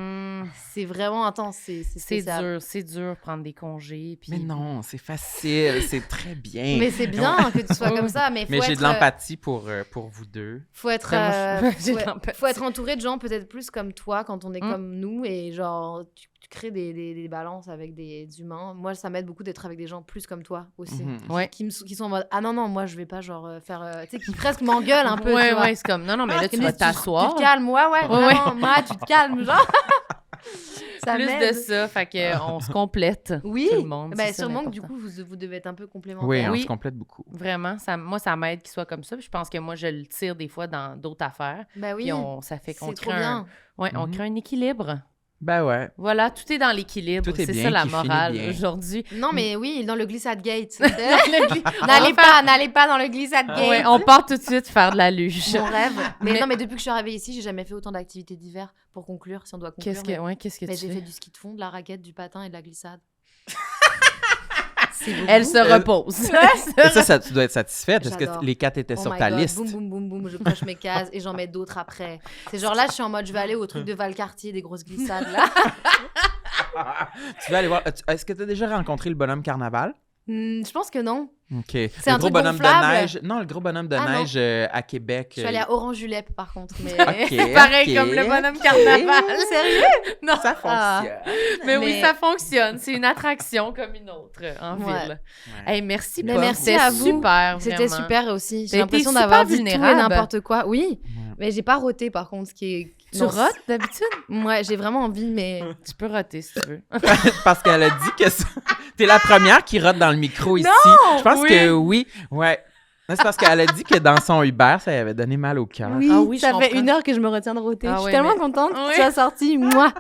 C'est vraiment intense, C'est dur prendre des congés. Puis... Mais non, c'est facile, c'est très bien. Mais c'est bien que tu sois comme ça, mais j'ai de l'empathie pour vous deux. Faut être entouré de gens peut-être plus comme toi quand on est comme nous et genre tu crées des balances avec des humains. Moi, ça m'aide beaucoup d'être avec des gens plus comme toi aussi, qui sont en mode non, moi je vais pas genre faire, tu sais, qui presque m'engueulent un peu. Ouais, c'est comme non, mais là tu vas t'asseoir. Tu te calmes, vraiment, moi tu te calmes, genre. Ça plus m'aide. de ça, fait qu'on se complète. Oui, tout le monde. Ben, c'est sûrement ça, que du coup vous devez être un peu complémentaires. Oui, on se complète beaucoup. Vraiment, moi ça m'aide qu'il soit comme ça. Puis je pense que moi je le tire des fois dans d'autres affaires. Ben oui. Puis ça fait qu'on crée on crée un équilibre. Ben ouais. Voilà, tout est dans l'équilibre. Tout est c'est bien, ça la qui finit morale bien. aujourd'hui. Non, mais oui, dans le glissade gate. N'allez pas dans le glissade gate. Ouais, on part tout de suite faire de la luge. Mon rêve. Mais non, mais depuis que je suis arrivée ici, j'ai jamais fait autant d'activités d'hiver pour conclure, si on doit conclure. Qu'est-ce que mais tu j'ai fais? fait du ski de fond, de la raquette, du patin et de la glissade. Elle se repose. Ça, tu dois être satisfaite. Est-ce J'adore. que les 4 étaient sur my ta God. liste? Boum, boum, boum, boum, je coche mes cases et j'en mets d'autres après. C'est genre là, je suis en mode, je vais aller au truc de Valcartier, des grosses glissades là. Tu vas aller voir. Est-ce que tu as déjà rencontré le bonhomme Carnaval? Je pense que non. OK. C'est un gros truc bonhomme de gonflable? neige. Non, le gros bonhomme de neige à Québec. Je suis allée à Orange-Julep par contre. Mais... OK, Pareil OK. comme le bonhomme Carnaval. Sérieux? Non. Ça fonctionne. Mais oui, Mais- ça fonctionne. C'est une attraction comme une autre en Ouais. ville. Hey, merci, Mais Paul. merci C'était à vous. super, C'était vraiment. super aussi. T'as J'ai l'impression été d'avoir super dit tout et vulnérable. n'importe quoi. Oui, Ouais. mais j'ai pas roté par contre, ce qui est... Tu Non, rotes d'habitude? Ouais, j'ai vraiment envie, mais... Tu peux roter si tu veux. Parce qu'elle a dit que t'es la première qui rote dans le micro ici. Je pense oui. que oui. Ouais. Non, c'est parce qu'elle a dit que dans son Uber, ça lui avait donné mal au cœur. Oui, Ah oui, je ça fait comprends. 1 heure que je me retiens de roter. Ah je suis ouais, tellement mais- contente que Oui. tu as sorti, moi.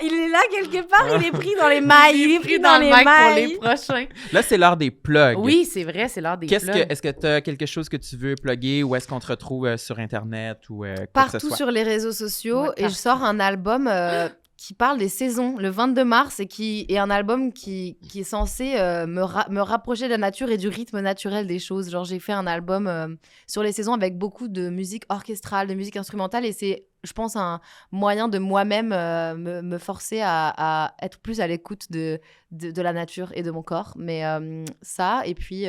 Il est là quelque part, il est pris dans les mailles. Il est pris dans les mic pour mailles. les prochains. Là, c'est l'heure des plugs. Oui, c'est vrai, c'est l'heure des plugs. Est-ce que tu as quelque chose que tu veux plugger ou est-ce qu'on te retrouve sur Internet ou quoi que ce Partout soit? sur les réseaux sociaux Ouais, et je sors un album qui parle des saisons le 22 mars et qui est un album qui est censé me rapprocher de la nature et du rythme naturel des choses. Genre j'ai fait un album sur les saisons avec beaucoup de musique orchestrale, de musique instrumentale et c'est, je pense, un moyen de moi-même me forcer à être plus à l'écoute de la nature et de mon corps. Mais ça, et puis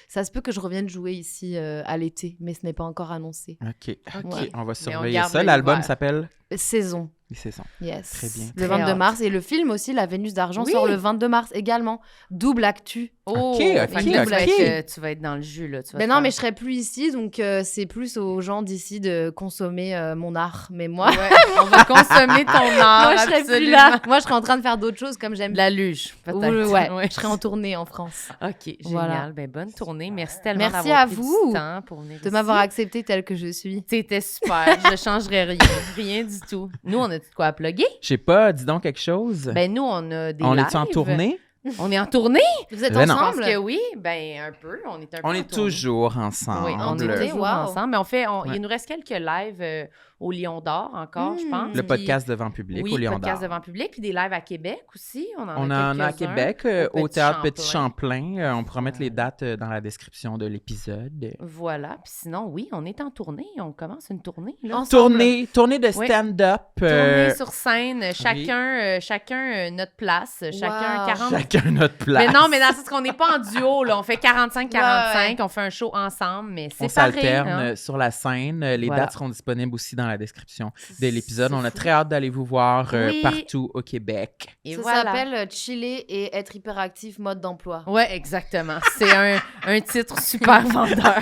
ça se peut que je revienne jouer ici à l'été, mais ce n'est pas encore annoncé. OK. Ouais. On va Mais on surveiller garde ça. l'œil L'album ouvert. s'appelle Saison. Les Saisons. Yes. Très bien. Le Très 22 hâte. mars. Et le film aussi, La Vénus d'argent, Oui. sort le 22 mars également. Double actu. Oh, OK, fait que là, OK. tu vas être dans le jus, là. Tu vas Ben te non, faire- mais je serai plus ici, donc c'est plus aux gens d'ici de consommer mon art. Mais moi, Ouais, on va consommer ton art, moi je serai plus absolument. là. Moi, je serai en train de faire d'autres choses comme j'aime. De la luge, Ou, peut-être. ouais, je serai en tournée en France. OK, génial. Voilà. Ben, bonne tournée. Merci tellement Merci d'avoir à pris vous du temps pour venir De ici. m'avoir accepté telle que je suis. C'était super. Je changerais rien. Rien du tout. Nous, on a de quoi à plugger? Je sais pas, dis donc quelque chose. Ben, nous, on a des on lives. est en tournée? On est en tournée? Vous êtes Ben non. Je pense ensemble? que oui. Ben, un peu. On est un peu On en est tournée. toujours ensemble. Oui, on En est tournée, toujours wow. ensemble. Mais Ouais. il nous reste quelques lives au Lion d'Or encore, je pense. Le Puis- podcast devant public oui, au Lion podcast d'Or. devant public, puis des lives à Québec aussi. On On en a à quelques-uns. Québec, au au Petit Théâtre Petit Champlain. Champlain. On pourra mettre les dates dans la description de l'épisode. Voilà. Puis sinon, oui, on est en tournée. On commence une tournée. Là. Ensemble. Tournée de Oui. stand-up. Tournée sur scène, chacun notre place, chacun Wow. 40. Chacun notre place. Mais non, mais dans le sens qu'on n'est pas en duo, là. On fait 45-45, Ouais, ouais. on fait un show ensemble, mais On séparés. s'alterne hein. sur la scène. Les Voilà. dates seront disponibles aussi dans la description de l'épisode. C'est On a fou. très hâte d'aller vous voir Oui. partout au Québec. Et Ça voilà. s'appelle Chiller et être hyperactif mode d'emploi. Ouais, exactement. C'est un titre super vendeur.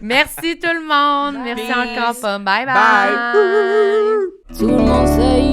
Merci tout le monde. Merci Peace. encore, Pomme. Bye bye. Bye. Tout le monde sait